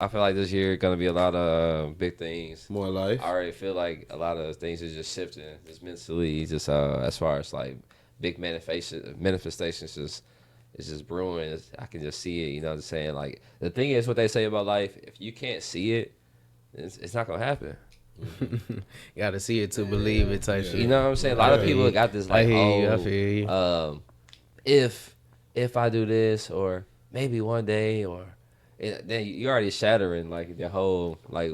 I feel like this year gonna be a lot of big things. More life. I already feel like a lot of things is just shifting, just mentally, just as far as like big manifestations, it's just brewing. I can just see it. You know what I'm saying? Like the thing is, what they say about life, if you can't see it, it's not gonna happen. You got to see it to believe it type shit. You know what I'm saying? A lot of people got this like, I feel you. If I do this, or maybe one day, or then you're already shattering like the whole like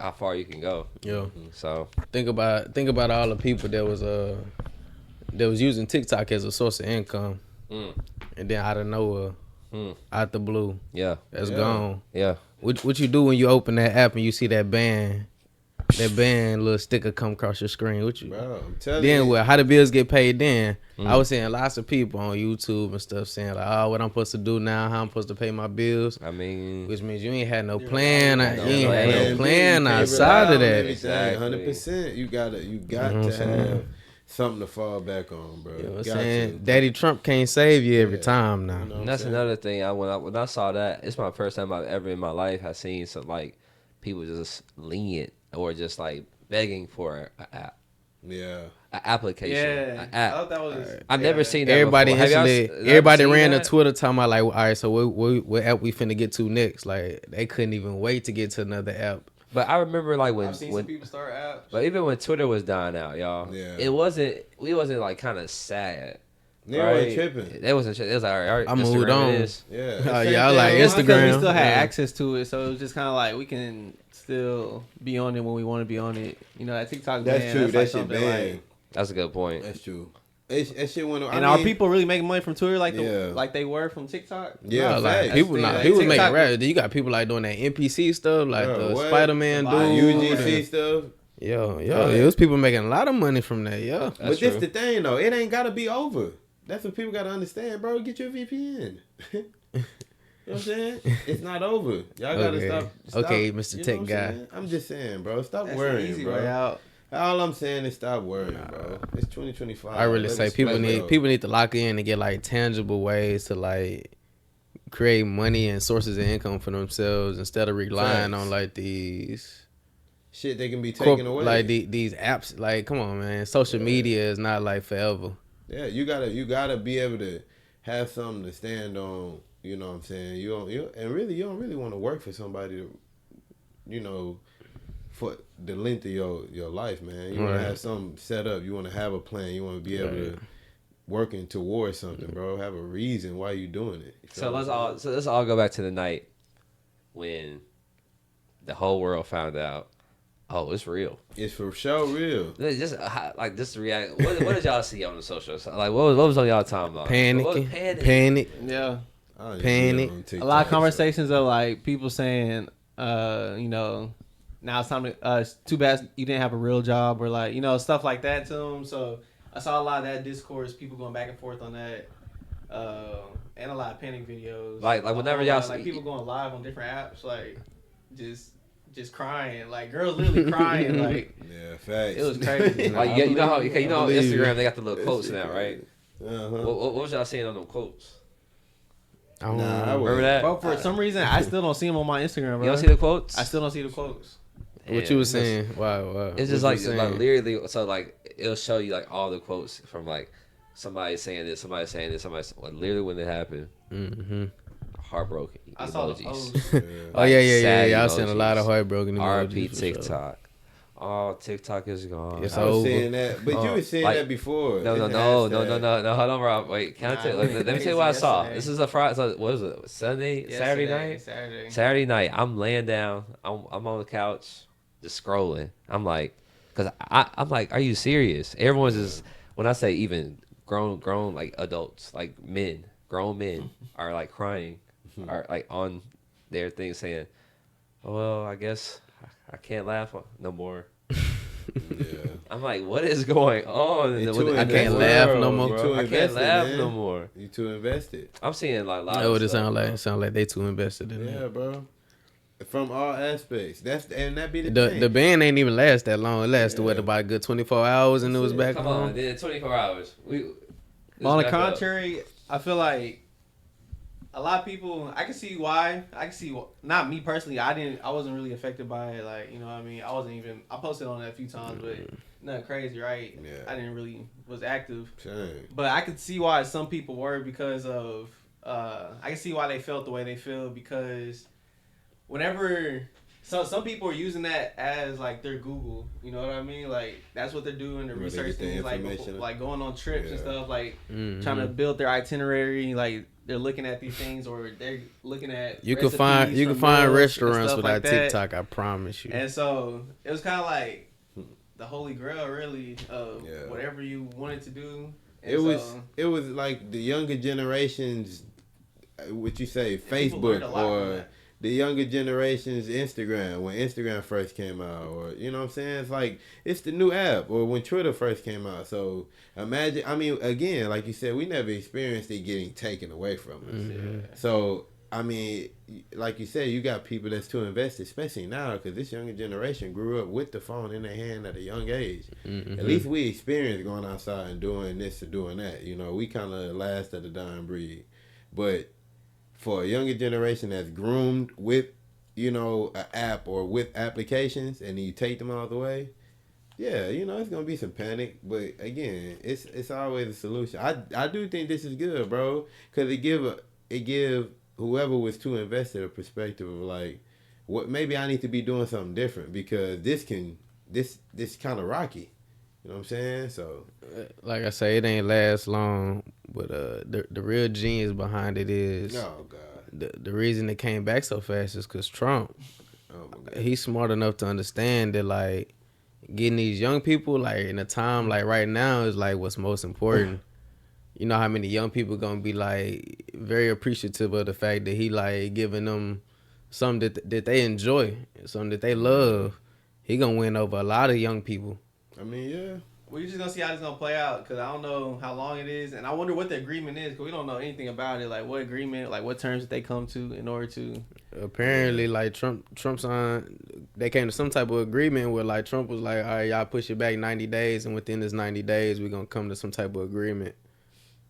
how far you can go. Yeah. So think about all the people that was using TikTok as a source of income, and then out of nowhere, out the blue, that's gone. Yeah. What you do when you open that app and you see that band little sticker come across your screen? What you? Bro, I'm telling then you. what? How the bills get paid? Then I was seeing lots of people on YouTube and stuff saying like, "Oh, what I'm supposed to do now? How I'm supposed to pay my bills?" I mean, which means you ain't had no plan. You ain't had no Man, plan you can't outside rely of on that. everything, 100%. You got to have something to fall back on, bro. You know what I'm Got saying? to. Daddy Trump can't save you every time now. You know what and I'm that's saying? another thing. When I saw that, it's my first time I've ever in my life have seen some like people just lenient or just like begging for an app. Yeah. An application. Yeah, An app. I thought that was. I've never seen that Everybody before. Have y'all instantly, ever everybody seen ran that? to Twitter talking about like, all right, so what app we finna get to next? Like they couldn't even wait to get to another app. But I remember like I've seen some people start apps. But even when Twitter was dying out, y'all, we wasn't like kind of sad. They right? weren't tripping. They wasn't tripping. It was like, all right, I moved on. Yeah. Y'all like Because Instagram. we still had access to it, so it was just kind of like we can still be on it when we want to be on it. You know, that TikTok That's ban, true. like That shit something banned. like. That's a good point. That's true. That shit went on. And are people really making money from Twitter like Yeah. like they were from TikTok? Yeah, like facts. people That's people TikTok- making rap. You got people like doing that NPC stuff, like Bro, the what? Spider-Man dude. UGC stuff. Yo, it was people making a lot of money from that. Yeah, But this the thing though, it ain't gotta be over. That's what people gotta understand, bro. Get your VPN. You know what I'm saying? It's not over. Y'all gotta stop. Okay, Mr. You know Tech what I'm guy. saying? I'm just saying, bro. Stop That's worrying, the easy bro. way out. All I'm saying is stop worrying, bro. It's 2025. I really say people respect, need to lock in and get like tangible ways to like create money and sources of income for themselves instead of relying on like these shit they can be taken away. Like these apps. Like, come on, man. Social media is not like forever. Yeah, you gotta be able to have something to stand on. You know what I'm saying? You don't really want to work for somebody to, you know, for the length of your life, man. You want to have something set up. You want to have a plan. You want to be able to working towards something, bro. Have a reason why you doing it. So let's all go back to the night when the whole world found out. Oh, it's real. It's for sure real. Just like this react. What did y'all see on the socials? Like what was on y'all timeline? Panic. Yeah. Panic. A lot of conversations of like people saying, you know, now it's time to. It's too bad you didn't have a real job, or like, you know, stuff like that to them. So I saw a lot of that discourse, people going back and forth on that, and a lot of panic videos. Like whenever y'all like people going live on different apps, like just crying, like girls literally crying, like yeah, facts. It was crazy. Like you know how on Instagram they got the little quotes now, right? Uh-huh. What was y'all saying on them quotes? I don't remember that. Bro, for some reason I still don't see them on my Instagram. Bro. You don't see the quotes? I still don't see the quotes. What you was saying? Wow. It's just like literally. So like it'll show you like all the quotes from like somebody saying this, somebody saying this, literally when it happened. Mm-hmm. Heartbroken. I saw the post. Oh yeah. I've seen a lot of heartbroken emojis. RP emojis. TikTok. Oh, TikTok is gone. It's I was over. saying that, but you were saying that before. No. Hold on, Rob. Wait, can I tell? Let me tell you what I saw. This is a Friday. So what is it? Saturday night. Saturday night. I'm laying down. I'm on the couch, just scrolling. I'm like, cause I'm like, are you serious? Everyone's just when I say even grown like adults, like men, grown men are like crying, are like on their thing saying, oh, well, I guess I can't laugh no more. Yeah. I'm like, what is going on? I can't laugh no more. I can't laugh no more. You too invested. I'm seeing like a lot of what it sound like. Sound like they too invested in it. Yeah, bro. From all aspects. That be the thing. The band ain't even last that long. It lasted about a good 24 hours and it was back Come on. on, then 24 hours. On the contrary, I feel like a lot of people, I can see why. Not me personally. I wasn't really affected by it. Like, you know what I mean? I posted on that a few times, but nothing crazy, right? Yeah. I didn't really was active. Same. But I could see why some people were because of, I can see why they felt the way they feel because whenever, so some people are using that as like their Google, you know what I mean? Like that's what they're doing to research things, like going on trips and stuff, like trying to build their itinerary, like they're looking at these things or they're looking at you can find restaurants without like TikTok, I promise you. And so it was kind of like the holy grail really of whatever you wanted to do. And it was like the younger generations, what you say, Facebook, or the younger generation's Instagram, when Instagram first came out, or you know what I'm saying? It's like it's the new app, or when Twitter first came out. So imagine, I mean, again, like you said, we never experienced it getting taken away from us. Mm-hmm. So I mean, like you said, you got people that's too invested, especially now, because this younger generation grew up with the phone in their hand at a young age. Mm-hmm. At least we experienced going outside and doing this or doing that. You know, we kind of last of the dying breed, but for a younger generation that's groomed with, you know, an app or with applications, and you take them out of the way, yeah, you know, it's gonna be some panic. But again, it's always a solution. I do think this is good, bro, because it give whoever was too invested a perspective of like, what maybe I need to be doing something different because this kind of rocky. You know what I'm saying? So, like I say, it ain't last long, but the real genius behind it is, oh God, the reason it came back so fast is because Trump, he's smart enough to understand that like getting these young people like in a time like right now is like what's most important. You know how many young people gonna be like very appreciative of the fact that he like giving them something that they enjoy, something that they love. He gonna win over a lot of young people. I mean, yeah. We're just gonna see how this gonna play out because I don't know how long it is, and I wonder what the agreement is because we don't know anything about it. Like what agreement, like what terms did they come to in order to? Apparently, like Trump's on. They came to some type of agreement where like Trump was like, all right, y'all push it back 90 days, and within this 90 days, we're gonna come to some type of agreement.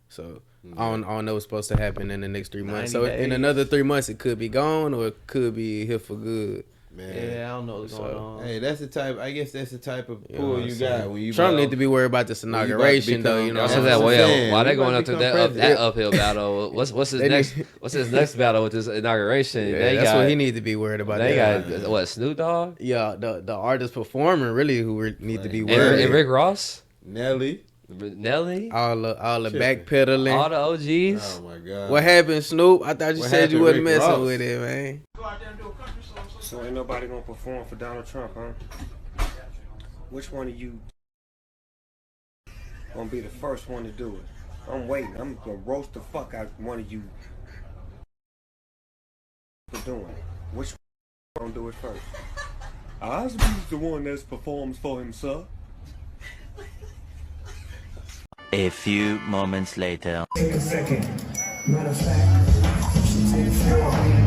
So I don't know what's supposed to happen in the next 3 months. So in another 3 months, it could be gone or it could be here for good. Man. Yeah, I don't know what's going on. Hey, that's the type. I guess that's the type of pull you got when you. Trump need to be worried about this inauguration, though. You know, why they going up to that uphill battle? What's his next? What's his next battle with this inauguration? Yeah, that's what he need to be worried about. They got what? Snoop Dogg? Yeah, the artist performer really who need to be worried. And Rick Ross, Nelly, all the backpedaling, all the OGs. Oh my God! What happened, Snoop? I thought you said you wasn't messing with it, man. So ain't nobody gonna perform for Donald Trump, huh? Which one of you gonna be the first one to do it? I'm waiting. I'm gonna roast the fuck out one of you for doing it. Which one gonna do it first? Osby's the one that performs for himself. A few moments later. Take a second. Matter of fact,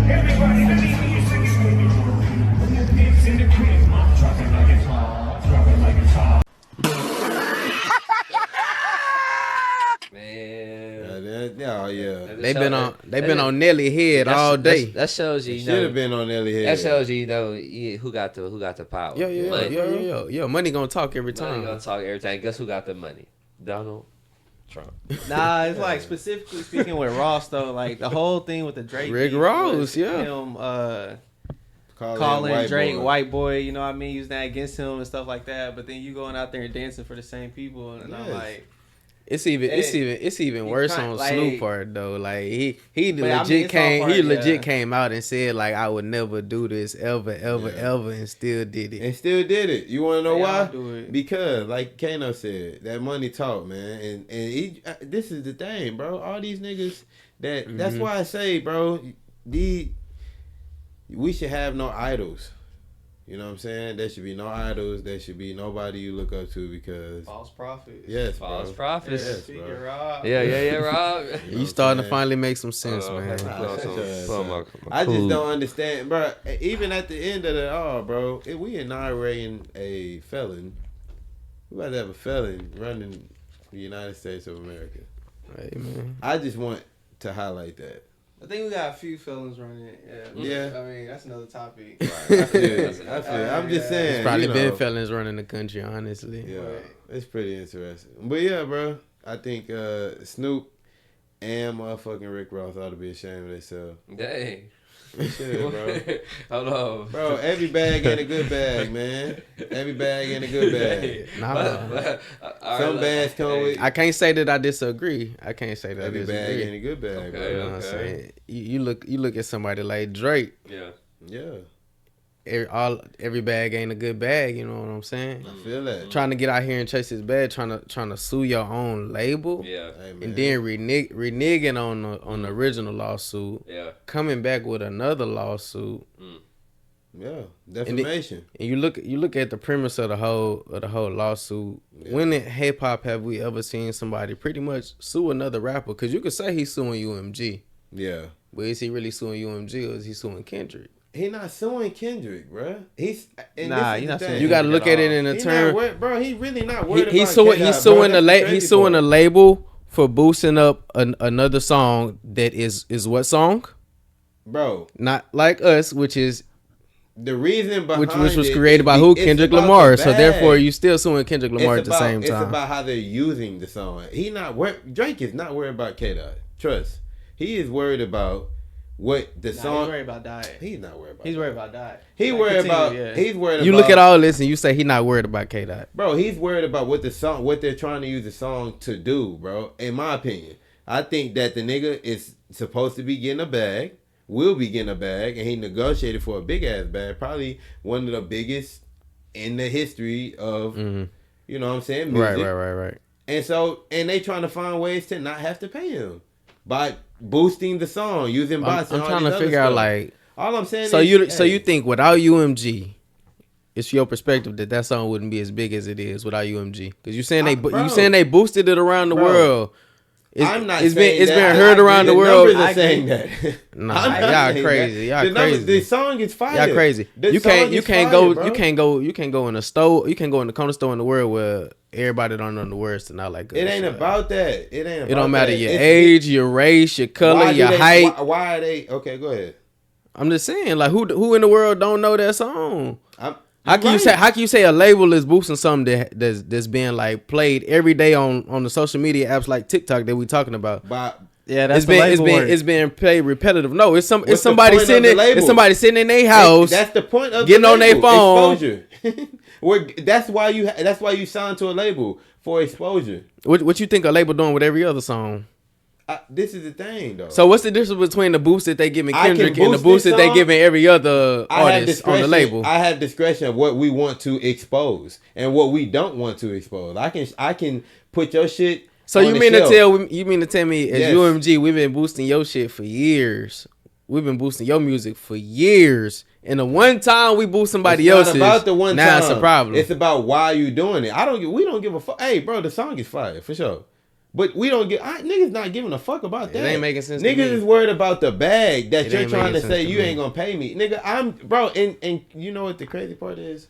everybody, let me hear you sing it with me. It's in the crib, drop it like it's hot, drop it like it's hot. Man, yeah. They've been on Nelly head all day. That shows you. Should have been on Nelly head. That shows you, who got the power. Yeah. Money gonna talk every time. Money gonna talk every time. Guess who got the money? Donald Trump. Nah, it's like specifically speaking with Ross though, like the whole thing with the Drake. Rick Ross, him calling Drake white boy, you know what I mean, using that against him and stuff like that. But then you going out there and dancing for the same people, and I'm like, it's even worse on Snoop part though. Like he legit came out and said like I would never do this ever, and still did it. You want to know why? Because like Kano said, that money talk, man. And this is the thing, bro. All these niggas that's why I say, bro, we should have no idols. You know what I'm saying? There should be no idols. There should be nobody you look up to because false prophets. Yes, false prophets. Yes, bro. Rob. Yeah, Rob. You starting to finally make some sense, man. I just don't understand, bro. Even at the end of it all, bro, if we inaugurating a felon, we about to have a felon running the United States of America. Hey, man. I just want to highlight that. I think we got a few feelings running. Yeah. I mean, that's another topic. Right. I feel. I'm just saying. It's probably been felons running the country, honestly. Yeah, it's pretty interesting. But yeah, bro, I think Snoop and motherfucking Rick Ross ought to be ashamed of themselves. Dang. Shit, bro. Hold on. Bro, every bag ain't a good bag, man. Every bag ain't a good bag. Some bags come with. I can't say that I disagree. I can't say that every bag ain't a good bag, bro. You know what I'm saying? You look at somebody like Drake. Yeah. Every bag ain't a good bag. You know what I'm saying? I feel that. Trying to get out here and chase his bag, trying to sue your own label. Yeah. Hey, and then reneging on the original lawsuit. Yeah. Coming back with another lawsuit. Yeah. Defamation. And you look at the premise of the whole lawsuit. Yeah. When in hip hop have we ever seen somebody pretty much sue another rapper? Because you could say he's suing UMG. Yeah. But is he really suing UMG or is he suing Kendrick? He not suing Kendrick, bro. He's you're not suing. You got to look at it in a term, bro. He really not worried about. He's suing the label for boosting up another song that is what song, bro? Not like us, which is the reason behind which was created by who? Kendrick Lamar. So therefore, you still suing Kendrick Lamar at the same time. It's about how they're using the song. Drake is not worried about K-Dot. Trust. He is worried about what the song. He's worried about diet. He's not worried about. He's worried about diet. He's worried about. You look at all this and you say he's not worried about K-Dot. Bro, he's worried about what they're trying to use the song to do, bro. In my opinion, I think that the nigga is supposed to be getting a bag, will be getting a bag, and he negotiated for a big ass bag, probably one of the biggest in the history of, you know what I'm saying, music. Right. And they trying to find ways to not have to pay him by boosting the song, using bots. I'm trying to figure out like. All I'm saying. So you think without UMG, it's your perspective that song wouldn't be as big as it is without UMG? Because you saying they boosted it around the world. I'm not. It's been heard around the world. Numbers are saying that. Nah, y'all crazy. Y'all crazy. The song is fire. Y'all crazy. You can't go in a store. You can't go in the corner store in the world where everybody don't know the words to not like. It ain't about that. It don't matter your age, your race, your color, your height. Why are they? Okay, go ahead. I'm just saying, like, who in the world don't know that song? How can you say a label is boosting something that's being like played every day on the social media apps like TikTok that we talking about? Yeah, that's it's been played repetitive. No, it's somebody sitting in their house. That's the point of getting on their phone. Exposure. That's why you sign to a label for exposure. What you think a label doing with every other song? This is the thing, though. So what's the difference between the boost that they giving Kendrick and the boost that they giving every other artist on the label? I have discretion of what we want to expose and what we don't want to expose. I can put your shit. So you mean to tell me as UMG we've been boosting your shit for years? We've been boosting your music for years. And the one time we boost somebody else's, about the one time. It's a problem. It's about why you doing it. We don't give a fuck. Hey, bro, the song is fire for sure. But we don't niggas not giving a fuck about that. It ain't making sense. Niggas is worried about the bag that you're trying to say you ain't gonna pay me, nigga. And you know what the crazy part is?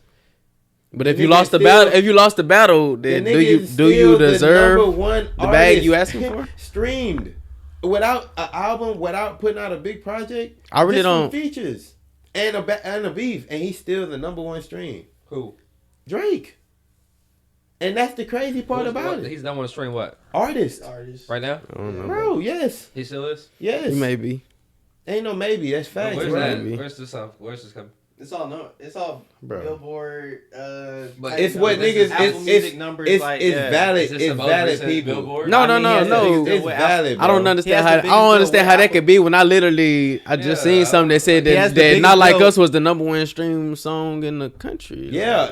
But if you lost the battle, then do you deserve the bag you asking for? Streamed without an album, without putting out a big project. I really don't features and a beef, and he's still the #1 stream. Who? Drake. And that's the crazy part about it. He's not want to stream what? Artist. Right now? I don't know. Bro, yes. He still is? Yes. He may be. Ain't no maybe. That's facts. Where's right? that? Where's this song? Where's this coming? It's all Billboard. But it's what niggas. It's numbers. It's valid. It's valid people. Billboard? No. It's valid. Bro. I don't understand how that could be when I just seen something that said that Not Like Us was the #1 stream song in the country. Yeah,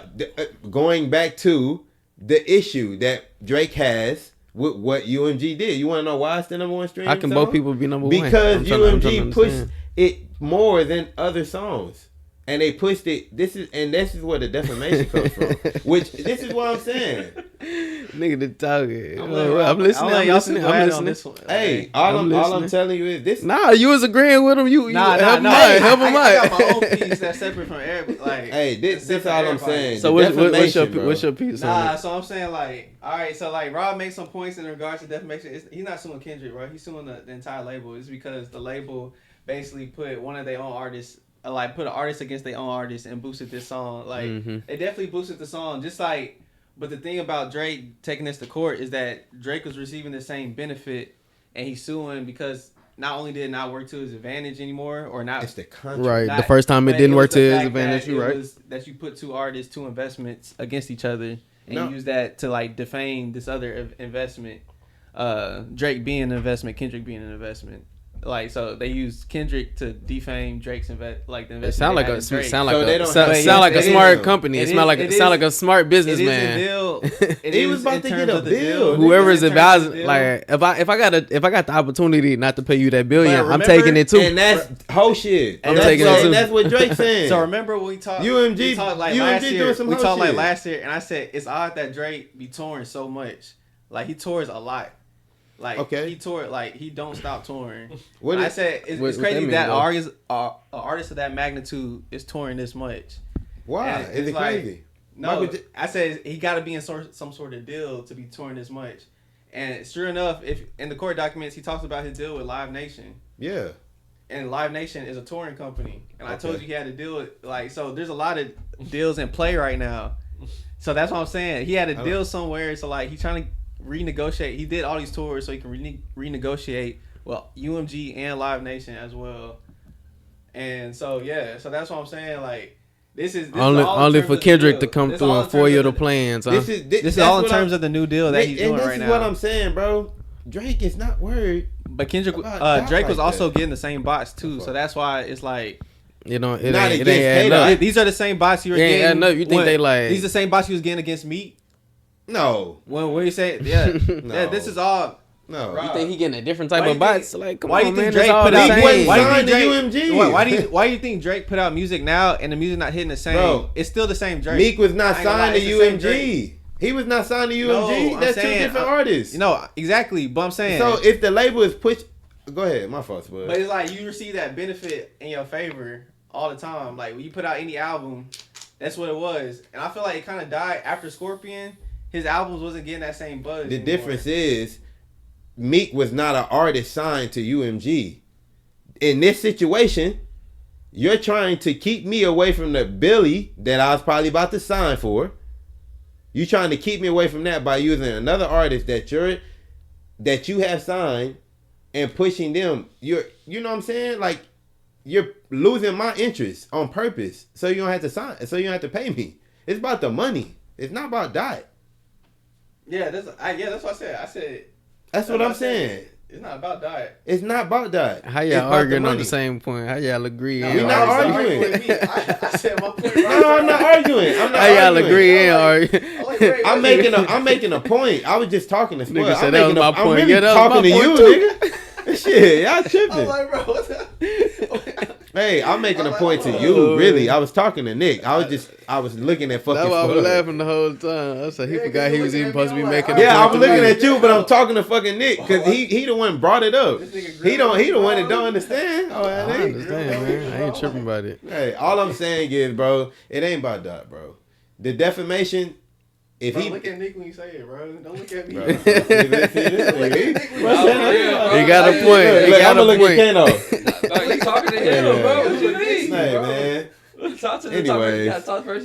going back to the issue that Drake has with what UMG did. You want to know why it's the #1 stream? How can both people be #1? Because UMG pushed it more than other songs. and they pushed it. This is where the defamation comes from. Which this is what I'm saying. Nigga, the talking. I'm listening. I'm listening. This one. Hey, all I'm telling you is this. Nah, you was agreeing with him. You Nah. help him out. I got my own piece that's separate from everybody. Like, Hey, this all I'm saying. So what's your piece? Nah, so I'm saying like, all right, so like Rob makes some points in regards to defamation. He's not suing Kendrick, right? He's suing the entire label. It's because the label basically put one of their own artists, like put an artist against their own artist and boosted this song. Like it definitely boosted the song, just like. But the thing about Drake taking this to court is that Drake was receiving the same benefit, and he's suing because not only did it not work to his advantage anymore, or not. It's the country. Right. The first time it didn't work to his advantage. You right. That you put two artists, two investments against each other, and you use that to like defame this other investment. Drake being an investment, Kendrick being an investment. Like, so they use Kendrick to defame Drake's the investment. It sound like a smart company. It sound like a smart businessman. He was about to get a bill. Whoever's advising, like, if I got the opportunity not to pay you that billion, I'm taking it too. And that's whole shit. I'm taking it too. That's what Drake's saying. So remember when we talked UMG, we talked like UMG last year. doing some We whole talked like shit. last year, and I said it's odd that Drake be touring so much. Like he tours a lot. Like he toured, like he don't stop touring. I said it's crazy that an artist of that magnitude is touring this much. Why? Is it like, crazy? No, I said he got to be in some sort of deal to be touring this much. And sure enough, if in the court documents he talks about his deal with Live Nation. Yeah. And Live Nation is a touring company, and I told you he had to deal with so. There's a lot of deals in play right now. So that's what I'm saying. He had a deal somewhere, so like he's trying to renegotiate. He did all these tours so he can renegotiate UMG and Live Nation as well. And so so that's what I'm saying. Like this is only for Kendrick to come through and foil the plans. Huh? This is all in terms of the new deal that he's doing right now. This is what I'm saying, bro. Drake is not worried. But Kendrick, Drake was also getting the same bots too, so that's why it's like. It ain't adding up. These are the same bots you were getting. You think they like these are the same bots you was getting against Meek? No. When you say this is all. No. You think he getting a different type of bots? Like, come why on, do you man. think Drake put out UMG? Why do you think Drake put out music now and the music not hitting the same? Bro, it's still the same Drake. Meek was not signed to UMG. He was not signed to UMG. That's two different artists. Exactly. But I'm saying. So if the label is pushed, go ahead. My fault, bud. But it's like you receive that benefit in your favor all the time. Like when you put out any album, that's what it was. And I feel like it kind of died after Scorpion. His albums wasn't getting that same buzz. The anymore. difference is Meek was not an artist signed to UMG. In this situation, you're trying to keep me away from the Billy that I was probably about to sign for. You trying to keep me away from that by using another artist that you have signed and pushing them. You know what I'm saying? Like you're losing my interest on purpose, so you don't have to sign, so you don't have to pay me. It's about the money. It's not about that. Yeah, that's what I said. I said that's what I'm saying. It's not about diet. It's not about that. How y'all arguing on the same point? How y'all agree? We're not arguing. I said my point. No, I'm not arguing. How y'all agree and argue? I'm making a point. I was just talking to Spud. Nigga said that was my point. I'm really talking to you, nigga. Shit, y'all tripping. I'm like, bro, what's up? Hey, I'm making a point to you. Really, I was talking to Nick. I was looking at fucking. That's why I was Spud. laughing the whole time. I said he forgot he was even supposed to be making. Yeah, I was looking at you, but I'm talking to fucking Nick because he the one brought it up. He the one that don't understand. I understand, man. I ain't tripping about it. Hey, all I'm saying is, bro, it ain't about that, bro. The defamation. If bro, look at Nick when you say it, bro. Don't look at me. Bro. He got a point. He got a point. Look at Kano. You talking to him, bro? What you mean? Hey, man. Talk to the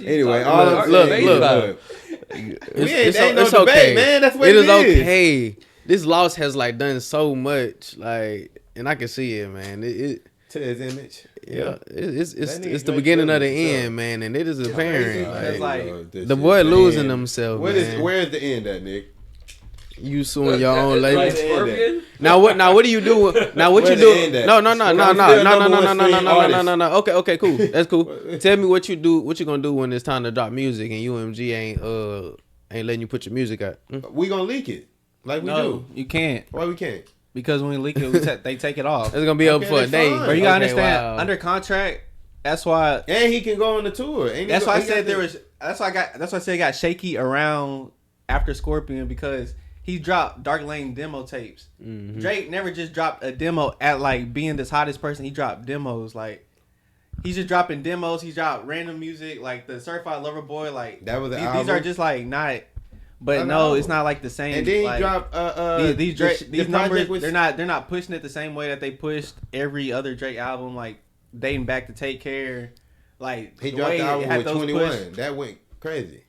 Anyway, all I'm saying, look. It's okay, man. That's what it is. Okay. This loss has like done so much, like, and I can see it, man. It to his image. Yeah, it's the beginning of the end, man, and it is apparent. Like the boy losing himself. Where is the end at, Nick? You suing your own label. Like Now what do you do? Now what you do? No. Okay, cool. That's cool. Tell me what you do. What you gonna do when it's time to drop music and UMG ain't letting you put your music out? We gonna leak it like we do. You can't. Why we can't? Because when we leak it, they take it off. It's gonna be up for a day. Bro, you gotta understand. Under contract, And he can go on the tour. That's why I said there was. That's why I said it got shaky around after Scorpion because he dropped Dark Lane demo tapes. Mm-hmm. Drake never just dropped a demo at like being this hottest person. He dropped demos like he's just dropping demos. He's dropped random music like the Certified Lover Boy. Like that was these are just like not. But no, it's not like the same. And then like, he dropped these numbers. They're not pushing it the same way that they pushed every other Drake album. Like dating back to Take Care. Like he dropped the album with 21. That went crazy.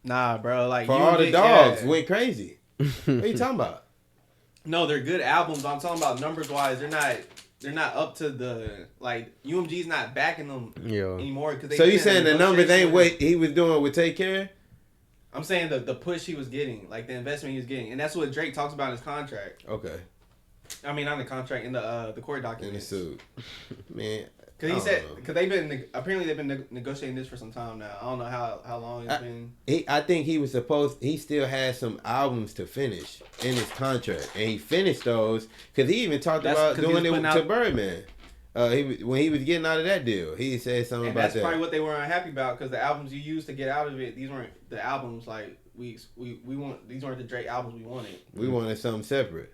Nah, bro. Like for all the dogs went crazy. What are you talking about? No, they're good albums. I'm talking about numbers wise. They're not up to the like UMG's not backing them anymore. So you saying the numbers ain't what he was doing with Take Care? I'm saying the push he was getting, like the investment he was getting, and that's what Drake talks about in his contract. Okay. I mean, not the contract, in the court documents. In the suit, man. Because he said, because they've been negotiating this for some time now. I don't know how long it's been. I think he still has some albums to finish in his contract, and he finished those because he even talked about doing it to Birdman. When he was getting out of that deal, he said something about that. That's probably what they were unhappy about because the albums you used to get out of it, these weren't the albums like we want. These weren't the Drake albums we wanted. We wanted something separate.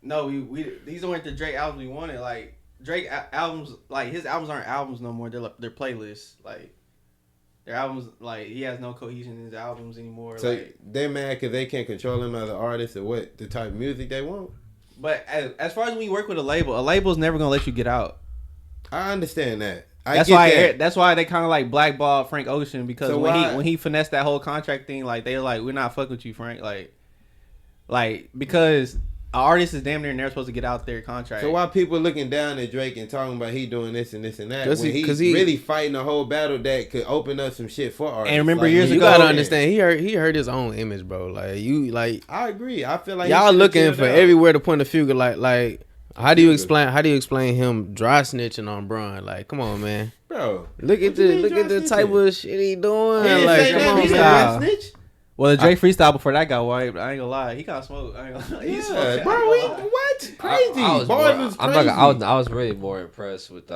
No, these weren't the Drake albums we wanted. Like Drake albums, like his albums aren't albums no more. They're playlists. Like their albums, like he has no cohesion in his albums anymore. So like, they're mad because they can't control him as an artist or what the type of music they want. But as far as when you work with a label's never gonna let you get out. I understand that. That's why they kind of like blackballed Frank Ocean because when he finessed that whole contract thing, like they were like, we're not fucking with you, Frank. Like because an artist is damn near never supposed to get out their contract. So why people looking down at Drake and talking about he doing this and this and that when he's really fighting a whole battle that could open up some shit for artists? And remember years ago, you gotta understand he hurt his own image, bro. I agree. I feel like y'all looking for everywhere to point a finger. Like. How do you explain him dry snitching on Bron? Like, come on, man. Bro, look at the type of shit he doing. Like, come on, man. Well, the Drake freestyle before that got wiped, I ain't gonna lie, he got smoked. I ain't gonna lie. Yeah, bro, what? Crazy. I was really more impressed with.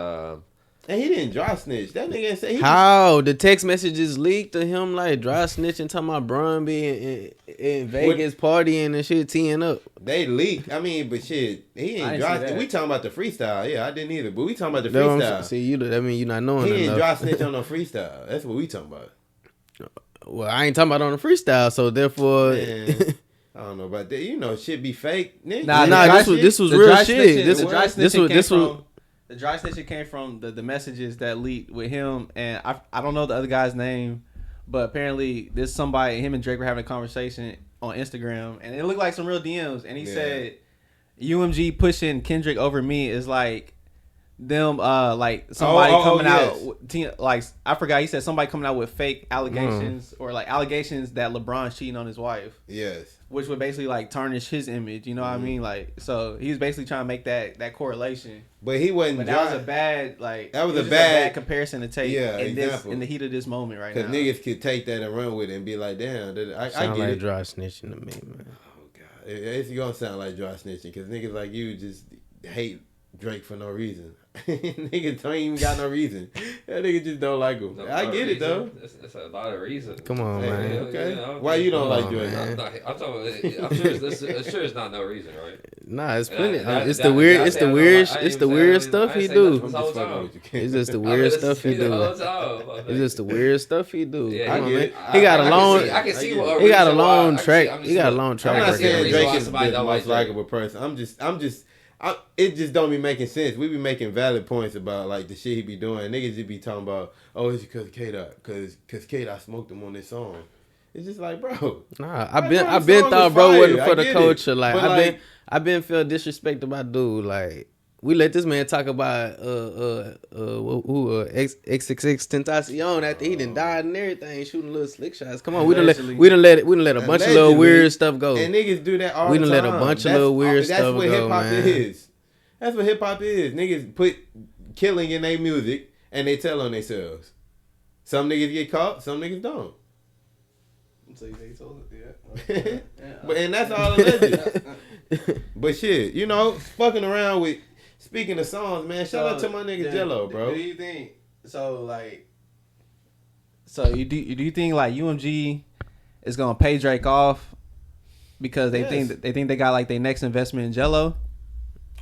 And he didn't dry snitch. That nigga said how the text messages leaked to him like dry snitching, talking about Bron being in Vegas partying and shit, teeing up. They leaked. I mean, but shit, he ain't dry snitch. We talking about the freestyle. Yeah, I didn't either. But we talking about the freestyle. See, that mean you not knowing. He ain't dry snitch on no freestyle. That's what we talking about. Well, I ain't talking about on the freestyle, so therefore. Man, I don't know about that. You know, shit be fake. Nigga. Nah. This was real shit. The dry snitching came from the messages that leaked with him, and I don't know the other guy's name, but apparently there's somebody, him and Drake were having a conversation on Instagram, and it looked like some real DMs, and he said UMG pushing Kendrick over me is like them like somebody coming out like I forgot, he said somebody coming out with fake allegations or like allegations that LeBron's cheating on his wife. Yes. Which would basically like tarnish his image, you know what I mean? Like, so he was basically trying to make that correlation. But he wasn't. But that was a bad comparison to take. Yeah, in the heat of this moment right now. Because niggas could take that and run with it and be like, damn, I sound get like it. Dry snitching to me, man. Oh god, it's gonna sound like dry snitching because niggas like you just hate Drake for no reason. Niggas don't even got no reason. That nigga just don't like him. I get it though. It's a lot of reasons. Come on, man. Okay. Why you don't like Drake? I'm sure it's not no reason, right? Nah, it's plenty. It's the weird stuff he do. It's just the weird stuff he do. It's just the weird stuff he do. He got a long. He got a long track. He got a long track. I'm not saying Drake is the most likable person. I'm just. It just don't be making sense. We be making valid points about like the shit he be doing. Niggas just be talking about, oh, it's because K-Dot, because K-Dot smoked him on this song. It's just like, bro. Nah, I've been thought bro wasn't for the culture. Like I've been feel disrespected by dude. Like we let this man talk about XXX Tentacion after he done died and everything, shooting little slick shots. Come on, we done let a bunch of little weird stuff go. And niggas do that all the time. We done let a bunch of little weird stuff go, man. That's what hip hop is. That's what hip hop is. Niggas put killing in their music and they tell on themselves. Some niggas get caught, some niggas don't. So you think he told it? Yeah. But and that's all alleged. But shit, you know, fucking around with. Speaking of songs, man, shout out to my nigga Jello, bro. Do you think? So like, so do you think like UMG is gonna pay Drake off because they think they got like their next investment in Jello?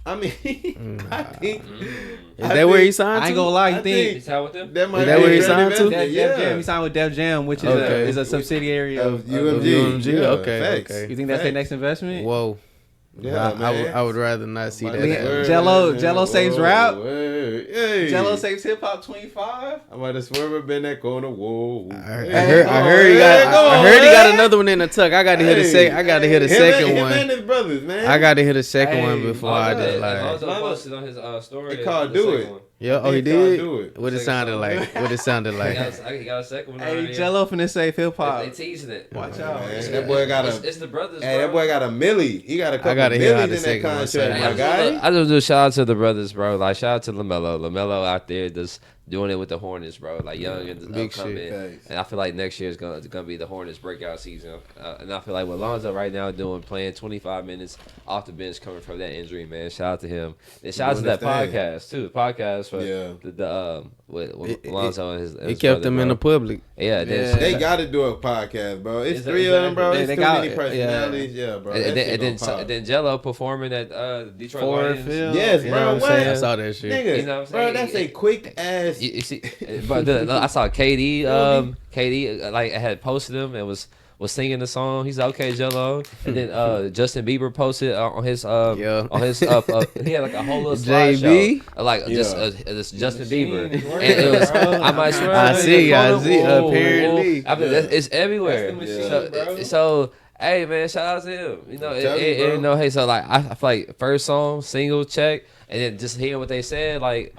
I mean, I think. Is that where he signed to? I ain't gonna lie. You think He signed with them? Is that where he signed to? Def Jam? He signed with Def Jam, which is a subsidiary of UMG. UMG. Yeah, Okay, facts. okay. You think that's their next investment? Whoa. Yeah, I would rather not see that. Jello saves rap. Hey. Jello saves hip hop 25. I'm about to swerve up in that corner. Whoa. I heard he got another one in the tuck. I got to hear the second. I got to hear the second Him one. and his brothers, man. I got to hear the second one before I just like. Also posted on his story. They called Do It. Yeah. Oh, he They called did. Do It. What it sounded like. What it sounded He like. got a second one. Hey, already. Jello finna save hip hop. They teasing it. Watch out. Man, that boy got a. It's the brothers. Hey, bro. that boy got a milli. He got a couple gotta hear how millies the in that second one contract, sound. my guy. I just do shout out to the brothers, bro. Like shout out to LaMelo. LaMelo out there just doing it with the Hornets, bro. Like young and Big upcoming. shit. And I feel like next year is gonna be the Hornets breakout season. And I feel like what Lonzo right now playing 25 minutes off the bench coming from that injury, man. Shout out to him. And shout out to that podcast too. The podcast for with Lonzo and his It kept them in the public. Yeah, They got to do a podcast, bro. It's three of them, bro. It's too many personalities. Yeah, bro. And then Jello performing at Detroit Lions. Yes, You bro. know what I'm What? saying? I saw that shit. Nigga, You know what I'm bro, saying? that's a quick ass. You see, but I saw KD. KD like had posted him and was singing the song. He's like, okay, Jello. And then Justin Bieber posted on his he had like a whole little JB? slideshow, like this Justin Bieber. And it was, I might swear. I see. Apparently, It's everywhere. That's the machine, bro. So. Hey man, shout out to him. You know, hey, so like I feel like first song, single check, and then just hearing what they said, like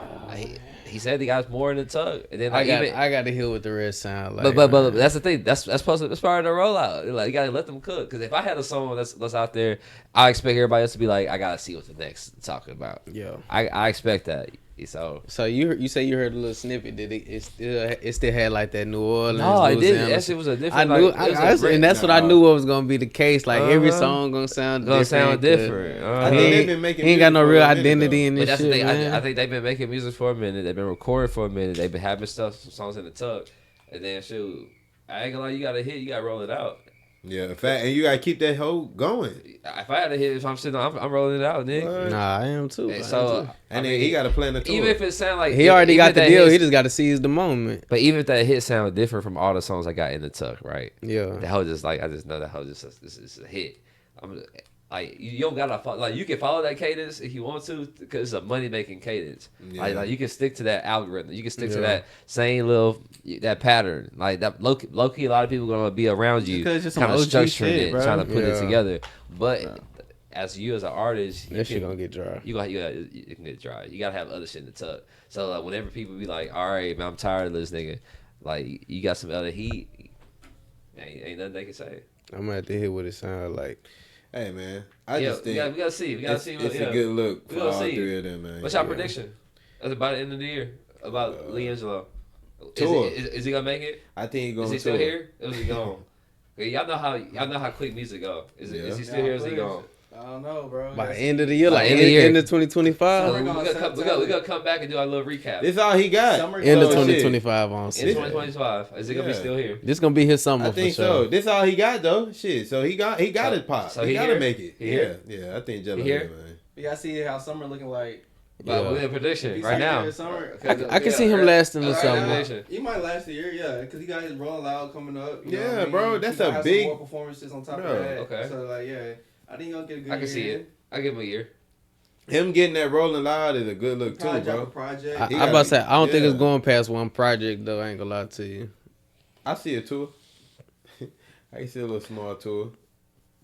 he said he got more in the tuck, and then like I got to hear what the rest sound like. but that's the thing. That's supposed to. That's part of the rollout. Like you gotta let them cook. Because if I had a song that's out there, I expect everybody else to be like, I gotta see what the next talking about. Yeah, I expect that. So you say you heard a little snippet. Did it still had like that New Orleans? no, I Louisiana? didn't. That shit was a different. I knew, and that's what I knew was gonna be the case. Like every song gonna sound different. I think they've been making. He ain't got no music real for a minute, identity in But this that's shit, the thing. man. I think they've been making music for a minute. They've been recording for a minute. They've been having songs in the tuck, and then shoot, I ain't gonna lie, you gotta roll it out. Yeah, in fact, and you gotta keep that hoe going. If I had a hit, if I'm sitting, I'm rolling it out, nigga. Nah, I am too. And so And then he got a plan to tour. even if it sound like He already got the deal. Hit, He just got to seize the moment. but even if that hit sound different from all the songs I got in the tuck, right? Yeah. The hoe just like I just know that hoe just this is a hit. I'm like you don't gotta like you can follow that cadence if you want to because it's a money making cadence. Yeah. Like you can stick to that algorithm. You can stick to that same little that pattern. Like that low key, a lot of people gonna be around you, Because it's just kind of some OG structuring shit, it, bro. trying to put it Yeah. together. But as you as an artist, That shit gonna get dry. you can get dry. You gotta have other shit in the tuck. So like whenever people be like, "All right, man, I'm tired of this nigga," like you got some other heat. Ain't nothing they can say. I'm gonna have to hear what it sounds like. Hey man, I just think we gotta see. We gotta see. it's a good look We for gonna all see. three of them, man. What's your prediction? That's about the end of the year about Leangelo. Tour. Is he gonna make it? I think he's going Is he to still here? Or is he gone? Okay, y'all know how quick music go. Is he still here? Or is he gone? I don't know, bro. By the end of the year, By like the end of the year. end of 2025, We gotta come back and do our little recap. This all he got. Summer end of So, shit. 2025 on. In Shit. 2025, is it gonna be Yeah. still here? This gonna be his summer I think for sure. so. This all he got though. Shit. So he got it pop. so he he gotta here? make it. He here? Yeah. I think Jello He here? here, man. We gotta see how summer looking like. But we're in prediction He's right here now. this summer. I can see him lasting the Alright, summer. prediction. He might last a year, yeah, because he got his rollout coming up. You know Yeah, what I mean? bro, that's He a gonna have big- some more performances on top Bro, of that. okay. So like, yeah, I think he's gonna get a good. I can see year it. I give him a year. Him getting that Rolling Loud is a good look in. too, Probably drop a bro. project. I He about gotta to say I don't think yeah. it's going past one project though. I ain't gonna lie to you. I see a tour. I can see a little small tour.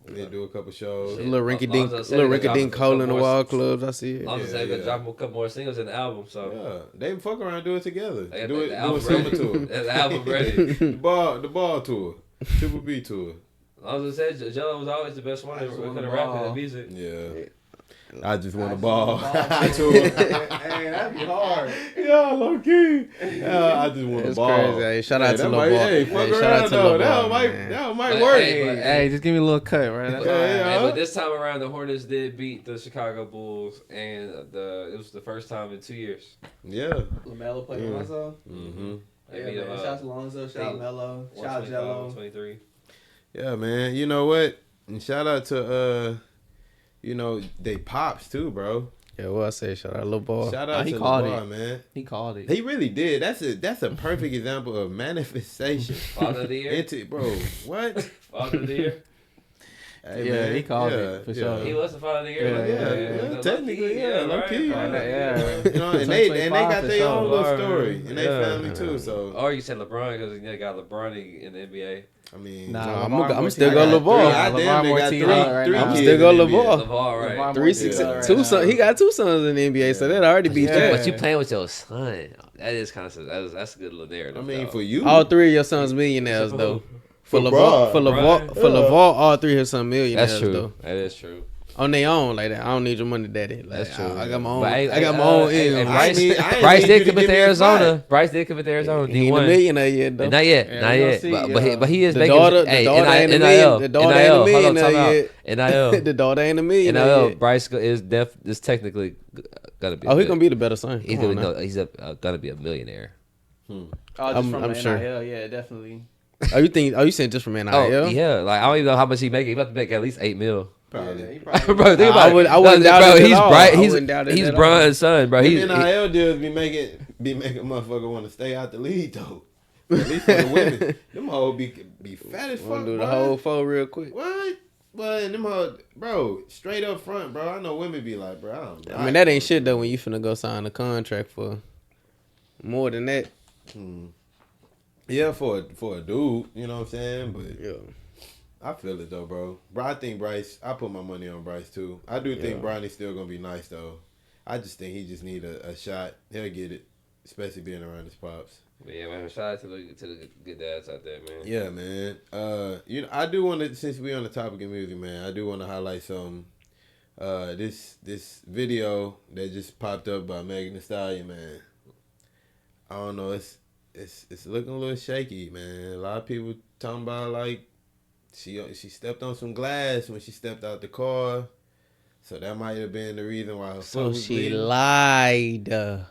They do a couple shows. A little rinky dink, Lonzo said little he rinky dropped dink a hole couple in the more wall clubs. I see it. Lonzo said Yeah. gonna drop a couple more singles in the album. So Yeah, they fuck around and do it together. they got Do the it, do a album summer ready. tour. The album ready. The ball tour. Triple B tour. Lonzo said Jello was always the best one I just when it want comes to the rapping ball. and music. Yeah. I just want to ball. Hey, that'd be hard. Yeah, low key. I just want to It's ball. crazy. Hey, shout out to Lil Lil Ball. Hey, Hey, fuck shout around out to though. Lil Ball, That might But, work. Hey, just give me a little cut, right? That's all right. Hey, but this time around, the Hornets did beat the Chicago Bulls, and it was the first time in 2 years. Yeah. LaMelo played Lonzo. Mm-hmm. They Yeah, beat man. him, Shout out to Lonzo. Shout out Melo. Shout out 125, Jello. 123. Yeah, man. You know what? And shout out to they pops too, bro. Yeah, what I say? Shout out Lil Ball. Shout out he to called LeBron, it. man. He called it. He really did. That's a perfect example of manifestation. Father of the year. Bro, what? Father of the year. Hey, Yeah, man. he called it, for sure. He was the Father of the year. Yeah, technically, low key. right. Yeah. You know, and they got their own little Right. story and they Yeah. family too. So Or you said LeBron because you got LeBron in the NBA. I mean, Nah, I'm LeVar still Martinez. go Lil Ball. I damn near got Martinez three I'm kids still go in the Lil NBA. Ball. LeVar, right? LeVar 360, Yeah. two sons. He got 2 sons in the NBA, so that already beat Yeah. that. But you playing with your son. That is kind of that's a good little narrative. I mean, though. for you, All 3 of your sons millionaires though. For For LeVar, Bron. for LeVar, all 3 of his sons millionaires That's true. though. That is true. On their own like that. I don't need your money, daddy. Like, That's true. I got my own. But I got my own. and I Bryce, I ain't Bryce need did you to commit give to me a Arizona. spot. Bryce did commit to Arizona. He ain't a D1. millionaire yet though. Not yet, Yeah, not we gonna yet. see, But he is The making daughter hey, ain't a NIL. million. The daughter ain't a NIL. Hold on, millionaire time out. yet. NIL. The daughter ain't a millionaire NIL. yet. Bryce is technically gonna be. Oh, he gonna be the better son. He's Come on gonna now. he's gonna be a millionaire. Oh, just I'm from sure. NIL, yeah, definitely. Oh, you saying just from NIL? Oh yeah, like I don't even know how much he making. He about to make at least $8 million. probably. Yeah, he probably, Bro, think about it. I wouldn't doubt bro, it at he's all. bright. I wouldn't doubt it He's at all. Bron's son, bro. Them He's NIL deals be making a motherfucker want to stay out the league though. At least for the women, them hoes be fat as fuck. Want to do the bro. whole four real quick? What? But them hoes, bro, straight up front, bro. I know women be like, bro, I mean, that ain't shit though when you finna go sign a contract for more than that. Yeah, for a dude, you know what I'm saying? But Yeah. I feel it though, bro. Bro, I think Bryce. I put my money on Bryce too. I do think Bronny's still gonna be nice though. I just think he just need a shot. He'll get it, especially being around his pops. yeah, man. Shout out to the good dads out there, man. Yeah, man. You know, I do want to, since we on the topic of music, man, I do want to highlight some. This video that just popped up by Megan Thee Stallion, man. I don't know. It's looking a little shaky, man. A lot of people talking about like she stepped on some glass when she stepped out the car, so that might have been the reason why her So foot was she bleeding. lied. I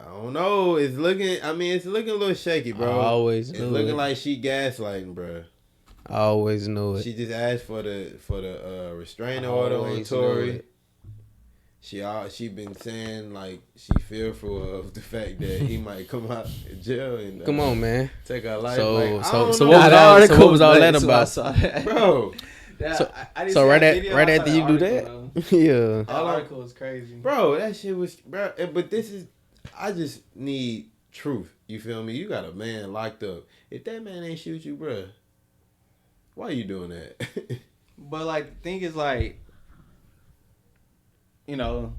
don't know. It's looking a little shaky, bro. I always it's knew looking it. like she gaslighting, bro. I always knew it. She just asked for the restraining order on Always knew Tory. it. She been saying like she fearful of the fact that he might come out of jail and Come on, man. take her life. So- like, I so- don't so know. what was That all- article so what was all lit, that so about? I saw that. bro? Yeah, So- I didn't So see right that at video, right I saw after the you do article, that, though. yeah. That article is crazy. Bro, that shit was, bro. But this is, I just need truth. You feel me? You got a man locked up. If that man ain't shoot you, bro, why are you doing that? But like, the thing is, like, you know,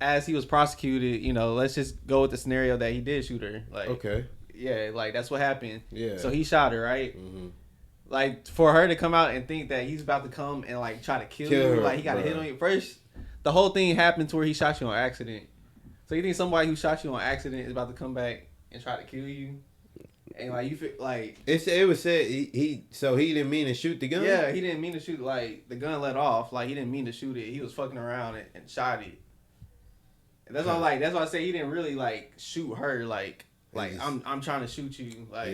as he was prosecuted, you know, let's just go with the scenario that he did shoot her. Like, Okay. yeah, like that's what happened. Yeah. So he shot her, right? Mm-hmm. Like, for her to come out and think that he's about to come and like try to kill you, her, like he got a hit bruh. on you first. The whole thing happened to where he shot you on accident. So you think somebody who shot you on accident is about to come back and try to kill you? And like you feel like, It was said he didn't mean to shoot the gun. yeah, he didn't mean to shoot. Like the gun let off. Like he didn't mean to shoot it. He was fucking around and shot it. And that's why like that's why I say he didn't really like shoot her. Like I'm trying to shoot you. Like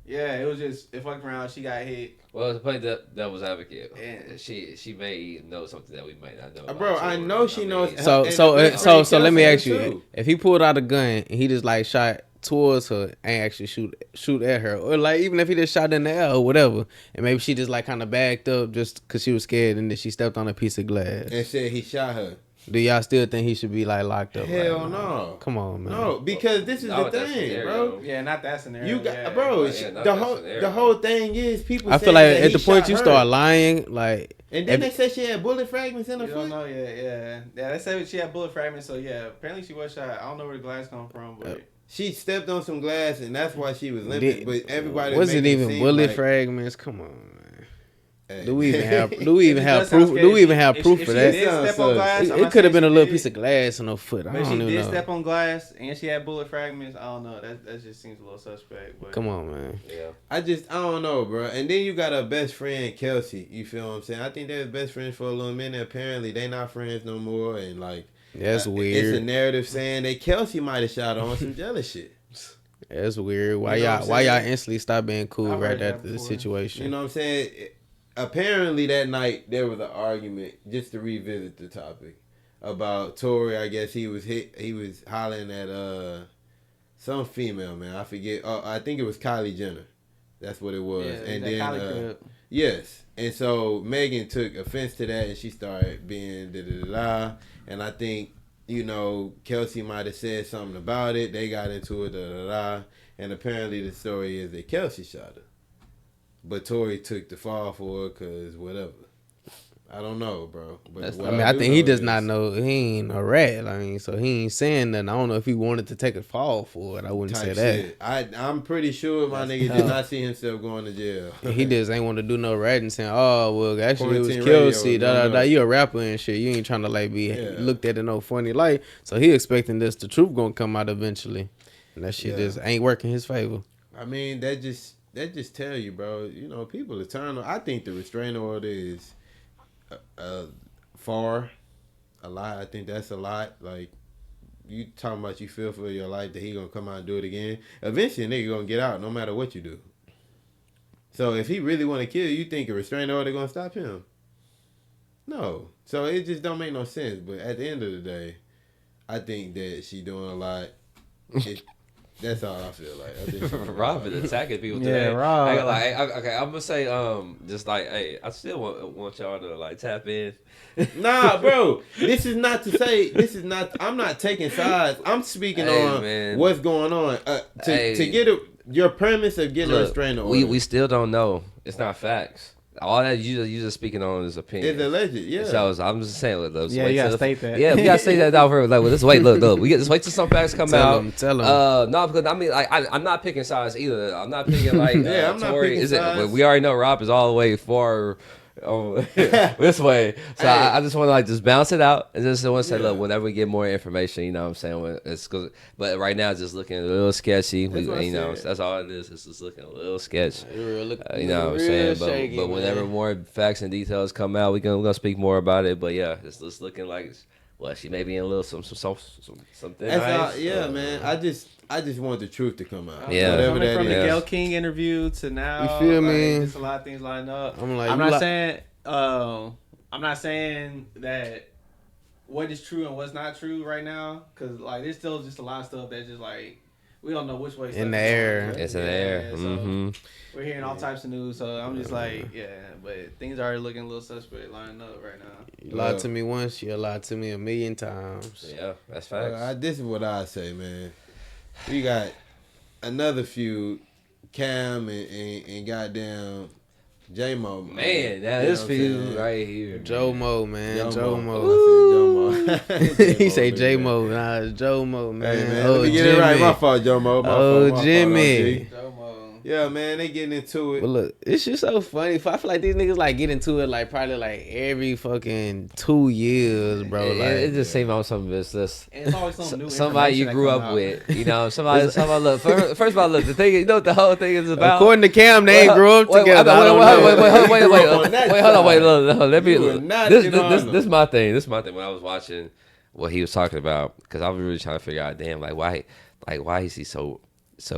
yeah, it was just it fucked around. She got hit. Well, to play devil's advocate, And- she may know something that we might not know. about, Bro, I know she knows. So And so the so best so let me friend ask you: too. if he pulled out a gun and he just like shot towards her, ain't actually shoot at her, or like even if he just shot in the air or whatever, and maybe she just like kind of backed up just because she was scared and then she stepped on a piece of glass. And said he shot her. Do y'all still think he should be like locked up? Hell right now? no. Come on, man. No, because this is Not the with that thing, scenario. bro. Yeah, not that scenario. You got, yeah. bro. Yeah, not that scenario. The whole thing is people. I feel saying like that at he the point shot you her. start lying, like And then they said she had bullet fragments in her You foot. don't know, yeah. They said she had bullet fragments, so yeah. Apparently she was shot. I don't know where the glass come from, but She stepped on some glass, and that's why she was limping. But everybody wasn't making it even seem bullet like, fragments. Come on, man. Hey, Do we even have proof? Do we even have proof for that? It could have been a little piece of glass on her foot. I But don't she even did know. step on glass and she had bullet fragments. I don't know. That just seems a little suspect. But Come on, man. Yeah. I don't know, bro. And then you got a best friend, Kelsey. You feel what I'm saying? I think they was best friends for a little minute. Apparently, they not friends no more. And like, That's weird. It's a narrative saying that Kelsey might have shot on some jealous shit. That's weird. Why You know y'all what I'm instantly stop being cool I've right heard that after the before. situation? You know what I'm saying? Apparently that night there was an argument, just to revisit the topic, about Tory. I guess he was hollering at some female, man. I forget. I think it was Kylie Jenner. That's what it was. Yeah, and that then Kylie crib. yes. And so Megan took offense to that and she started being da-da-da-da. And I think, you know, Kelsey might have said something about it. They got into it, da-da-da. And apparently the story is that Kelsey shot her. But Tory took the fall for it because whatever. I don't know, bro. But I think he does not know. He ain't a rat. I mean, so he ain't saying nothing. I don't know if he wanted to take a fall for it. I wouldn't say that. Shit. I'm pretty sure my nigga did not see himself going to jail. He just ain't want to do no ratting, saying, "Oh, well, actually, it was Quarantine Kelsey. radio, Da da da. no. You a rapper and shit. You ain't trying to like be looked at in no funny light." So he expecting the truth gonna come out eventually, and that shit just ain't working his favor. I mean, that just tell you, bro. You know, people are turning. I think the restraining order is far a lot. I think that's a lot. Like, you talking about you feel for your life that he gonna come out and do it again. Eventually, a nigga gonna get out no matter what you do. So if he really want to kill you, think a restraining order gonna stop him? No. So it just don't make no sense. But at the end of the day, I think that she doing a lot. That's all I feel like. I think Rob is attacking people Yeah, today. Rob. Okay, I'm gonna say, just like, hey, I still want y'all to like tap in. Nah, bro. This is not to say. I'm not taking sides. I'm speaking on man. what's going on. To get your premise of getting a restraining order. We still don't know. It's not facts. All that you just speaking on is opinion. It's alleged, yeah. So I'm just saying, let's Yeah, wait you gotta till state that. Yeah, we gotta say that down for like. Well, let's wait. Look. Let's wait till some facts come out. Tell him. No, because I mean, like, I'm not picking sides either. I'm not picking like. Yeah, I'm not Tory. picking sides. We already know Rob is all the way far. This way, so I just want to like just bounce it out and just want to say, look, whenever we get more information, you know what I'm saying, it's cause, but right now it's just looking a little sketchy. You know, that's all it is. It's just looking a little sketch. You know what I'm saying, but whenever more facts and details come out, we're gonna speak more about it. But yeah, it's just looking like, well, she may be in a little something. That's all, man. I just want the truth to come out. Yeah. Whatever Coming that from is. the Gayle King interview to now, You feel me? There's a lot of things lined up. I'm like, I'm not saying that what is true and what's not true right now, because like there's still just a lot of stuff that just like we don't know which way. In the air. It's in the air. So we're hearing all types of news, so I'm just like, but things are looking a little suspect lining up right now. You lied to me once, you lied to me 1,000,000 times. Yeah, that's facts. This is what I say, man. We got another feud, Cam and goddamn J-Mo. Man, that is feud right here. Joe Mo, man. Joe Mo. I said Joe Mo. He say J Mo. Nah, it's Joe Mo, man. Hey, man, let me get it right. My fault, Joe Mo. My fault, my Jimmy. fault, yeah, man, they getting into it. But look, it's just so funny. I feel like these niggas like get into it like probably like every fucking 2 years, bro. Like It just seems like something that's just And it's always something new. somebody you information grew that up come out. with. You know, somebody look. First of all, look, the thing, you know what the whole thing is about? according to Cam, they ain't grew up together. Wait, hold on, wait. Let me. You were not This getting on them. is my thing. This is my thing. When I was watching what he was talking about, because I was really trying to figure out, damn, why is he so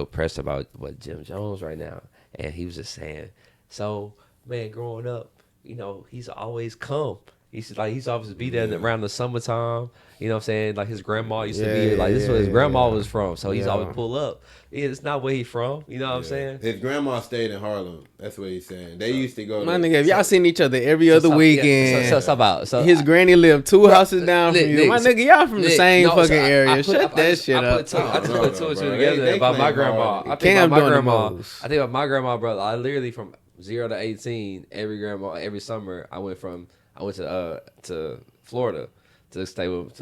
pressed about what Jim Jones right now? And he was just saying, so man, growing up, you know, he's always come. He's always be there around the summertime. You know what I'm saying? Like his grandma used to be like, this is where his grandma was from. So he's always pull up. Yeah, it's not where he's from. You know what I'm saying? His grandma stayed in Harlem. That's what he's saying. They used to go. My nigga, if y'all seen each other every other weekend, So his granny lived 2 houses down from you. My nigga, y'all from the same fucking area. Shut that shit up. I just put two and two together They about my claim grandma. hard. I think about my Cam doing the grandma. most. I think about my grandma, brother. I literally from 0 to 18, every summer I went to Florida to stay with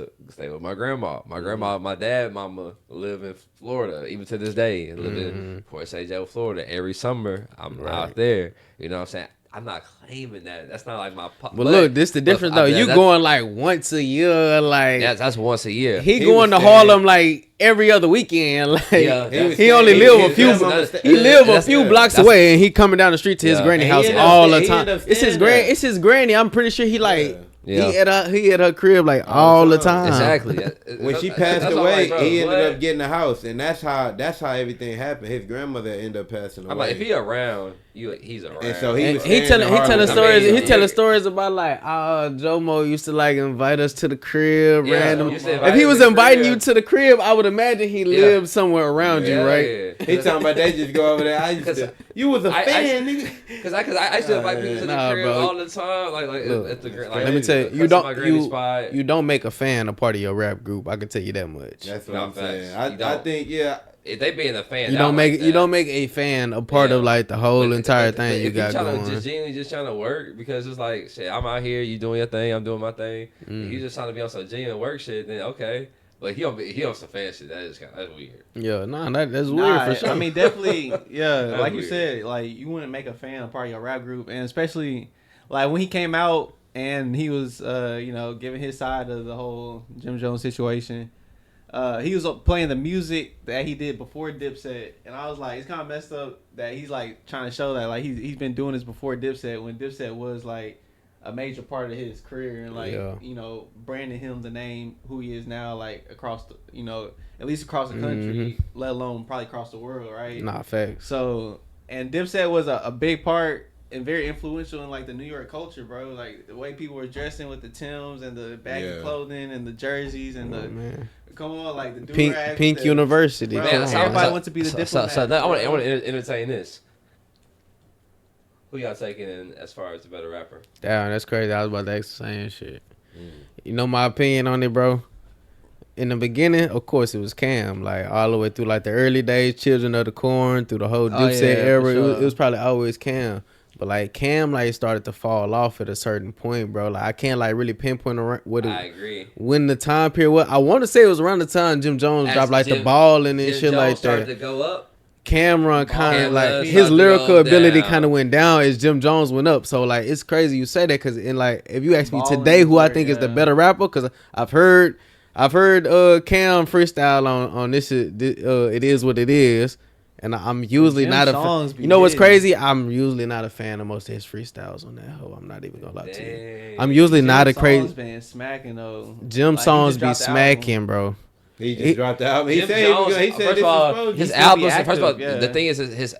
my grandma. My grandma, my dad, mama live in Florida, even to this day. Live in Port St. Joe, Florida. Every summer I'm out there. You know what I'm saying? I'm not claiming that. That's not like my. But look, this the difference though. You going like once a year, like that's once a year. He going to Harlem like every other weekend. Like he only live a few blocks away, and he coming down the street to his granny house all the time. It's his granny. I'm pretty sure he like. Yeah. He at her crib like all the time. Exactly. When she passed away, he ended up getting a house, and that's how everything happened. His grandmother ended up passing away. I'm like, if he around, he's around. And so he telling stories. He telling stories about like, Jomo used to like invite us to the crib random. If he was inviting you to the crib, I would imagine he lived somewhere around you, right? He talking about they just go over there. You was a fan, nigga. Because I used to invite people to the crib all the time. Like at the let me tell you. You don't make a fan a part of your rap group. I can tell you that much. That's what I'm saying. I think if they being a fan, you don't make a fan a part of like the whole entire thing you got going. If you just trying to work because it's like shit, I'm out here, you doing your thing, I'm doing my thing. If you just trying to be on some genuine work shit, then okay. But he on some fan shit. That's weird. Yeah, that's weird for sure. I mean, definitely, yeah. Like you said, like you wouldn't make a fan a part of your rap group, and especially like when he came out. And he was, giving his side of the whole Jim Jones situation. He was playing the music that he did before Dipset, and I was like, it's kind of messed up that he's like trying to show that like he's been doing this before Dipset, when Dipset was like a major part of his career, and like branding him the name who he is now, like across the, at least across the country, let alone probably across the world, right? Nah, facts. So, and Dipset was a big part. And very influential in like the New York culture, bro. Like the way people were dressing with the Timbs and the baggy clothing and the jerseys and come on, like the Pink University. Bro, everybody wants to be the diplomat. So I want to entertain this. Who y'all taking in as far as the better rapper? Damn, that's crazy. I was about to ask the same shit. You know my opinion on it, bro. In the beginning, of course, it was Cam. Like all the way through like the early days, Children of the Corn, through the whole Dipset era, sure. it was probably always Cam. But like Cam, like started to fall off at a certain point, bro. Like I can't like really pinpoint what it. I agree. When the time period was, I want to say it was around the time Jim Jones dropped like the ball and shit Jones like started that. To go up. Cameron kind of like his lyrical ability kind of went down as Jim Jones went up. So like it's crazy you say that because in like if you ask me today who I think is the better rapper, because I've heard Cam freestyle on this shit. It is what it is. And I'm usually not a fan. You know what's crazy? I'm usually not a fan of most of his freestyles on that hoe. I'm not even gonna lie to you. I'm usually not a crazy. Been smacking though. Jim songs be smacking, bro. He just dropped the album. He said first of all, his albums. First of all, the thing is his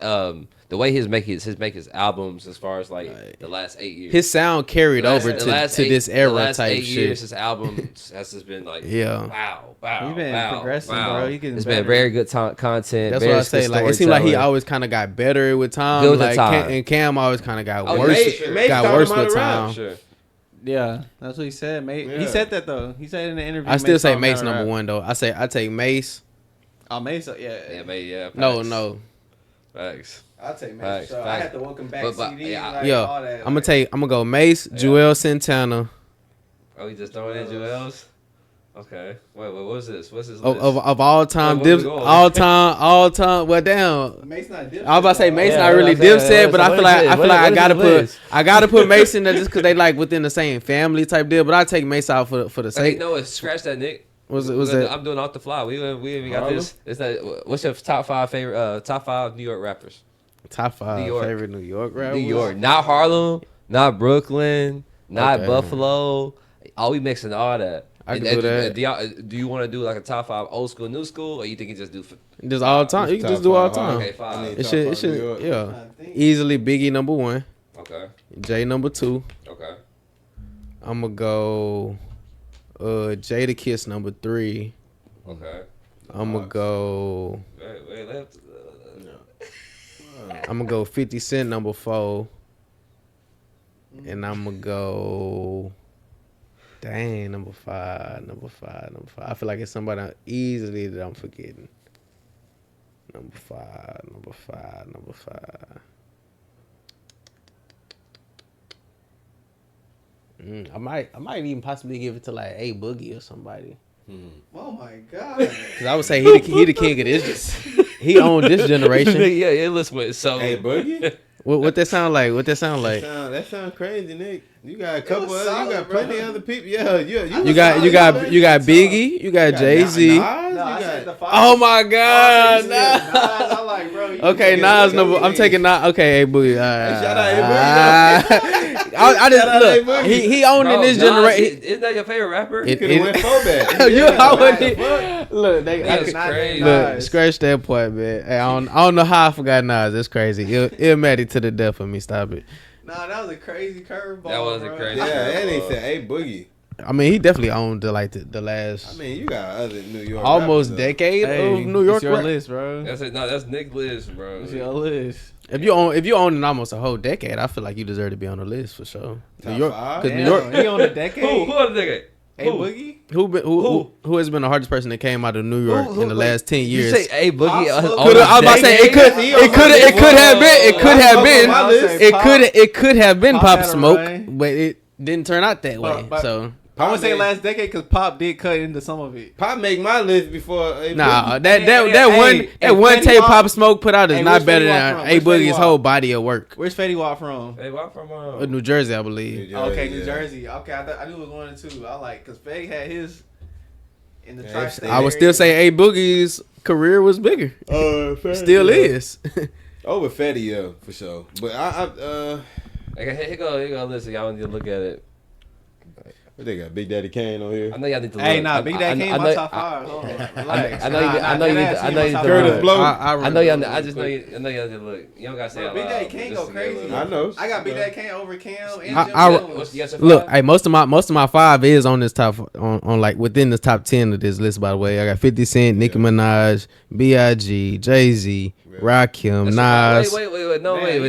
the way he's making his albums as far as like the last 8 years. His sound carried over to this era the last type 8 shit. Years, his album has just been like wow. He's been progressing, bro. It's been very good content. That's what I say. Like it seemed like he always kind of got better with time. Good like time. And Cam always kind of got worse. Got worse with time. Sure. Yeah, that's what he said. He said that though. He said in the interview. I still say Mace number one though. I take Mace. Oh, Mace, yeah. No. Thanks. I'll take Mace. So I had the Welcome Back CD. All that, I'm gonna go Mace, Joel Santana. Oh, he just throwing in Joel's. Okay. Wait, what's this? What's his list? Of all time all time. Well, damn. Mace not Dipset. I was about to say Mace not really Dipset, but I feel like I gotta put Mace in there just because they like within the same family type deal. But I take Mace out for the sake. No, scratch that, Nick. Was that? I'm doing off the fly. We even got this. It's that. What's your top 5 favorite? Top 5 New York rappers. Top 5 favorite New York rappers. New York, not Harlem, not Brooklyn, not Buffalo. Oh, we mixing all that. I can do that. Do you want to do like a top 5 old school, new school, or you think you just do just all time? You can just do all time. Okay, 5. It should easily Biggie number 1. Okay. Jay number 2. Okay. I'm gonna go Jada Kiss number 3. Okay. I'm gonna go. Wait, left. I'm gonna go 50 Cent number 4. And I'm gonna go. Dang, number 5. I feel like it's somebody easily that I'm forgetting. Number 5. I might even possibly give it to like A Boogie or somebody. Oh my god! Because I would say he the king of this. He owned this generation. Yeah, let's wait. So A Boogie. What that sound like? What that sound like? That sound crazy, Nick. You got a couple other, you got plenty other people. Yeah, You got Biggie, you got Jay-Z. Oh my God, Nas. Okay, Nas. No, I'm taking Nas. Okay, A Boogie. Shout out A Boogie. I just look. He owned in this generation. Isn't that your favorite rapper? Could have went fullback. Look, That's crazy. Look, scratch that point, man. Hey, I don't know how I forgot Nas. That's crazy. Illmatic to the death of me. Stop it. Nah, that was a crazy curveball. That was a crazy. Yeah, and he said A Boogie. I mean, he definitely owned the last. I mean, you got other New York almost rappers, decade of New York. It's your list, bro. That's it. No, that's Nick list, bro. It's your list. If you own almost a whole decade, I feel like you deserve to be on the list for sure. Top New York, five? because New York. He on a decade. Who on the decade? A Boogie. Who has been the hardest person that came out of New York in the last 10 years? You say A Boogie? I was about to say it could have been Pop Smoke, but it didn't turn out that way. So I would say last decade because Pop did cut into some of it. Pop make my list before A Boogie. nah, that one tape Pop Smoke put out is not better than A Boogie's whole body of work. Where's Fetty Wap from? Hey, what from? New Jersey, I believe. New Jersey. Okay, I knew it was 1 and 2. I like because Fetty had his in the tri-state. I would still say A Boogie's career was bigger. Still is. Over Fetty, yeah, for sure. But Okay, here go. Listen, y'all need to look at it. they got Big Daddy Kane on here. I know y'all need to look. Hey, nah, Big Daddy Kane my top 5. Hold on, relax. I know you need to Curtis look. Blow. I know y'all. I just know you. I know y'all need to look. You don't gotta say. Big Daddy Kane go crazy. I know. I got Big Daddy Kane over Cam and Jim Jones. Look, hey, most of my 5 is on this top on like within the top 10 of this list. By the way, I got 50 Cent, Nicki Minaj, B.I.G., Jay-Z, Rakim, Nas. Wait,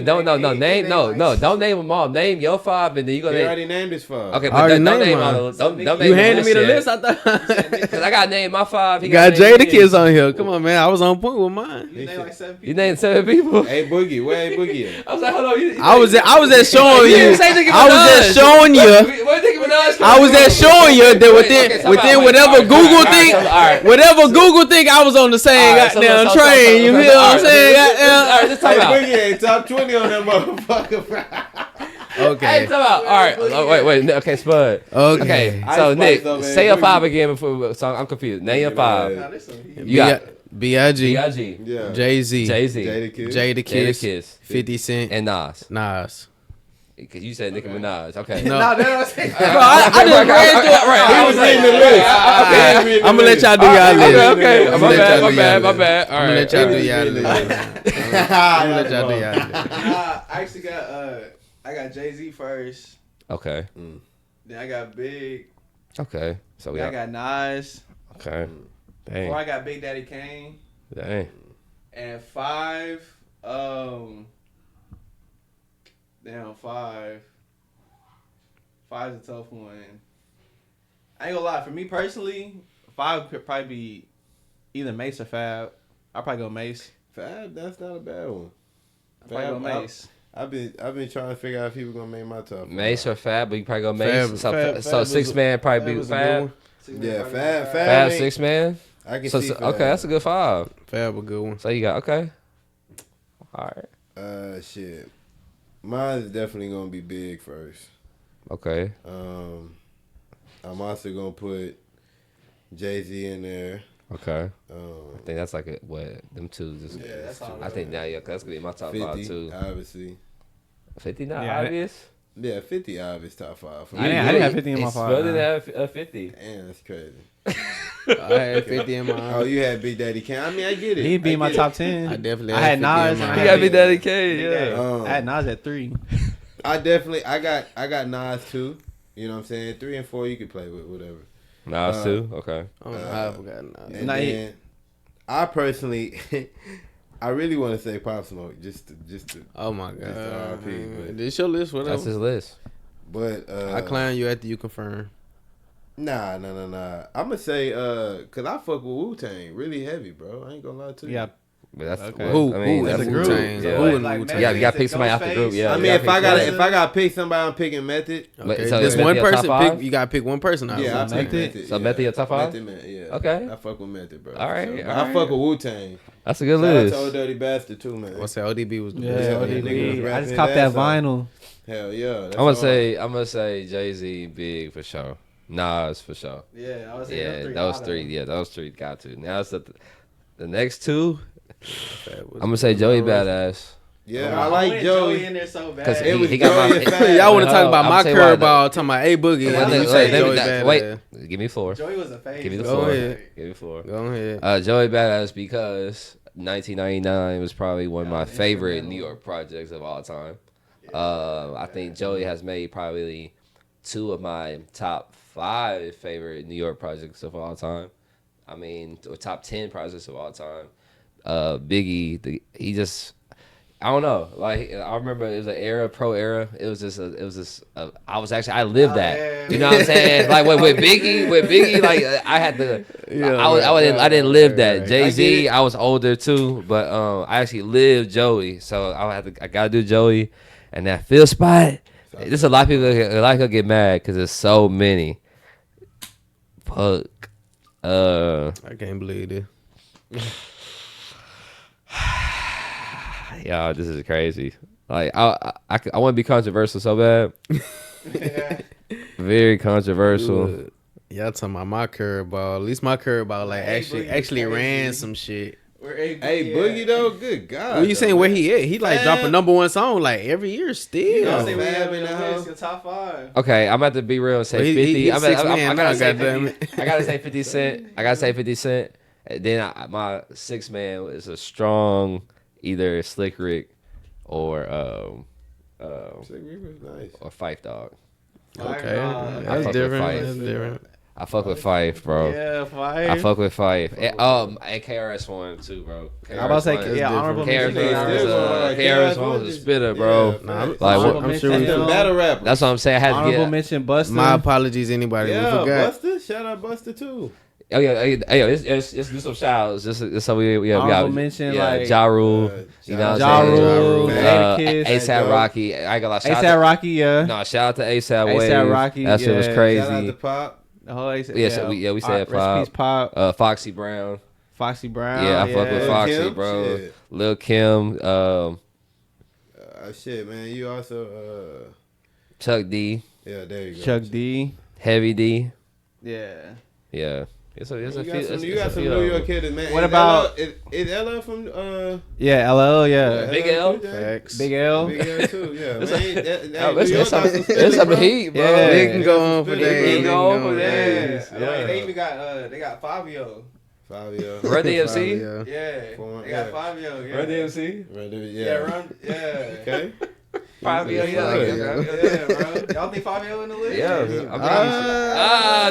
don't name them all. Name your 5 and then you gonna. He already named his 5. Okay, but don't name all. Don't name You handed me the list. I thought. Because I gotta name my 5. You got Jadakiss on here. Come on, man. I was on point with mine. You named like 7 people. You named 7 people. Hey Boogie, where A Boogie at? I was like, hold on. I was just showing you. I was just showing you. Where Nicki Minaj? I was just showing you that within whatever Google think I was on the same goddamn train. You feel what I'm saying? Alright, just talk Hey about. Boogie ain't top 20 on that motherfucker. Okay. Hey, talk about. Alright, wait. Okay, Spud. Okay. So Ice Nick, Spice though, man. say your 5 again before. So I'm confused. Name your 5. You got B.I.G. Yeah. Jay-Z. Jadakiss, 50 Cent, and Nas. Because you said Nicki Minaj. Okay. No. Nah, that was it. I just ran through it. Right. He was in the list. I'm gonna let y'all do y'all list. Okay. I'm gonna let y'all do y'all My list. bad. I'm gonna let y'all do y'all list. I'm gonna let y'all do y'all list. I actually got I got Jay-Z first. Okay. Then I got Big. Okay. So we Then I got Nas. Okay. Dang. 4 I got Big Daddy Kane. Dang. And 5 damn, 5 is a tough one. I ain't gonna lie, for me personally, 5 could probably be either Mace or Fab. I'll probably go Mace. Fab, that's not a bad one. I'll probably go Mace. I've been trying to figure out if people gonna make my top. Mace or Fab, but you probably go Mace. Fab So 6 man probably be Fab. Yeah, Fab. Fab 6 man. I can So see. Fab. okay, that's a good 5. Fab a good one. So you got okay. All right. Shit. Mine is definitely gonna be Big first. Okay. I'm also gonna put Jay-Z in there. Okay. I think that's like them two. Just, Yeah, that's all I think that's gonna be my top 50, 5 too. Obviously. 50 not Yeah, obvious. Yeah, 50 obvious top 5. For I me. didn't have 50 in my It's 5. Spud didn't have a 50. Damn, that's crazy. I had 50 in my. Oh, you had Big Daddy Kane. I mean, I get it. He'd be in my top 10. I definitely. I had 50 Nas. in my- You got Big Daddy K, yeah. I had Nas at 3. I got Nas too. You know what I'm saying? 3 and 4 you could play with, whatever. Nas too. Okay. I don't know how I forgot Nas. And then I personally, I really want to say Pop Smoke just to. Oh my Just god. RP, but- This your list, whatever. That's his list. But I clown you after you confirm. Nah. I'ma say cause I fuck with Wu-Tang really heavy, bro. I ain't gonna lie to you. Yeah. But that's Okay. Who? I mean, Who that's in group. Wu-Tang? Yeah. Who in Like, Wu-Tang? Yeah, you got to pick Ghostface? somebody out the group. Yeah. I you mean, gotta if I gotta pick somebody, I'm picking Method. Okay, so just is one Method your person. top Pick. five? You gotta pick one person out. Yeah, I of pick Wu-Tang. Method. So yeah. Method your top five? Method, man, yeah. Okay. I fuck with Method, bro. All right, So, all I fuck right. with Wu-Tang. That's a good Shout out list. to Old Dirty Bastard too, man. What's that? ODB was the Yeah, best. ODB. ODB. was I rapping just copped that his ass off. vinyl. Hell yeah. I'm gonna say Jay-Z, Big for sure. Nas for sure. Yeah, I was Yeah, those three. Yeah, those three got to. Now it's the next two. I'm gonna say Joey Badass. Yeah, I like Joey. in there so bad. 'Cause It was he got Joey my- and Fab. Y'all want to talk No, about I'm my saying why curveball? Talking about A Boogie. Let You me- say let me- Joey that- Badass. wait, give me four. Joey was a face. Give me the Go floor. ahead. Give me four. Go ahead. Joey Badass because 1999 was probably one of my favorite instrumental. New York projects of all time. I think Joey has made probably two of my top 5 favorite New York projects of all time. I mean, or top 10 projects of all time. Biggie, he just, I don't know. Like, I remember it was an pro era. It was just, I lived that. yeah. You know what I'm saying? Like with Biggie, like I had to, I didn't live that. right. Jay-Z, I was older too, but I actually lived Joey. So I gotta do Joey, and that feel spot. There's a lot of people get mad because there's so many. Fuck. I can't believe it. Y'all, this is crazy. Like I want to be controversial so bad. Very controversial. Look, y'all talking about my curveball. At least my curveball like actually ran some shit. Hey, Boogie though, good God. What you saying? Where he at? He like Fab. dropping #1 song like every year still. know, Say we Fab have in the house. your top 5. Okay, I'm about to be real and say Well, 50. he's I 6 man gotta now, say goddamn 50. it. I gotta say 50 Cent. I gotta say 50 Cent. And then my 6 man is a strong either Slick Rick or Slick Rick was nice. or Fife Dog. Okay, I that's fuck different. with Fife. That's different. I fuck with Fife, bro. Yeah, I 5. fuck with Fife. And KRS One too, bro. I'm about to say, KRS-One. yeah, honorable KRS mention. One was a spitter, bro. Yeah. Nah, I'm Like, sure we mention, feel. Battle rapper. That's what I'm saying. I had to Honorable get. mention Busta. My apologies, anybody. We Yeah, forgot. Buster. Shout out Buster too. Oh yeah, let's do some shouts. Just so we Honorable got mention, yeah, like, Ja Rule. You know what Ja I'm saying? Rule, Ja Jadakiss, ASAP Rocky. I ain't gonna lie. Shout ASAP out Rocky, yeah. to, no, shout out to ASAP Wave. A$AP Rocky, That shit was yeah. crazy. Shout out to Pop. The whole ASAP. Yeah, so we said Rest in peace, Pop. Foxy Brown. Foxy Brown. Yeah, I fuck with Lil' Foxy, Kim, bro. shit. Lil Kim. Shit, man. You also Chuck D. yeah, there you go. Chuck D. Heavy D. Yeah. Yeah. It's a You few. got some New York hitters, man. What Is about- is LL from Yeah, LL, yeah. Big L? Facts. Big L. Big L too, yeah. It's Man, a- that- Oh, New York got some it's spirit, some bro. heat, bro. Yeah. They can go on for They days. can They go on can for go days. on. Yeah. They even got they got Fabio. Fabio. Run DMC. Yeah. Yeah. Four, They got yeah. Fabio. Yeah. Run DMC. Yeah, run. Yeah. Okay. Fabio, yeah. Yeah, bro. Y'all think Fabio in the list? Yeah. Not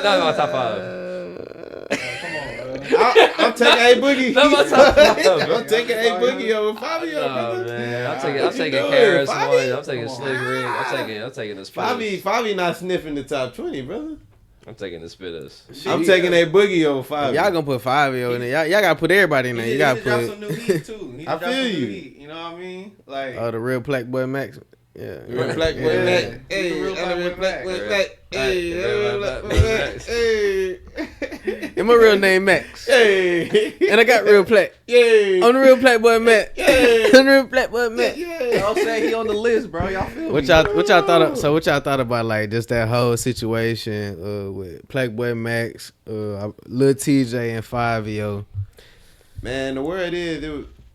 my top 5. Come on, bro. I'm taking A Boogie. Not my top 5. I'm taking A Boogie over Fabio, No, brother. man. I'm What taking you doing, KRS Fabi? One. I'm taking Slick Rick. I'm taking the spitters. Fabi not sniffing the top 20, brother. I'm taking the spitters. I'm taking A Boogie over Fabi. Y'all gonna put Fabio in there. Y'all gotta put everybody in there. You gotta drop put some new heat too. He I drop some feel new you. heat, you know what I mean? Like the real Plaque Boy Max. Yeah. Real Black Boy Yeah. Mac. Hey, The real real Black Boy Mac. Mac. Hey, Real real Black Black Boy Boy Mac. Mac. Hey. And my real name Max. Hey. And I got real Plaque. Yay. I'm the real Plaque Boy Mac. Yeah. I'm the real Plaque Boy Mac. y'all say he on the list, bro. Y'all feel What me? y'all thought of, so what y'all thought about like just that whole situation with Plaque Boy Max, Lil TJ and Fabio. Man, the word is,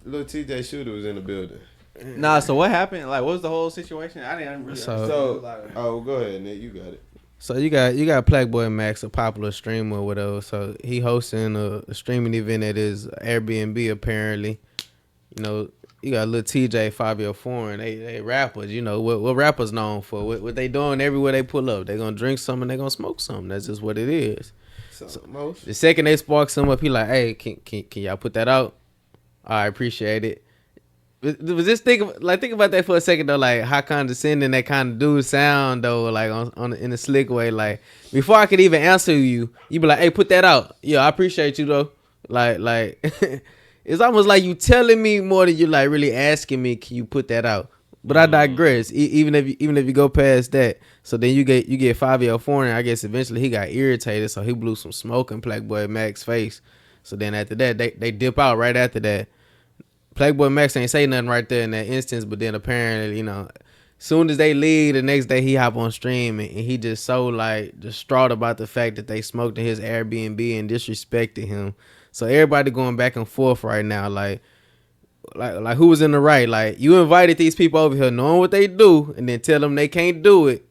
little TJ Shooter was in the building. Nah, so what happened? Like, what was the whole situation? I didn't really So- understand. Oh, go ahead, Nick. You got it. So you got Plaque Boy Max, a popular streamer or whatever. So he hosting a streaming event at his Airbnb apparently. You know, you got Lil TJ, Fabio Foreign. They rappers. You know what rappers known for? What they doing everywhere they pull up? They gonna drink something. They gonna smoke something. That's just what it is. Most. The second they spark some up, he like, hey, can y'all put that out? I appreciate it. Was just think about that for a second though, like how condescending that kind of dude sound though, like on in a slick way. Like before I could even answer you, you be like, hey, put that out. Yeah, I appreciate you though. Like it's almost like you telling me more than you like really asking me. Can you put that out? But I digress. Even if you go past that, so then you get 5 foreign. I guess eventually he got irritated, so he blew some smoke in PLAQUE Mac's face. So then after that, they dip out right after that. PLAQUE Max ain't say nothing right there in that instance, but then apparently, you know, soon as they leave, the next day he hop on stream and he just so like distraught about the fact that they smoked in his Airbnb and disrespected him. So everybody going back and forth right now, like who was in the right? Like, you invited these people over here knowing what they do and then tell them they can't do it.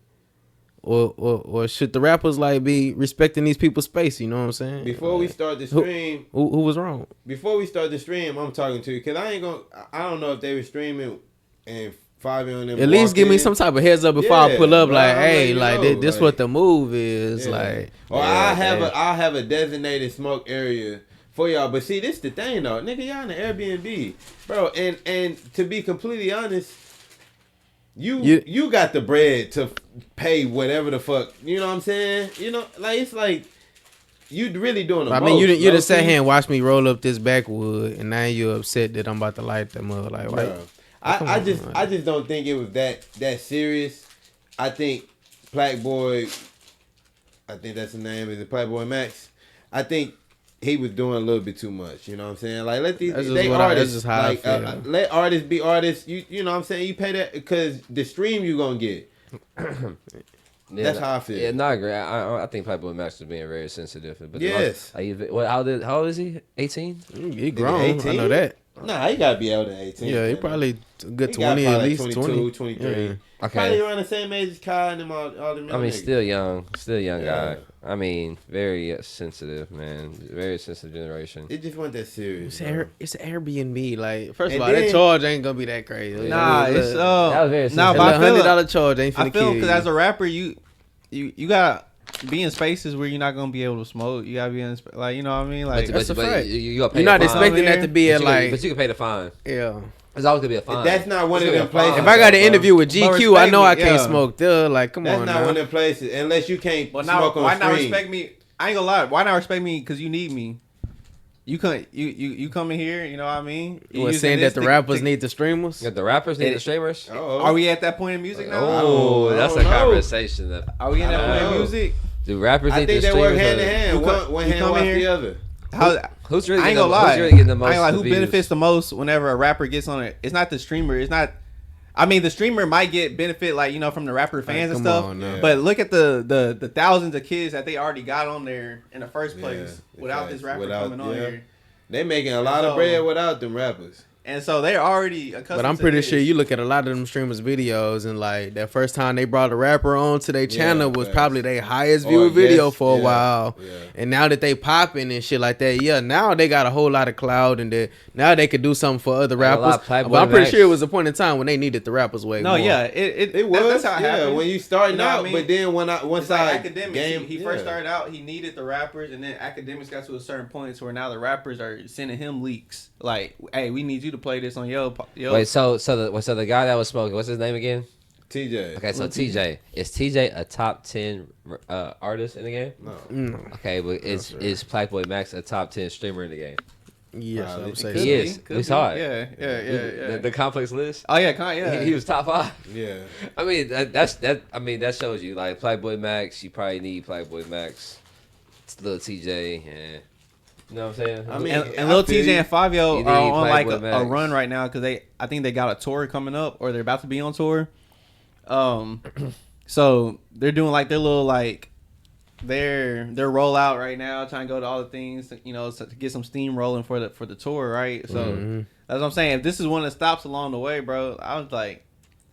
Or should the rappers like be respecting these people's space? You know what I'm saying? Before we start the stream, who was wrong? Before we start the stream, I'm talking to you because I don't know if they were streaming and 5 on them. At least give me some type of heads up before I pull up. Like, hey, like this like, what the move is. Yeah. Like, or I have a designated smoke area for y'all. But see, this the thing though, nigga, y'all in the Airbnb, bro. And to be completely honest. You got the bread to pay whatever the fuck, you know what I'm saying? You know, like it's like you really doing the most. I mean, you just sat here and watched me roll up this backwood, and now you upset that I'm about to light them up. Like, why? I just don't think it was that serious. I think PLAQUE, I think that's the name. Is it PLAQUE Max? I think he was doing a little bit too much. You know what I'm saying? Like, let these artists, like, let artists be artists. You know what I'm saying? You pay that because the stream you gonna get. That's how I feel. Yeah, no, I agree. I think PLAQUE Max was being very sensitive. But yes. How old is he? 18? He grown. 18? I know that. Nah, he gotta be older than 18. Yeah, he probably a good 20 at least. 22, 23. Yeah. Okay. Probably around the same age as Kai and them all them. I mean, still young guy. I mean, very sensitive, man. Very sensitive generation. It just wasn't that serious. It's an Airbnb. Like, first of all, that charge ain't gonna be that crazy. Nah, it's that was very sensitive. Nah, but $100 charge ain't finna kill you. Because as a rapper, you gotta be in spaces where you're not gonna be able to smoke. You gotta be in like, you know what I mean? Like, that's a fact. You're not expecting that to be but you can pay the fine. Yeah. It's always gonna be a fine. That's not one of them places. If I got an interview with GQ, I know I can't smoke there. Like, come on, that's not one of them places unless you can't smoke on why stream. Not respect me? I ain't gonna lie. Why not respect me? Because you need me. You come in here. You know what I mean? You were saying that the rappers need the streamers. Yeah, the rappers need the streamers. Are we at that point in music now? Oh, that's a conversation. Are we in that point in music? Do rappers need the streamers? I think they work hand in hand. One hand wash the other. Who's really I ain't gonna lie. Who's really getting the most? I ain't like who benefits the most whenever a rapper gets on it. It's not the streamer. It's not. I mean, the streamer might get benefit, like, you know, from the rapper fans and stuff. But look at the thousands of kids that they already got on there in the first place without this rapper coming on here. They making a lot of bread without them rappers. And so they're already accustomed. But I'm pretty sure you look at a lot of them streamers' videos, and like that first time they brought a rapper on to their channel was probably their highest viewed video for a while. Yeah. And now that they popping and shit like that, now they got a whole lot of clout, and now they could do something for other rappers. But I'm pretty sure it was a point in time when they needed the rappers way more. It was. That's how it happened. When you starting out, but then once I Academics, he first started out, he needed the rappers, and then Academics got to a certain point where now the rappers are sending him leaks like, "Hey, we need you to play this on yo." Wait, so the guy that was smoking, what's his name again? TJ. Okay, so TJ. Is TJ a top 10 artist in the game? No. Okay, but is PLAQUE Max a top 10 streamer in the game? Yes, I would say he is. We saw it. Yeah. The complex list. Oh yeah, He was top 5. Yeah. I mean that shows you like PLAQUE Max. You probably need PLAQUE Max. It's little TJ and. You know what I'm saying? I mean, and Lil TJ and Fabio are on like a run right now because I think they got a tour coming up or they're about to be on tour. So they're doing like their little like their rollout right now, trying to go to all the things, you know, to get some steam rolling for the tour, right? So that's what I'm saying. If this is one that stops along the way, bro, I was like,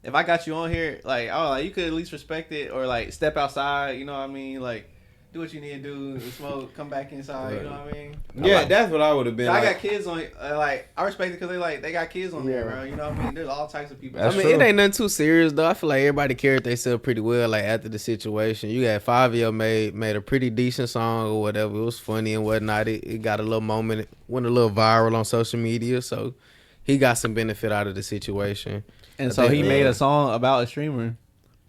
if I got you on here, like, you could at least respect it or like step outside, you know what I mean, like. Do what you need to do, smoke, come back inside. You know what I mean? Yeah, that's what I would have been. I got kids on. Like, I respect it because they got kids on there, bro. You know what I mean? There's all types of people. I mean, it ain't nothing too serious though. I feel like everybody carried themselves pretty well. Like after the situation, you got Fabio made a pretty decent song or whatever. It was funny and whatnot. It got a little moment, it went a little viral on social media, so he got some benefit out of the situation. And so he made a song about a streamer.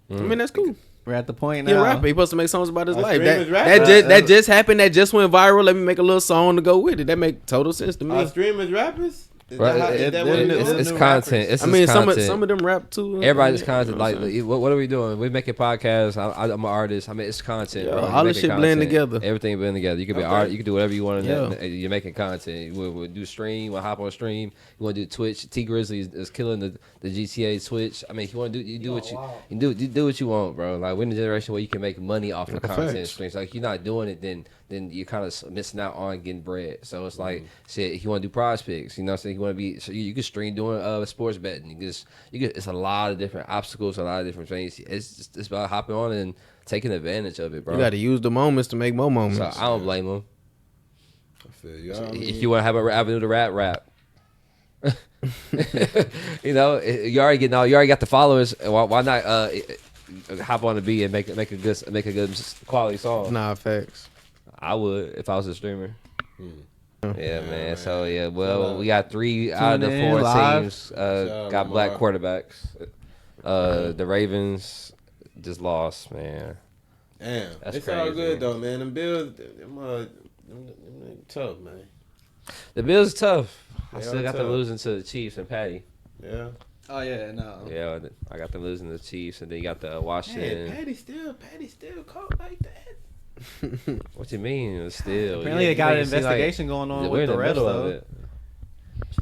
I mean, that's cool. We're at the point He a now. rapper. He supposed to make songs about his A life. streamer's That just happened. That just went viral. Let me make a little song to go with it. That make total sense to me. Are streamers rappers? Is Right, that what it is? it's content. It's I mean, content. some of them rap too. Everybody's content. Like, what are we doing? We making podcasts. I'm an artist. I mean, it's content. Yeah, bro. all this Making shit blend content. together. Everything blend together. You can be Okay. art. You can do whatever you want. Yeah. You're making content. We'll do stream. We'll hop on stream. You want to do Twitch? T Grizzly is killing the GTA Twitch. I mean, if you want to do, you do what you do what you want, bro. Like, we're in a generation where you can make money off the content Facts. streams. Like, you're not doing it, then you're kind of missing out on getting bread. So it's like, shit, if you want to do prize picks, you know what I'm saying? You want to be, so you can stream doing sports betting. It's a lot of different obstacles, a lot of different things. It's about hopping on and taking advantage of it, bro. You got to use the moments to make more moments. So I don't blame them. I feel you. I mean, If you want to have an avenue to rap. You know, you already got the followers. Why not hop on the beat and make a good quality song? Nah, facts. I would if I was a streamer. Yeah, man. man. So yeah, well, we got 3 out of the 4 live. teams out got black Lamar. quarterbacks. The Ravens just lost, man. Damn, That's it's all crazy. good though, man. Them Bills, them tough, man. The Bills tough. I They still are got them tough. losing to the Chiefs and Patty. Yeah. Oh yeah, no. Yeah, I got them losing to the Chiefs, and then you got the Washington. Man, Patty still caught like that. What you mean? Still, Apparently yeah, they got you an see, like, investigation going on we're with in the refs middle of though. it.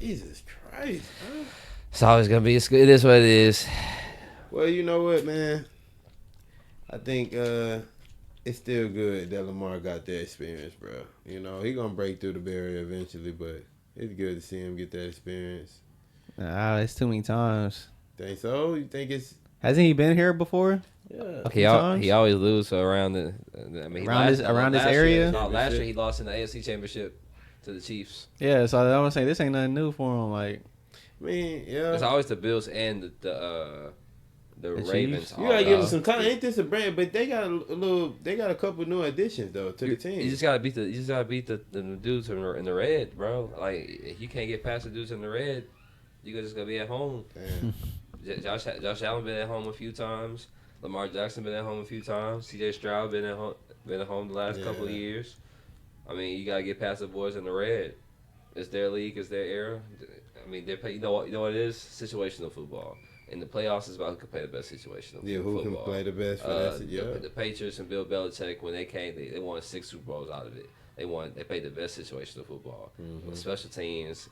Jesus Christ, bro. It's always gonna be. It is what it is. Well, you know what, man? I think it's still good that Lamar got that experience, bro. You know, he gonna break through the barrier eventually, but it's good to see him get that experience. Nah, it's too many times. Think so? You think it's Hasn't he been here before? yeah? He always lose around the. I mean, Around this last area? Year, last year he lost in the AFC Championship to the Chiefs. Yeah, so I want to say this ain't nothing new for him. Like, I mean, yeah. It's always the Bills and the Ravens. Chiefs? You gotta give him some time. Ain't this a brand? But they got They got a couple new additions though to the team. You just gotta beat the dudes in the red, bro. Like, if you can't get past the dudes in the red, you just gonna be at home. Damn. Josh Allen been at home a few times. Lamar Jackson been at home a few times. C.J. Stroud been at home the last couple of years. I mean, you gotta get past the boys in the red. It's their league. It's their era. I mean, you know what it is? Situational football. In the playoffs, is about who can play the best situational Yeah, who football. can play the best for that? Yeah. The Patriots and Bill Belichick, when they came, they won 6 Super Bowls out of it. They played the best situational football. With special teams,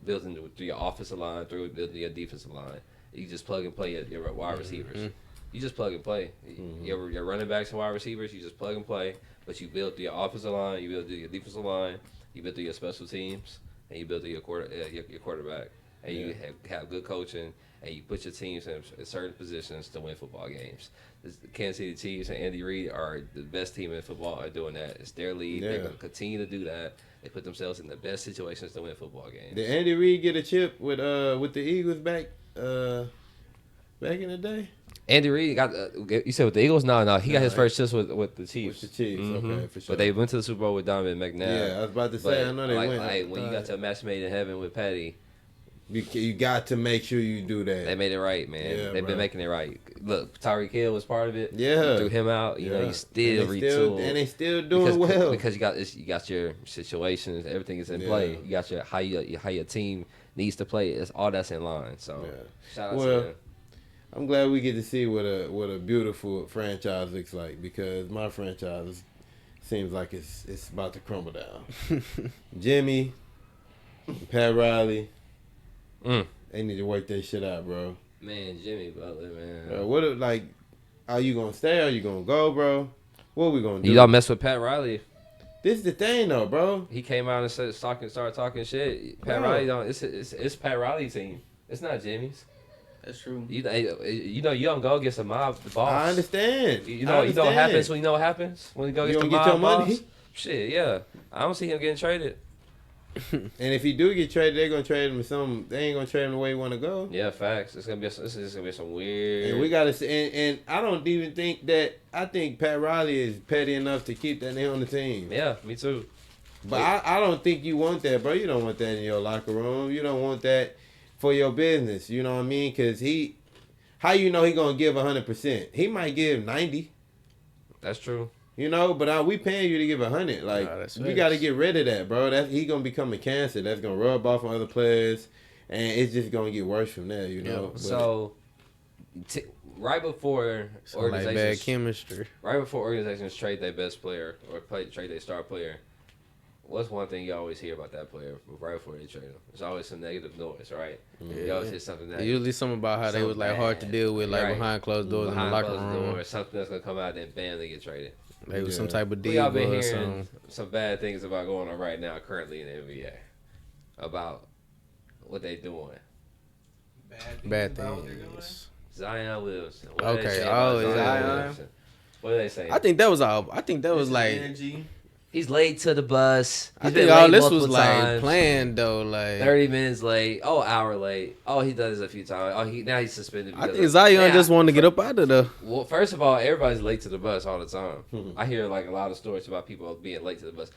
building through your offensive line, through building your defensive line. You just plug and play your wide receivers. You just plug and play. Your running backs and wide receivers, you just plug and play. But you build through your offensive line, you build through your defensive line, you build through your special teams, and you build through your quarterback. And you have good coaching, and you put your teams in certain positions to win football games. The Kansas City Chiefs and Andy Reid are the best team in football at doing that. It's their league. Yeah. They're going to continue to do that. They put themselves in the best situations to win football games. Did Andy Reid get a chip with the Eagles back in the day? Andy Reid got you said with the Eagles? No, he got his first chips with the Chiefs. With the Chiefs, okay, for sure. But they went to the Super Bowl with Donovan McNabb. Yeah, I was about to say, I know they went. Like, when you got to a match made in heaven with Patty, You got to make sure you do that. they made it right, man. Yeah, They've bro. been making it right. Look, Tyreek Hill was part of it. Yeah. You threw him out. You know, Yeah. you still And they retooled. and they still doing well. Because you got your situations, everything is in play. Yeah. You got your how your team needs to play. It's all that's in line. So Yeah. shout out Well, to them. I'm glad we get to see what a beautiful franchise looks like, because my franchise seems like it's about to crumble down. Jimmy, Pat Riley, they need to work that shit out, bro. Man, Jimmy Butler, man. What if, like, are you gonna stay? Are you gonna go, bro? What we gonna do? You don't mess with Pat Riley. This is the thing, though, bro. He came out and started talking shit. Pat Bro. Riley don't. It's Pat Riley's team. It's not Jimmy's. that's true. You know you don't go against the mob, the boss. I understand. You know what happens when what happens when you go You against the don't mob get your money? boss? Shit, yeah. I don't see him getting traded. And if he do get traded, they're gonna trade him they ain't gonna trade him the way he wanna go. Yeah, facts. This is gonna be some weird. And we gotta see, and I don't even think that. I think Pat Riley is petty enough to keep that nigga on the team. Yeah, me too. But I don't think you want that, bro. You don't want that in your locker room. You don't want that for your business. You know what I mean? Because how you know he gonna give 100%? He might give 90. That's true. You know, but we paying you to give 100. Like we got to get rid of that, bro. He gonna become a cancer. That's gonna rub off on other players, and it's just gonna get worse from there. You know. Yeah. So, right before organizations, like bad chemistry. Right before organizations trade their best player or trade their star player, what's one thing you always hear about that player right before they trade him? There's always some negative noise, right? Yeah. You always hear something negative. Usually something about how they was like hard to deal with, like behind closed doors in the locker room, or something that's gonna come out and bam, they get traded. They was some type of deal. We all been hearing some bad things about going on right now, currently in the NBA, about what they doing. Bad things. Zion Williamson. Okay. Zion. What are they saying? I think that was all. I think that was like. Energy. He's late to the bus. I think all this was like planned though, like 30 minutes late. Oh, hour late. Oh, he does this a few times. Oh, now he's suspended. I think Zion just wanted to get up out of there. Well, first of all, everybody's late to the bus all the time. I hear like a lot of stories about people being late to the bus.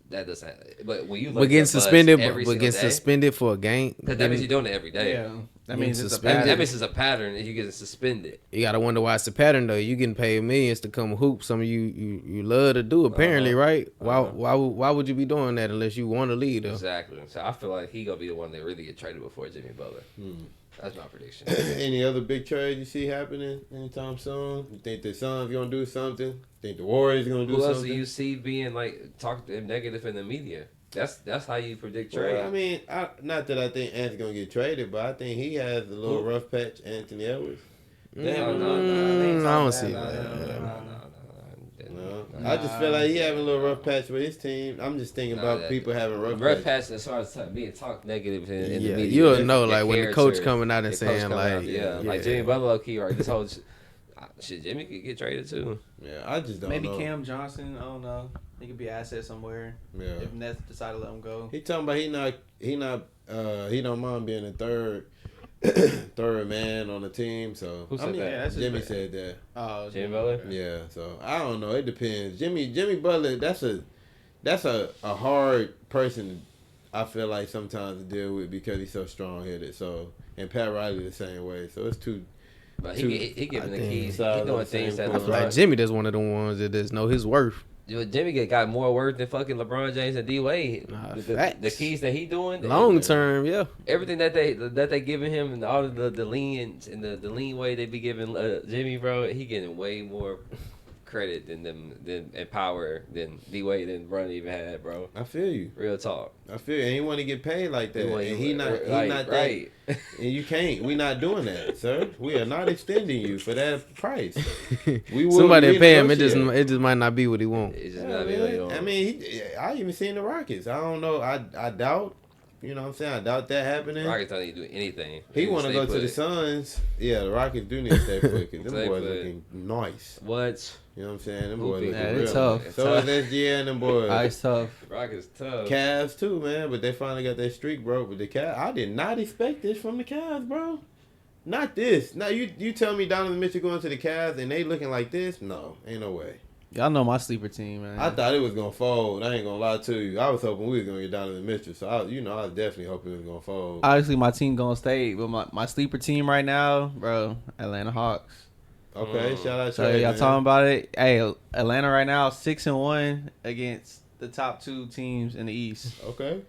That doesn't. But when you getting suspended, but getting suspended for a game, because that means you're doing it every day. Yeah, that means it's a pattern. That means it's a pattern, and you get suspended. You gotta wonder why it's a pattern though. You getting paid millions to come hoop. Some of you love to do apparently, right? Why would you be doing that unless you want to lead? Though? Exactly. So I feel like he gonna be the one that really get traded before Jimmy Butler. That's my prediction. Any other big trade you see happening anytime soon? You think the Suns gonna do something? Think the Warriors gonna do something? Who else do you see being like talking negative in the media? That's how you predict trade. Well, I mean, not that I think Ant's gonna get traded, but I think he has a little rough patch. Anthony Edwards. No, I don't see that. No. I just feel like he having a little rough patch with his team. I'm just thinking about people having rough patch as far as being talked negative in the media. You'll know like when the coach coming out and saying like, like Jimmy Butler key right. This whole shit, Jimmy could get traded too. Yeah, I just don't know. know. Cam Johnson, I don't know. He could be an asset somewhere. Yeah. If Nets decide to let him go. He talking about he don't mind being a third man on the team. So who said that? Yeah, Jimmy said that. Oh, Jimmy Butler. Yeah. So I don't know. It depends. Jimmy Butler. That's a hard person. I feel like sometimes to deal with because he's so strong headed. So and Pat Riley the same way. So it's too. But he giving the keys. He doing things that I feel like Jimmy just one of the ones that just know his worth. Jimmy got more worth than fucking LeBron James and D Wade. The keys that he doing long term, yeah. Everything that they giving him and all of the lean and the lean way they be giving Jimmy, bro, he getting way more credit than power than D Wade and Bron even had, bro. I feel you. Real talk. I feel you. And he want to get paid like that, and he not right. That, and you can't. We not doing that, sir. We are not extending you for that price. We will somebody pay him. It just might not be what he want. It just not be what he want. I mean, I even seen the Rockets. I don't know. I doubt. You know what I'm saying? I doubt that happening. Rockets don't need to do anything. He want to go to the Suns. Yeah, the Rockets do need to stay put because them boys looking nice. What? You know what I'm saying? Them boys looking real tough. So is SGA and them boys. It's tough. Rockets tough. Cavs too, man. But they finally got their streak broke with the Cavs. I did not expect this from the Cavs, bro. Not this. Now you tell me Donovan Mitchell going to the Cavs and they looking like this? No, ain't no way. Y'all know my sleeper team, man. I thought it was gonna fold. I ain't gonna lie to you. I was hoping we was gonna get Donovan Mitchell. So I was definitely hoping it was gonna fold. Obviously, my team gonna stay, but my sleeper team right now, bro, Atlanta Hawks. Okay, shout out. So y'all talking about it? Hey, Atlanta right now 6-1 against the top two teams in the East. Okay.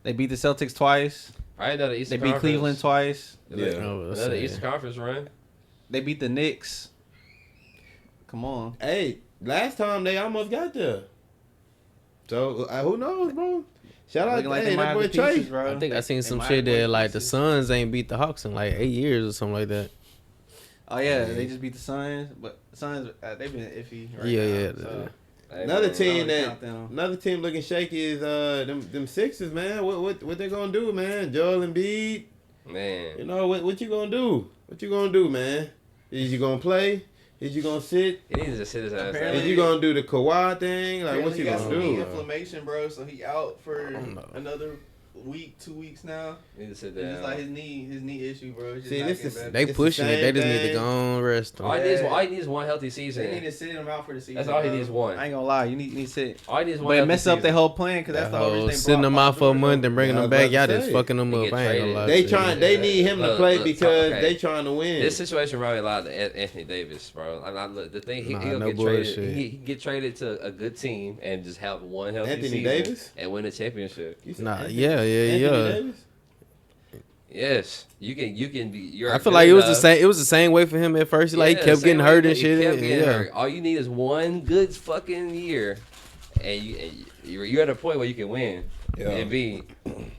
They beat the Celtics twice. Right, the Eastern They beat Cleveland twice. Yeah, another Eastern Conference run. They beat the Knicks. Come on. Hey, last time they almost got there. So who knows, bro? Shout out to that boy Trey. I think I seen some shit that like the Suns ain't beat the Hawks in like 8 years or something like that. Oh yeah, they just beat the Suns, but the Suns they've been iffy. Right yeah. Now, so. Another team looking shaky is them Sixers, man. What they gonna do, man? Joel Embiid, man. You know what you gonna do? What you gonna do, man? Is you gonna play? Is you gonna sit? He needs to sit his ass down. Is you gonna do the Kawhi thing? Like what you gonna do? Inflammation, bro. So he out for another week, 2 weeks now. Need to sit It's down. just like his knee issue, bro. It's just See, not this getting is- better. They It's the pushing it. They same just need to thing. go on rest. All he needs is one healthy season. They need to sit him out for the season. That's all he bro. needs one. I ain't gonna lie. You need to sit. All he needs is one But it healthy messed up season. their whole plan because that's the whole reason they Sitting them brought out for a Paul month George and bringing Yeah, I them was back. about Y'all to just say. fucking them He up. get I ain't gonna traded. lie. They to trying. you. They need him to Look, play look, because okay. they trying to win. This situation reminded me a lot of Anthony Davis, bro. Look, the thing, he'll no get bullshit. traded. He can get traded to a good team and just have one healthy Anthony season Davis? and win a championship. You said Nah, Anthony- yeah. Anthony Davis? Yes, you can be. You're I feel good like it was the enough. same. It was the same way for him at first. Like he Yeah, kept same getting way hurt he and shit. kept getting Yeah. hurt. All you need is one good fucking year, and you're at a point where you can win and be.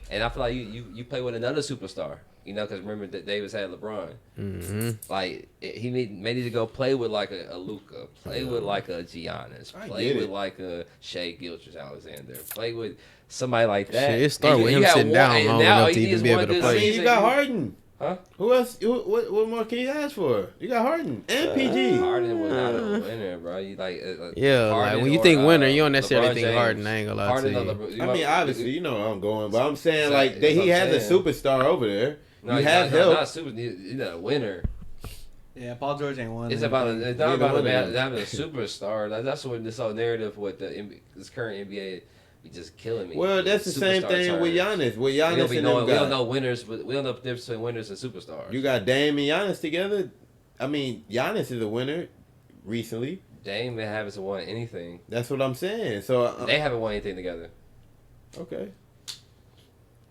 And I feel like you play with another superstar. You know, because remember that Davis had LeBron. Mm-hmm. Like he may need to go play with like a Luka, play with like a Giannis, I play get with it. like a Shea Gilgeous-Alexander, play with somebody like that. Shit, it start And with you him got sitting one- down and long now enough all to you need even is be able one to good play. I mean, you season. got Harden. Huh? Who else? What more can you ask for? You got Harden and PG. Harden was not a winner, bro. You like Yeah, Harden like when you or, think winner, you don't LeBron necessarily think James. Harden. I ain't gonna lie Harden to or you. LeBron- I mean, obviously, you know where I'm going, but I'm saying Exactly, like that's he what I'm has a saying. superstar over there. No, you he's have not, help. not super. He's not a winner. Yeah, Paul George ain't one. It's about it's not Neither about one him of them. having a superstar. That's what this whole narrative with this current NBA be just killing me. Well, that's the same Superstar thing with terms. Giannis. With We Giannis don't, be and knowing, them we don't guys. know winners, but we don't know the difference between winners and superstars. You got Dame and Giannis together. I mean, Giannis is a winner recently. Dame and haven't won anything. That's what I'm saying. So They haven't won anything together. okay.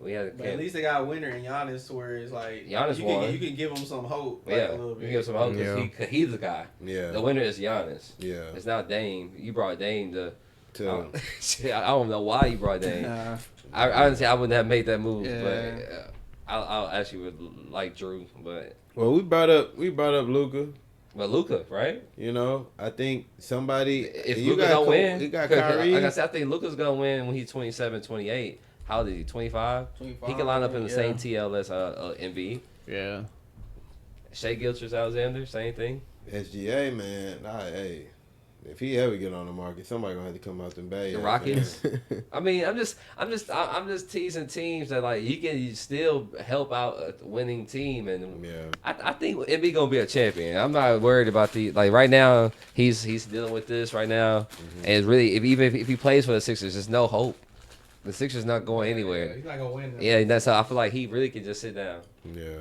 We had But at least they got a winner in Giannis, where it's like Giannis you won. can give him some hope. Like, Yeah, a little we bit. give some hope Yeah. because he's the guy. Yeah. The winner is Giannis. Yeah. It's not Dame. You brought Dame to. To, Shit, I don't know why you brought Dame. Nah. I honestly I wouldn't have made that move, Yeah. but I actually would like Drew, but we brought up Luka. Luka, right? You know, I think somebody. If you Luka got don't win, you got 'cause Kyrie. like I said, I think Luka's gonna win when he's 27, 28. How old is he? 25? He can line up in the same TL as Embiid. Yeah. Shea Gilgeous-Alexander, same thing. SGA, man. Hey, if he ever get on the market, somebody gonna have to come out and bag. The Rockets. I mean, I'm just teasing teams that like you can still help out a winning team, and Yeah. I think Embiid gonna be a champion. I'm not worried about like right now. He's dealing with this right now, and it's really even if he plays for the Sixers, there's no hope. The Sixers not going anywhere. He's not gonna win. Yeah, and that's how I feel like he really can just sit down. Yeah.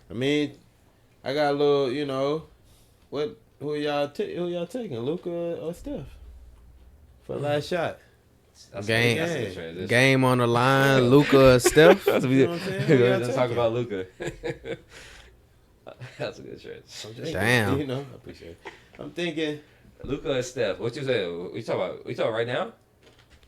I mean, I got a little. You know, who y'all taking, Luka or Steph, for the last shot? That's Game. that's a good transition. Game on the line. Luka, Steph. That's what we You know what I'm saying? Who y'all Let's talk taking? about Luka. That's a good transition. Damn. You know, I appreciate it. I'm thinking. Luka and Steph. What you say? We talking about right now?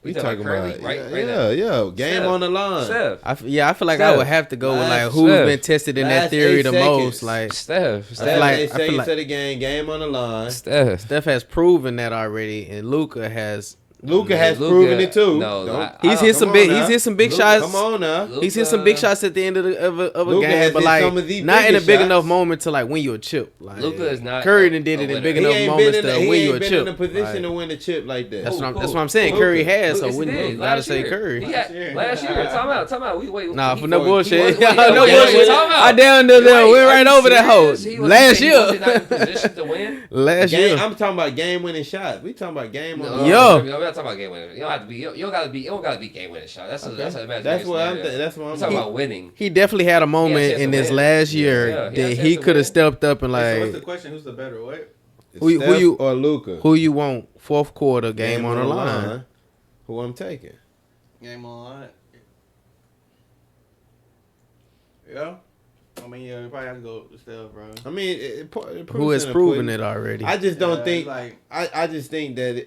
We talking currently? about right now. yeah. Game Steph. on the line. Steph. I feel like Steph. I would have to go with like Last- who's Steph. been tested in that Last theory 8 the seconds. most. Like Steph. I Steph. feel like I they feel say like- to the game on the line. Steph. Steph has proven that already, and Luka has. Luka has Luka- proven it too. no, Don't- I- He's hit some come big. on He's now. hit some big Luka- shots. Come on now. He's hit some big shots at the end of a Luka game, has but hit like some of the not in a biggest big shots. enough moment to like win you a chip. Like Luka is not Curry a- done did a it in winner. big He enough ain't moments been to in, win he you a ain't been chip. in a position Like, to win a chip like that. that's Cool, what I'm. cool. That's what I'm saying. Luka. Curry has, so Yes, he wouldn't did. you gotta Last say year. Curry? He had, last year. Time out. Wait. Nah, he- for no he bullshit. wasn't- No wait, bullshit. time out. I down there. Wait, Went are right you over that hoe. serious? He wasn't- Last he wasn't not year. in position to win. Last Game, year. I'm talking about game winning shots. We talking about game on. No, Yo. we're not talking about game winning. You don't have to be. You don't gotta be game winning shot. That's a That's imagination what I'm. scenario. That's what We're I'm talking saying. about winning. He definitely had a moment chance in to this win. last year Yeah, he had a that chance he to could have win. stepped up and So what's the like, question? Who's the better? What? Who Steph you- or Luka? who you want fourth quarter game on the line? Who I'm taking? Game on line. Yeah. I mean, yeah, you probably have to go with Steph, bro. I mean, it proves Who has in the proven pudding. it already? I just don't think. Like, I just think that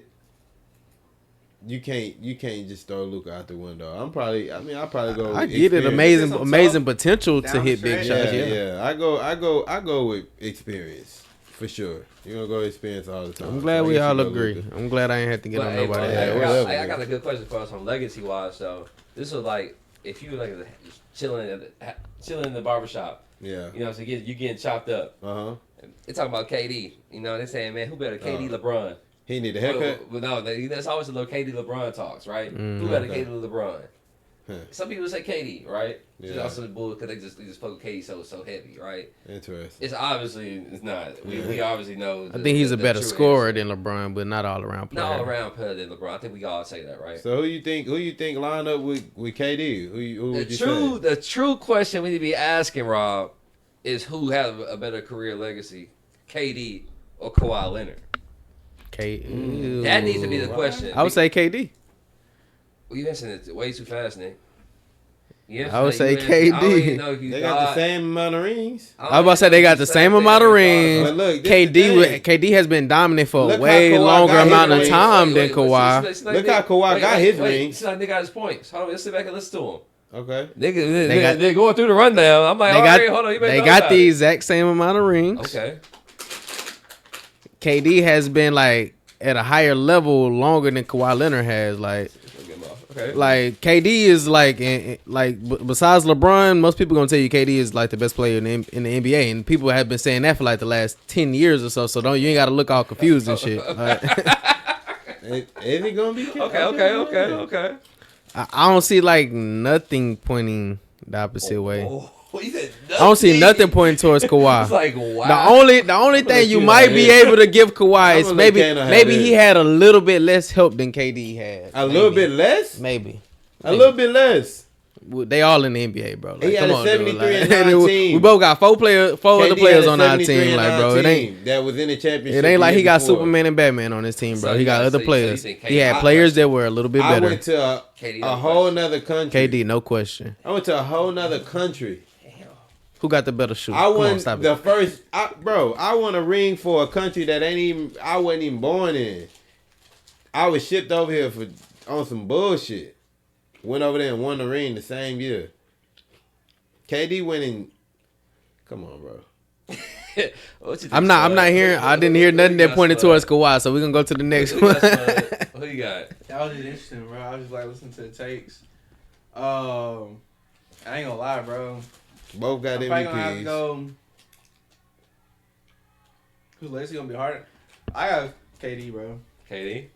you can't just throw Luka out the window. I'll probably go. I with get it. experience. Amazing potential to down hit the big stretch. shots. Yeah. I go with experience for sure. You're gonna go with experience all the time. I'm glad So I we guess all you go agree. Luka. I'm glad I ain't have to get But, on hey, nobody. but, Yeah, hey, whatever, I nigga. got a good question for us from legacy wise. So this was like if you were like chilling in the barbershop. Yeah. You know, so you getting chopped up. Uh huh. They talking about KD. You know, they saying, man, who better, KD, LeBron? He need a haircut. Well, no, that's always the little KD LeBron talks, right? Mm. Who better, Okay. KD LeBron? Some people say KD, right? Yeah. Just also the bull because they just fuck with KD so heavy, right? Interesting. It's obviously not. We obviously know. I think he's a better scorer than LeBron, but not all around player. Not all around player than LeBron. I think we all say that, right? So who you think line up with KD? Who would you say? The true question we need to be asking, Rob, is who has a better career legacy, KD or Kawhi Leonard? That needs to be the question. I would say KD. Well, you answering it way too fast, Nick. I would say KD. They got the same amount of rings. I was about to say they got the same amount of rings. But look, KD has been dominant for a way longer amount of time than Kawhi. Look how Kawhi got his rings. See how Nick got his points. Hold on, let's sit back and listen to him. Okay. They're going through the rundown. I'm like, all right, hold on. You they got the exact same amount of rings. Okay. KD has been like at a higher level longer than Kawhi Leonard has. Okay. Like KD is like besides LeBron, most people gonna tell you KD is like the best player in the NBA, and people have been saying that for like the last 10 years or so. So you ain't gotta look all confused and shit. Is it gonna be? Okay. I don't see like nothing pointing the opposite way. You said I don't see nothing pointing towards Kawhi. It's like, wow. The only thing you might be able to give Kawhi is maybe he had a little bit less help than KD had. A little bit less? Maybe. A little bit less. They all in the NBA, bro. Like, he had come a on, 73 dude. and 19. We both got four other players on our team, like, bro. It ain't that was in the championship. It ain't like he got before. Superman and Batman on his team, bro. So he got other players. He had players that were a little bit better. I went to a whole nother country. KD, no question. I went to a whole nother country. Who got the better shoe? I won the first, I won a ring for a country that I wasn't even born in. I was shipped over here on some bullshit. Went over there and won the ring the same year. KD went in. Come on, bro. I'm not hearing. I didn't hear nothing that pointed towards Kawhi, so we're gonna go to the next one. Who you got? That was just interesting, bro. I was just like listening to the takes. I ain't gonna lie, bro. Both got I'm probably gonna have to MVPs. go. Who's legacy gonna be harder? I got KD, bro. KD?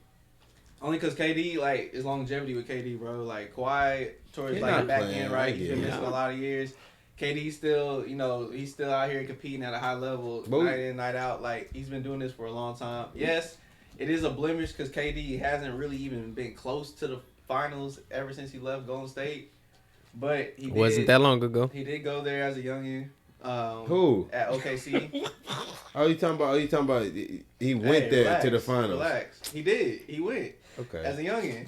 Only because KD, like, is longevity with KD, bro. Like, Kawhi towards like the back end, right? He's been missing a lot of years. KD still, he's still out here competing at a high level, night in, night out. Like, he's been doing this for a long time. Yes, it is a blemish because KD hasn't really even been close to the finals ever since he left Golden State. But he wasn't that long ago. He did go there as a youngin. Who? At OKC. You talking about he went there relax, to the finals. Relax. He did. He went. Okay. As a youngin.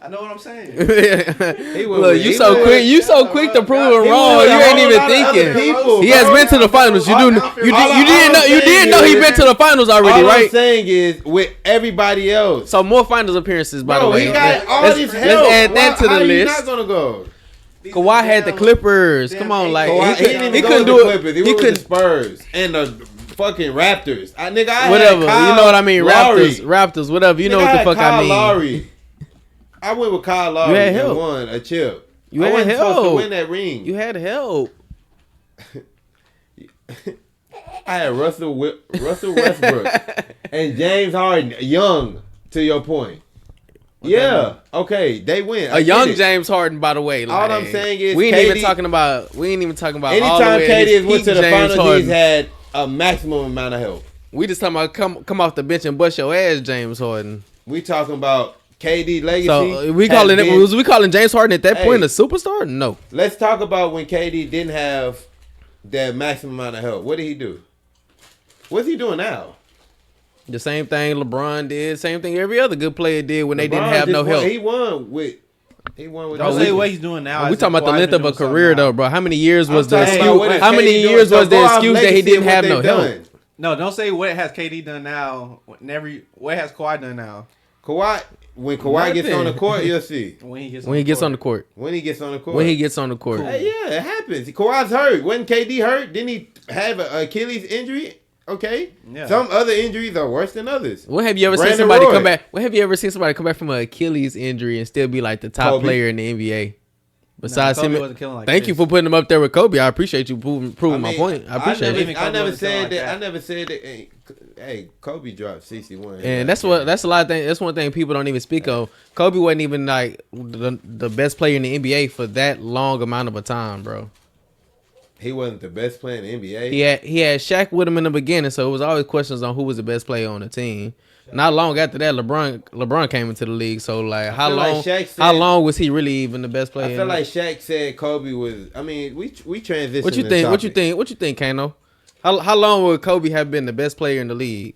I know what I'm saying. Look, you so quick to prove him wrong. You ain't even thinking. He has been to the finals. You didn't know he been to the finals already, all right? I'm saying is with everybody else. So more finals appearances, by the way. He got all let's this help. add that to the list. He's not gonna go. Kawhi had the Clippers. Come on, like Kawhi, he couldn't do it. He couldn't Spurs and the fucking Raptors. I whatever. You know what I mean? Raptors. Whatever. You know what the fuck I mean? Lowry. I went with Kyle Lowry and won a chip. You I had wasn't help. supposed to win that ring. You had help. I had Russell Westbrook and James Harden young. To your point. Yeah. Okay. They win. A young James Harden, by the way. Like, all I'm saying is we ain't even talking about. Anytime all the way KD has went to the James finals, Harden. he's had a maximum amount of help. We just talking about come off the bench and bust your ass, James Harden. We talking about KD legacy. So we calling James Harden at that point a superstar? No. Let's talk about when KD didn't have that maximum amount of help. What did he do? What's he doing now? The same thing LeBron did. Same thing every other good player did when they didn't have no help. He won with. Don't say what he's doing now. We talking about the length of a career, though, bro. How many years was the excuse? How many years was the excuse that he didn't have no help? No, don't say what has KD done now. What has Kawhi done now? When Kawhi gets on the court, you'll see. When he gets on the court. When he gets on the court. Cool. Hey, yeah, it happens. Kawhi's hurt. Wasn't KD hurt? Didn't he have an Achilles injury? Okay. Yeah. Some other injuries are worse than others. When have you ever seen somebody come back? When have you ever seen somebody come back from an Achilles injury and still be like the top player in the NBA? Besides Kobe him, wasn't killing like thank you this. for putting him up there with Kobe. I appreciate you proving my point. I appreciate it. I never Kobe said like that. that. I never said that. Hey, Kobe dropped 61. And that's a lot of things. That's one thing people don't even speak of. Kobe wasn't even like the best player in the NBA for that long amount of a time, bro. He wasn't the best player in the NBA. He had Shaq with him in the beginning, so it was always questions on who was the best player on the team. Not long after that, LeBron came into the league. So like, how long was he really even the best player? I feel like Shaq said Kobe was. I mean, we transitioned. What you think? What you think, Kano? How long would Kobe have been the best player in the league?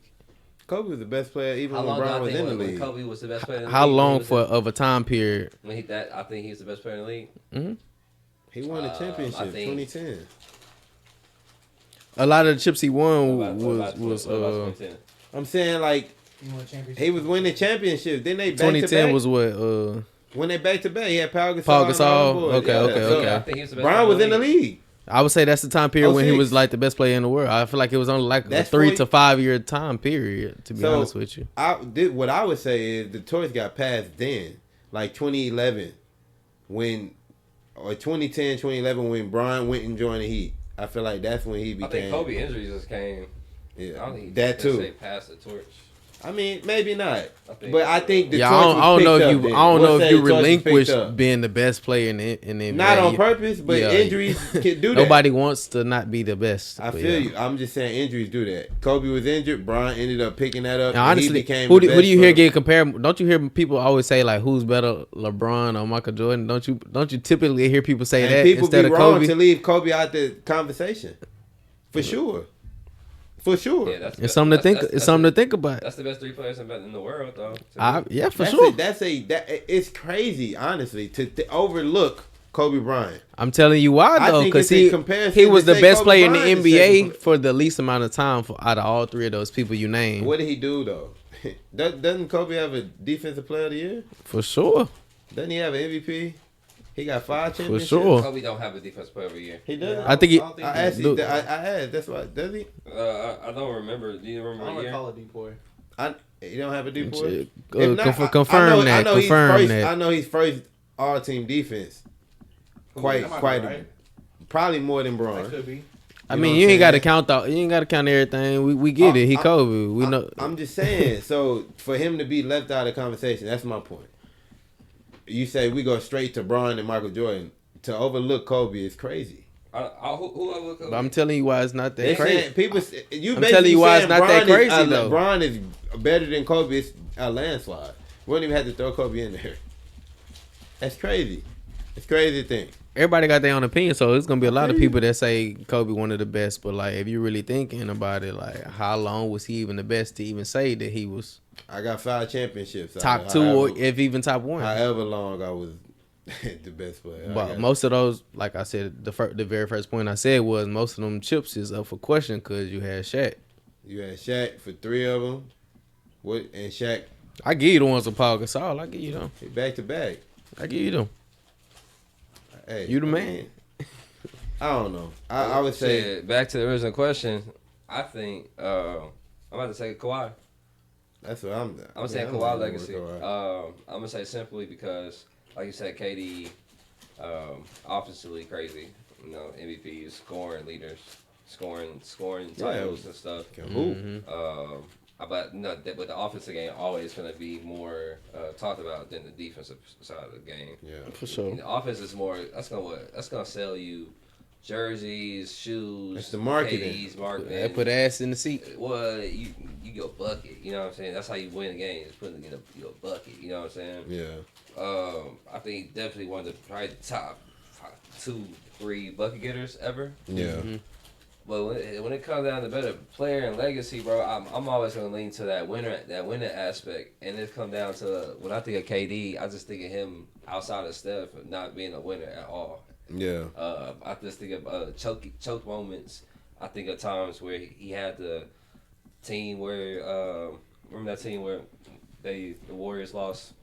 Kobe was the best player even when LeBron was in the league. Kobe was the best player in the league. How long of a time period? I think he's the best player in the league. Mm-hmm. He won a championship 2010. A lot of the chips he won was I'm saying like he was winning championships. Then they back 2010 to back. was what? When they back to back, he had Pau Gasol. Paul Gasol. Okay. I think he was the best Brian was in the league. I would say that's the time period when he was like the best player in the world. I feel like it was only like a 3 to 5 year time period. To be honest with you, what I would say is the torch got passed then, like 2011, or 2010, 2011 when Brian went and joined the Heat. I feel like that's when he became. I think Kobe injuries just came. Yeah, I don't think that too. Passed the torch. I mean, maybe not, but I think the torch I don't know if you relinquished being being the best player in the NBA. Not on purpose, but injuries can do that. Nobody wants to not be the best. I feel you. I'm just saying injuries do that. Kobe was injured. Brian ended up picking that up. Now, honestly, he who do you hear get compared? Don't you hear people always say like who's better, LeBron or Michael Jordan? Don't you typically hear people say that people instead be of wrong Kobe? to leave Kobe out the conversation, for sure. For sure, yeah, it's something to think. It's something to think about. That's the best 3 players in the world, though. Yeah, for sure. It's crazy, honestly, to overlook Kobe Bryant. I'm telling you why though, because he was the best player in the NBA for the least amount of time out of all 3 of those people you named. What did he do though? Doesn't Kobe have a defensive player of the year? For sure. Doesn't he have an MVP? He got 5 championships. For sure. Kobe don't have a defense player every year. He does. I think he. I asked. That's why. Does he? I don't remember. Do you remember I what year? call it D-boy. You don't have a D boy. Confirm that. I know he's first all team defense. Quite. Probably more than Braun. That could be. I mean, you ain't got to count everything. We get it. He Kobe. We know. I'm just saying. So for him to be left out of the conversation, that's my point. You say we go straight to Braun and Michael Jordan. To overlook Kobe is crazy. Who overlook Kobe? But I'm telling you why it's not that crazy. I'm telling you why it's not that crazy though. Braun is better than Kobe. It's a landslide. We don't even have to throw Kobe in there. That's crazy. It's crazy to think. Everybody got their own opinion, so it's gonna be a lot of people that say Kobe one of the best. But like, if you're really thinking about it, like, how long was he even the best to even say that he was? I got 5 championships. Top 2 or if even top 1. However long I was the best player. But most of those, like I said, the very first point I said was most of them chips is up for question because you had Shaq. You had Shaq for 3 of them. And Shaq? I give you the ones with Paul Gasol. I give you them. Back to back. I give you them. Hey, you the man. I don't know. I would say back to the original question. I think I'm about to say Kawhi. That's what I'm gonna say Kawhi legacy. I'm gonna say simply because, like you said, KD, offensively crazy. You know, MVPs, scoring leaders, scoring titles and stuff. But the offensive game always gonna be more talked about than the defensive side of the game. Yeah, for sure. And the offense is more. That's gonna sell you jerseys, shoes. It's the marketing. KD's marketing. They put ass in the seat. Well, you go bucket. You know what I'm saying? That's how you win the game. Is putting in a bucket. You know what I'm saying? Yeah. I think definitely one of the probably top 2, 3 bucket getters ever. Yeah. Mm-hmm. But when it comes down to better player and legacy, bro, I'm always gonna lean to that winner aspect. And it come down to when I think of KD, I just think of him outside of Steph not being a winner at all. Yeah. I just think of choke moments. I think of times where he had the team where remember that team where the Warriors lost,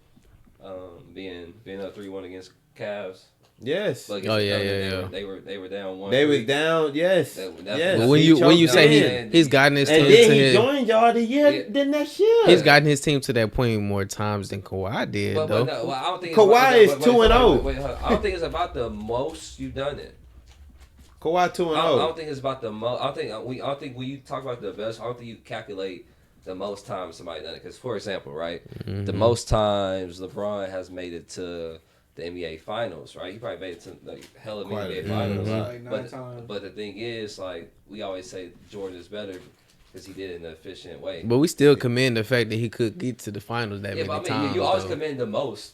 being up 3-1 against Cavs. Yes. But Oh, yeah. They were down 1. They was down. Yes. That's Yes. But when you say he's gotten his team and then to he joined y'all the next year. he's gotten his team to that point more times than Kawhi did, But though. no, well, I don't think Kawhi is 2-0. Wait, I don't think it's about the most you've done it. Kawhi 2-0. I don't think it's about the most. I don't think when you talk about the best, I don't think you calculate the most times somebody done it. Because, for example, right, the most times LeBron has made it to the NBA Finals, right? He probably made it to like hell of NBA Finals. Like 9 times. But the thing is, like, we always say Jordan is better because he did it in an efficient way. But we still commend the fact that he could get to the finals that many times. You always though. commend the most.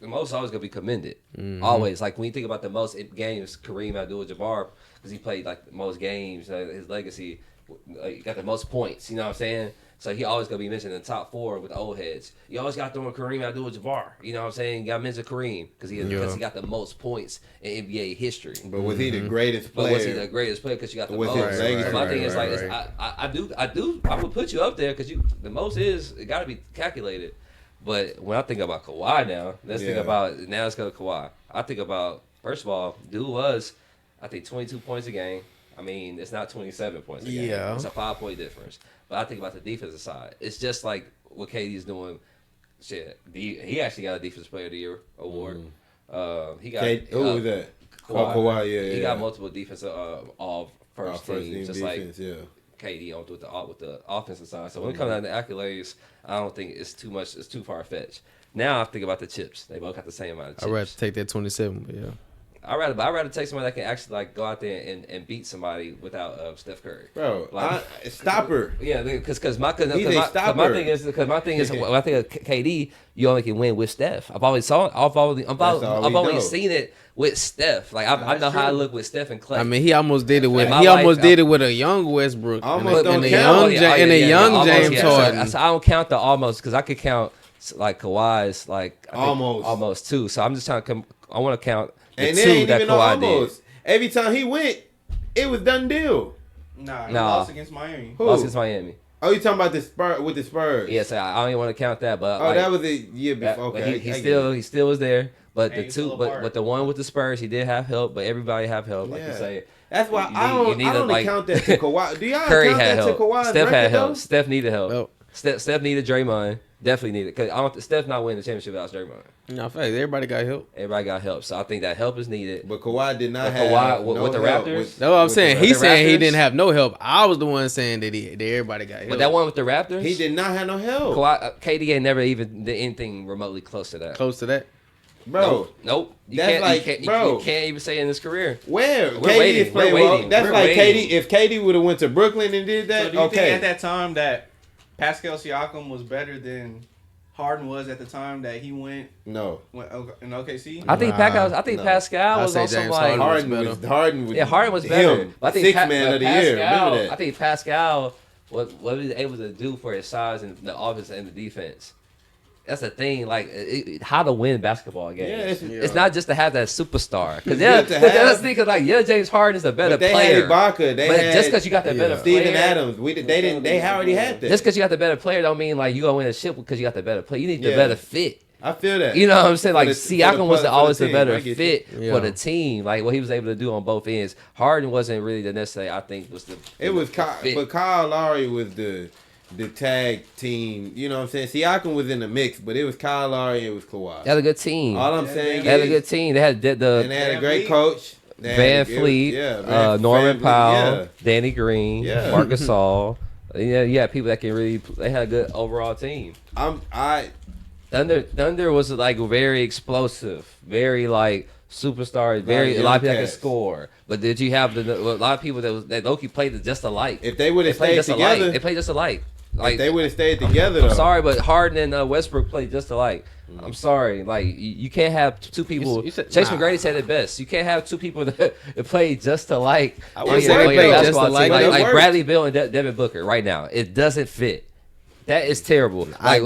The most always gonna be commended. Always, like when you think about the most games, Kareem Abdul-Jabbar, because he played like the most games, his legacy, like, got the most points. You know what I'm saying? So he always gonna be mentioned in the top 4 with the old heads. You always got throwing Kareem Abdul-Jabbar. You know what I'm saying? You got to mention Kareem because he got the most points in NBA history. But was he the greatest player? But was he the greatest player because you got the most? Right, my thing is like I would put you up there because the most it got to be calculated. But when I think about Kawhi now, let's go to Kawhi. I think about, first of all, dude was, I think, 22 points a game. I mean, it's not 27 points a game. Yeah. It's a 5-point difference. But I think about the defensive side. It's just like what KD's doing. Shit, he actually got a Defensive Player of the Year award. He got who was that? Kawhi, yeah. He got multiple defensive all first team, just defense, like KD on with the offensive side. So when it comes down to accolades, I don't think it's too much. It's too far fetched. Now I think about the chips. They both got the same amount of chips. I'd rather take that 27, but yeah. I'd rather take somebody that can actually like go out there and beat somebody without Steph Curry. Bro, like, stopper. Yeah, because my thing is when I think of KD, you only can win with Steph. I've always seen it with Steph. Like I know how I look with Steph and Clay. I mean, he almost did it with a young Westbrook almost and a young James Harden. So I don't count the almost because I could count like Kawhi's like almost too. So I'm just trying to I want to count. And it ain't even almost. Did. Every time he went, it was done deal. Nah, he lost against Miami. Who? Lost against Miami. Oh, you talking about the Spurs? Yes, I don't even want to count that, but that was a year before. Okay, he still was there, but the one with the Spurs, he did have help, but everybody have help, like you say. That's why I don't count that to Kawhi. Do y'all Curry count had that help. to Kawhi's Steph had help. Though? Steph needed help. Steph needed Draymond. Definitely needed because Steph not winning the championship without Draymond. No, fact, everybody got help. Everybody got help, so I think that help is needed. But Kawhi did not have with the Raptors. That's what I'm saying. He's saying he didn't have no help. I was the one saying that everybody got help. But that one with the Raptors, he did not have no help. Kawhi, KD ain't never even did anything remotely close to that. Bro. Nope. You can't even say in his career. Where? We're KD waiting. is playing well. That's like KD. If KD would have went to Brooklyn and did that, so do you think at that time that Pascal Siakam was better than Harden was at the time that he went in OKC? I think Pascal was also like Harden was better. I think Sixth Man of the Year. Remember that? I think Pascal what he was able to do for his size and the offense and the defense. That's the thing, like how to win basketball games. It's not just to have that superstar. Because that's the thing. Because James Harden is a better player. They had just because you got the better player, Steven Adams, they already had that. Just because you got the better player, don't mean like you gonna win a ship because you got the better player. You need the better fit. I feel that. You know what I'm saying? Like Siakam was always the better fit for the team. Like what he was able to do on both ends. Harden wasn't really the necessary. I think was the. But Kyle Lowry was the tag team, you know what I'm saying? Siakam was in the mix, but it was Kyle Lowry and it was Kawhi. They had a good team. All I'm saying they had a good team. They had and they had a great coach. Van Fleet, Norman Powell, Danny Green, Marcus Gasol. Yeah, people that can really. They had a good overall team. Thunder was like very explosive, very like superstar, a lot of people that can score. But did you have a lot of people that low-key played just alike? If they would have stayed together, they played just alike. Like they would have stayed together. I'm sorry, but Harden and Westbrook played just alike. I'm sorry, like you can't have two people. Chase McGrady said it best. You can't have two people that play just alike. Like Bradley Beal and Devin Booker right now. It doesn't fit. That is terrible. I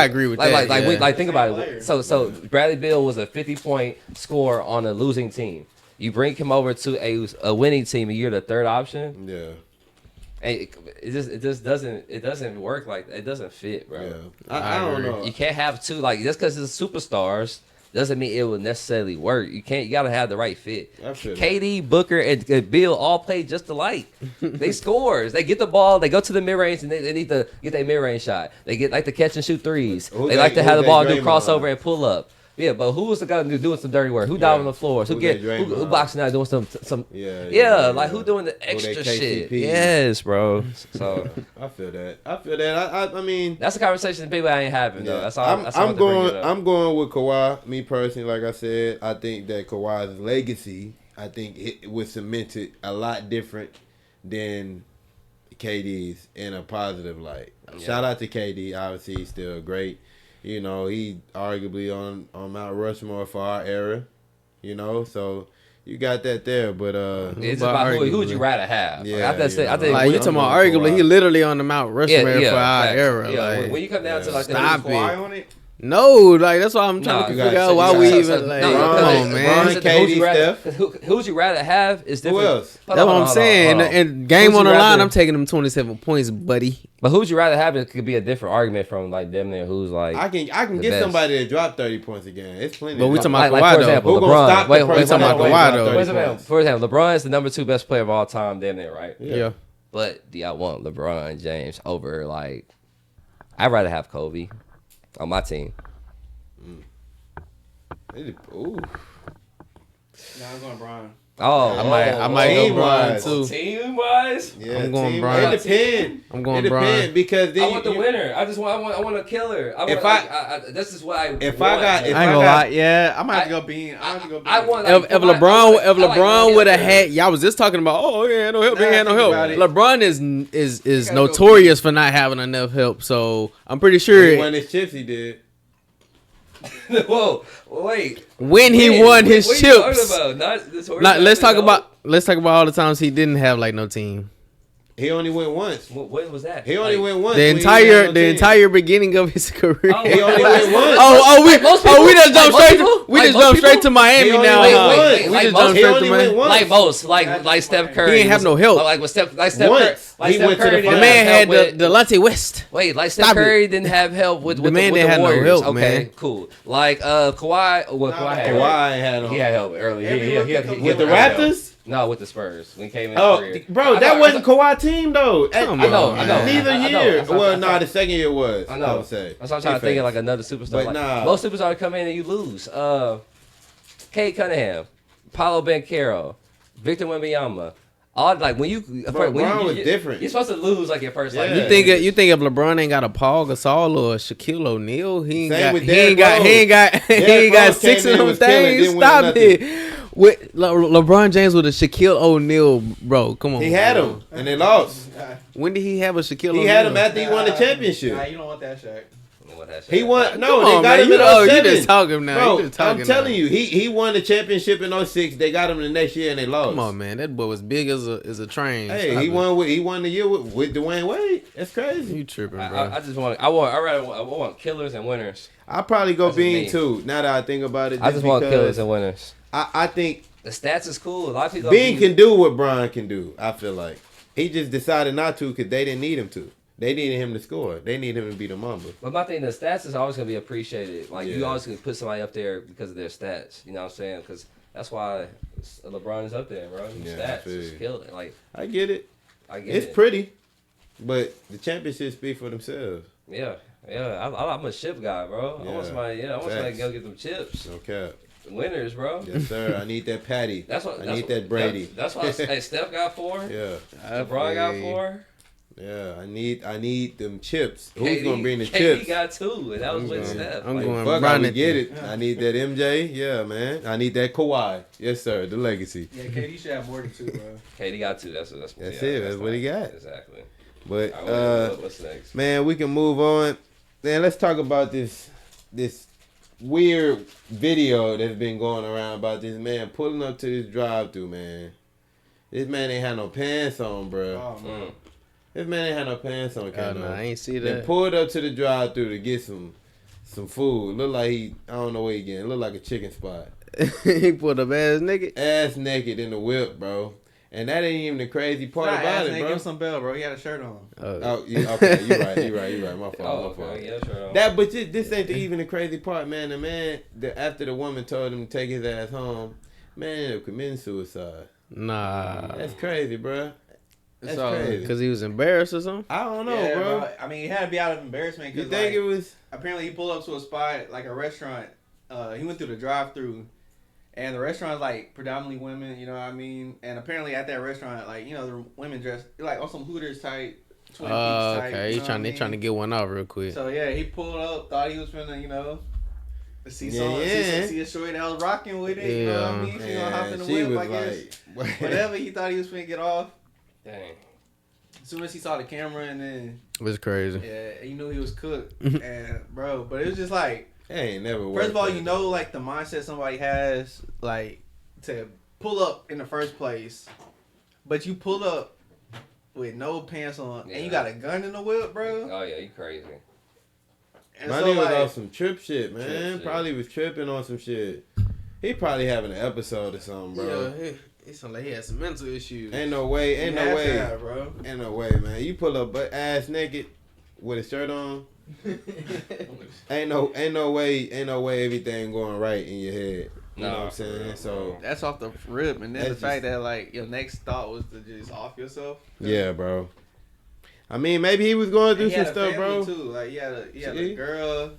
agree with that. Think about it. So Bradley Beal was a 50-point scorer on a losing team. You bring him over to a winning team, and you're the third option. Yeah. And it just doesn't work like that. It doesn't fit, bro. Yeah. I don't know. You can't have two just because it's superstars doesn't mean it will necessarily work. You gotta have the right fit. feel KD, Booker, and Bill all play just alike. They scores. They get the ball. They go to the mid range, and they need to get their mid range shot. They like to catch and shoot threes. They like to have the ball, do crossover and pull up. Yeah, but who was the guy doing some dirty work? Who down on the floors? Who boxing out doing some like who doing the extra shit? Yes, bro. So I feel that. I mean, that's a conversation that people ain't having though. That's all. I'm going with Kawhi. Me personally, like I said, I think that Kawhi's legacy, I think it was cemented a lot different than KD's in a positive light. Shout out to KD. Obviously, he's still great. You know, he arguably on Mount Rushmore for our era. You know, so you got that there. But it's about who would you rather have? Yeah, I think like you talking about arguably, he literally on the Mount Rushmore for our era. Yeah, like, when you come down to like stop the on it. No, like that's why I'm trying to figure out why we even like. Come on, man. Who would you rather have is different. Who else? That's what I'm saying. And game on the line, I'm taking them 27 points, buddy. But who would you rather have? It could be a different argument from like them there. Who's like I can get somebody to drop 30 points again. It's plenty. But we talking about Kawhi, for example, LeBron. We talking about Kawhi though. For example, LeBron is the number 2 best player of all time. Damn near right. Yeah. But do y'all want LeBron James over like? I'd rather have Kobe on my team. Ooh. Nah, I'm going Bron. Oh, I might go Bron too. Team wise, yeah, I'm going Bron. It depends. I'm going Bron because then I want the winner. I want a killer. This is what I. I ain't gonna lie. Yeah, I might have to go Bean. I want. If LeBron would have had, y'all was just talking about, oh yeah, no help, he had no help. LeBron is notorious for not having enough help. So I'm pretty sure he won his chips. He did. Whoa, wait. When he won his chips. Let's talk about all the times he didn't have like no team. He only went once. When was that? He only went once. The entire beginning of his career. He only went once. We just jumped straight to Miami now. We just jumped straight to Miami. Like most, like Steph Curry. He didn't have no help. Like Steph Curry. The man had the Delonte West. Wait, like Steph Curry didn't have help with the man. Didn't have no help. Okay, cool. Like Kawhi. Well, Kawhi had he had help early. With the Raptors. No, with the Spurs when he came in. Bro, that wasn't Kawhi team though. I know. Neither year. Well, the second year was. I know. I would say. That's what I'm trying to think of, like another superstar. But nah, most superstars come in and you lose. Kate Cunningham, Paolo Banchero, Victor Wembanyama. All like when you was different. You're supposed to lose like your first. Yeah. Like you think if LeBron ain't got a Paul Gasol or a Shaquille O'Neal, he ain't got 6 of them things. Stop it. With LeBron James with a Shaquille O'Neal, bro, come on. He had him and they lost. When did he have a Shaquille O'Neal? He had him after he won the championship. Nah, you don't want that Shaq. He won. No, they got him in 07. You just talking now. Bro, I'm telling you, he won the championship in 06. They got him the next year and they lost. Come on, man. That boy was big as a train. Hey, he won the year with Dwayne Wade. That's crazy. You tripping, bro? I want killers and winners. I'll probably go Bean too. Now that I think about it, I just want killers and winners. I think the stats is cool. A lot of people. Bean can do what Bron can do. I feel like he just decided not to because they didn't need him to. They needed him to score. They need him to be the Mamba. But my thing, the stats is always gonna be appreciated. Like you always gonna put somebody up there because of their stats. You know what I'm saying? Because that's why LeBron is up there, bro. Stats just kill it. Like I get it. It's pretty, but the championships speak for themselves. Yeah. I'm a chip guy, bro. Yeah. I want somebody to go get them chips. No cap. Winners, bro. Yes, sir. I need that Patty. I need that Brady. That's why Steph got 4. Yeah. LeBron got 4. Yeah, I need them chips. KD, Who's gonna bring the KD chips? He got 2, and that was with Steph. I'm going fuck, Bron. I get it. I need that MJ. Yeah, man. I need that Kawhi. Yes, sir. The legacy. Yeah, KD should have more than 2, bro. KD got 2. That's it. That's what he got. Exactly. But what's next? Man, we can move on. Man, let's talk about this weird video that's been going around about this man pulling up to this drive-thru, man. This man ain't had no pants on, bro. Oh, man. This man ain't had no pants on. I ain't see that. Then pulled up to the drive-thru to get some food. Look like I don't know where he getting. Look like a chicken spot. He pulled up ass naked. Ass naked in the whip, bro. And that ain't even the crazy part Nah, about it, give bro. him some bell, bro. He had a shirt on. Oh, yeah, okay, you right. My fault. Yeah, sure. But this ain't even the crazy part, man. The man, after the woman told him to take his ass home, man ended up committing suicide. Nah. That's crazy, bro. That's So, crazy. Because he was embarrassed or something? I don't know, Yeah, bro. I mean, he had to be out of embarrassment. You Cause, think like, it was? apparently he pulled up to a spot, like a restaurant. He went through the drive-through, and the restaurant's like predominantly women. You know what I mean? And apparently at that restaurant, like, you know, the women dressed like on some Hooters type, Twin Peaks type. Okay. You know They trying to get one out real quick. So yeah, he pulled up, thought he was finna, you know, see a shorty that was rocking with it. You know what I mean? She gonna hop in the she whip, was I guess. like, Whatever he thought he was finna get off. Dang. As soon as he saw the camera, and then It was crazy. yeah, you knew he was cooked. And bro, but it was just like, ain't never worked. first of all, you know, like the mindset somebody has, like to pull up in the first place, but you pull up with no pants on, and you got a gun in the whip, bro. Oh yeah, you crazy. And My so, nigga was like, on some trip shit, man. Trip shit. Probably was tripping on some shit. He probably having an episode or something, bro. Yeah, it sounded like he had some mental issues. Ain't no way, you have to have, bro. ain't no way, man. You pull up butt ass naked with a shirt on. ain't no way everything going right in your head. You know what I'm saying? So That's off the rip, and then That's the fact that like your next thought was to just off yourself. yeah, bro. I mean, maybe he was going through And he some had a stuff, family, bro. Too. Like he had a See? girl.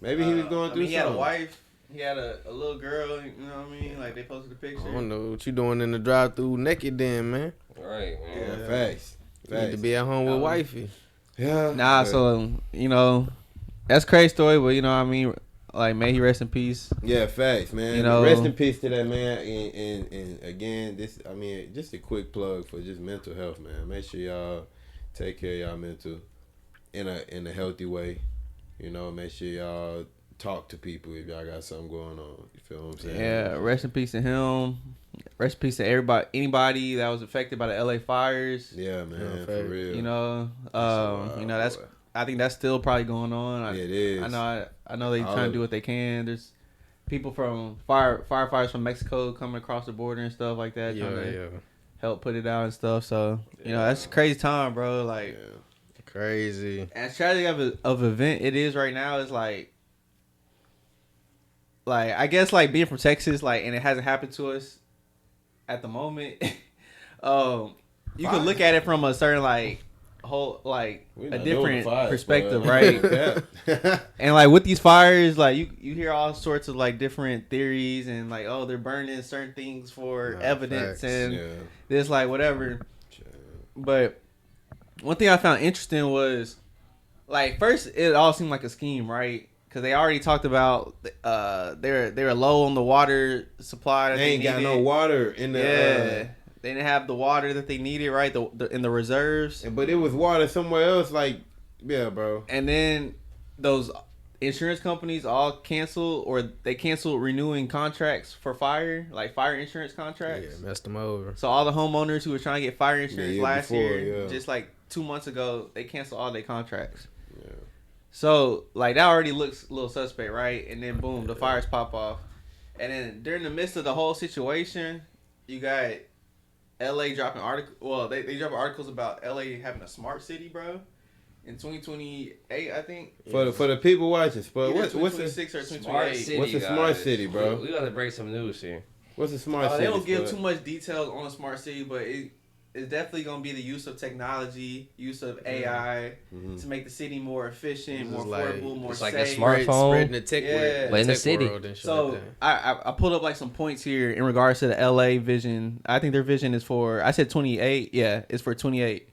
Maybe he was going through He had a something. wife. He had a little girl. You know what I mean? Like they posted a picture. I don't know what you doing in the drive-through naked then, man. Right, man. Yeah, facts. You need to be at home with wifey. Yeah. Nah, but- so you know, that's a crazy story, but you know what I mean. Like, may he rest in peace. Yeah, facts, man. You know- Rest in peace to that man. And again, just a quick plug for just mental health, man. Make sure y'all take care of y'all mental in a healthy way. You know, make sure y'all talk to people if y'all got something going on. You feel what I'm saying? Yeah, rest in peace to him. Rest in peace to anybody that was affected by the LA fires. Yeah, man, Yeah, for facts. real. You know, wild, you know that's. boy. I think that's still probably going on. Yeah, it is. I know they trying to do what they can. There's people from firefighters from Mexico coming across the border and stuff like that. trying to help put it out and stuff. So you know that's a crazy time, bro. Like Crazy. as tragic of event it is right now is like I guess like being from Texas, like, and it hasn't happened to us at the moment. You can look at it from a certain like whole like We a not different doing the fires, perspective, boy. right? Yeah. And like with these fires, like you hear all sorts of like different theories and like, oh, they're burning certain things for evidence facts. and Yeah. this like whatever. But one thing I found interesting was like first it all seemed like a scheme, right? Because they already talked about they're low on the water supply. That They ain't got needed. no water in the. They didn't have the water that they needed, right? In the reserves. But it was water somewhere else. Like, yeah, bro. And then those insurance companies all canceled or they canceled renewing contracts for fire, like fire insurance contracts. Yeah, messed them over. So all the homeowners who were trying to get fire insurance year last before, year, yeah. just like 2 months ago, they canceled all their contracts. Yeah. So like that already looks a little suspect, right? And then boom, the fires pop off. And then during the midst of the whole situation, you got LA dropping articles. Well, they drop articles about LA having a smart city, bro. In 2028, I think. For the people watching, but Either what's the 2026 or Smart 2028. city, What's a guys. smart city, bro? We gotta break some news here. what's a smart city? They don't give Spud? too much details on a smart city, but it's definitely gonna be the use of technology, use of AI to make the city more efficient, It's more like- affordable, more it's safe. like a smartphone. Spreading the tech, Yeah. But in the tech city. world and shit So like that. I pulled up like some points here in regards to the LA vision. I think their vision is for, I said 28. Yeah, it's for 28.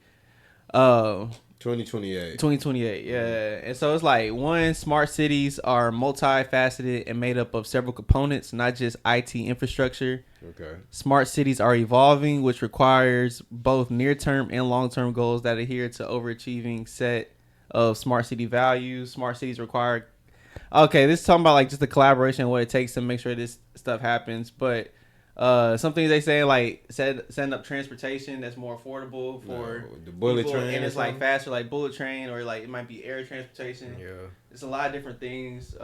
2028. 2028, yeah. And so it's like, one, smart cities are multifaceted and made up of several components, not just IT infrastructure. Okay. Smart cities are evolving, which requires both near-term and long-term goals that adhere to overachieving set of smart city values. Smart cities require... Okay, this is talking about like just the collaboration and what it takes to make sure this stuff happens. But Some things they say like setting up transportation that's more affordable for the bullet people, train, and it's like faster, like bullet train, or like it might be air transportation. Yeah. It's a lot of different things.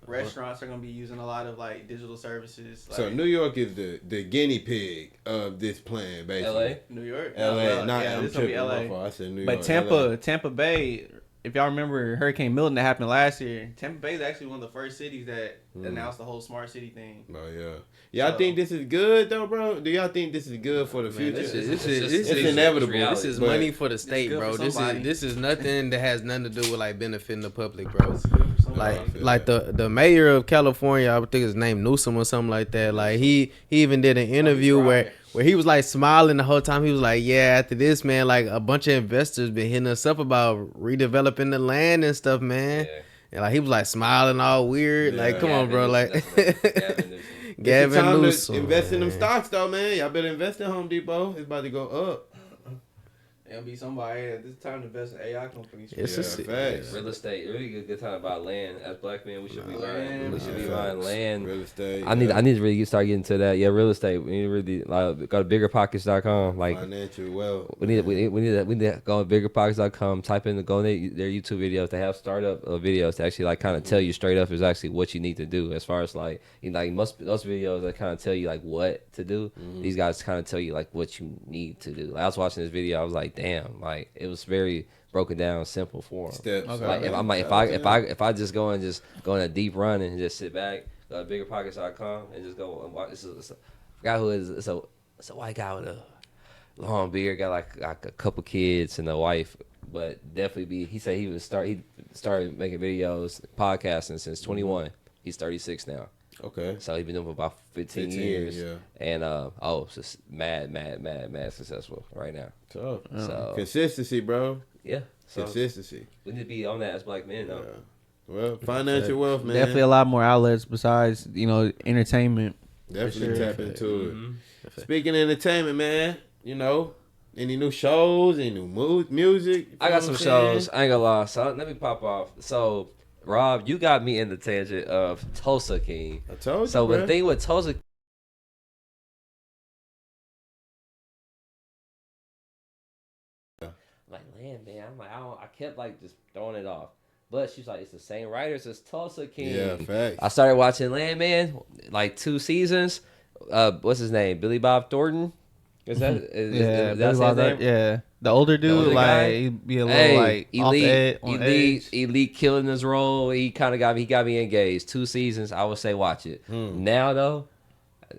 Restaurants are gonna be using a lot of like digital services. Like, so New York is the guinea pig of this plan, basically. LA, New York, LA, this is gonna be LA. I said New But York. Tampa Bay. If y'all remember Hurricane Milton that happened last year, Tampa Bay is actually one of the first cities that announced the whole smart city thing. Oh yeah. Y'all think this is good though, bro? Do y'all think this is good for the future? This it's is inevitable. This is money for the state, bro. This is nothing that has nothing to do with like benefiting the public, bro. Like the mayor of California, I would think his name Newsom or something like that. Like he even did an interview where he was like smiling the whole time. He was like, yeah, after this, man, like a bunch of investors been hitting us up about redeveloping the land and stuff, man. Yeah. And like he was like smiling all weird. Yeah. Like, come on, bro. Like Gavin Newsom. Invest in them stocks though, man. Y'all better invest in Home Depot. It's about to go up. It'll be somebody. This time to invest in AI companies. It's facts. Real estate. Really good time about land. As black men, we should be buying. We should be buying land. Real estate. I need to really start getting to that. Yeah, real estate. We need to really go to biggerpockets.com. Like financial wealth. We need to go on biggerpockets.com. Type in go on their YouTube videos. They have startup videos to actually like kind of tell you straight up is actually what you need to do as far as like most videos that kind of tell you like what to do. These guys kind of tell you like what you need to do. Like, I was watching this video. I was like, damn, like it was very broken down, simple form. Steps. Like if I just go in a deep run and just sit back, go to biggerpockets.com and just go and watch. It's a guy who is it's a white guy with a long beard, got like a couple kids and a wife, but definitely he said he started making videos, podcasting since 21. He's 36 now. Okay. So he's been doing it for about 15 years. Yeah. And it's just mad successful right now. Tough. So consistency, bro. Yeah. So consistency. We need to be on that as black men, though. Yeah. Well, financial wealth, man. Definitely a lot more outlets besides, entertainment. Definitely tap into it. Speaking of entertainment, man, any new shows, any new music? I got some shows. I ain't gonna lie. So let me pop off. So, Rob, you got me in the tangent of Tulsa King. I told you, so the thing with Tulsa like, man, I'm like, I kept like just throwing it off. But she's like, it's the same writers as Tulsa King. Yeah, facts. I started watching Landman, like 2 seasons. What's his name? Billy Bob Thornton? Is that his name? Yeah. The older dude, he'd be a little like elite killing his role. He kind of got me engaged. 2 seasons, I would say watch it. Now though,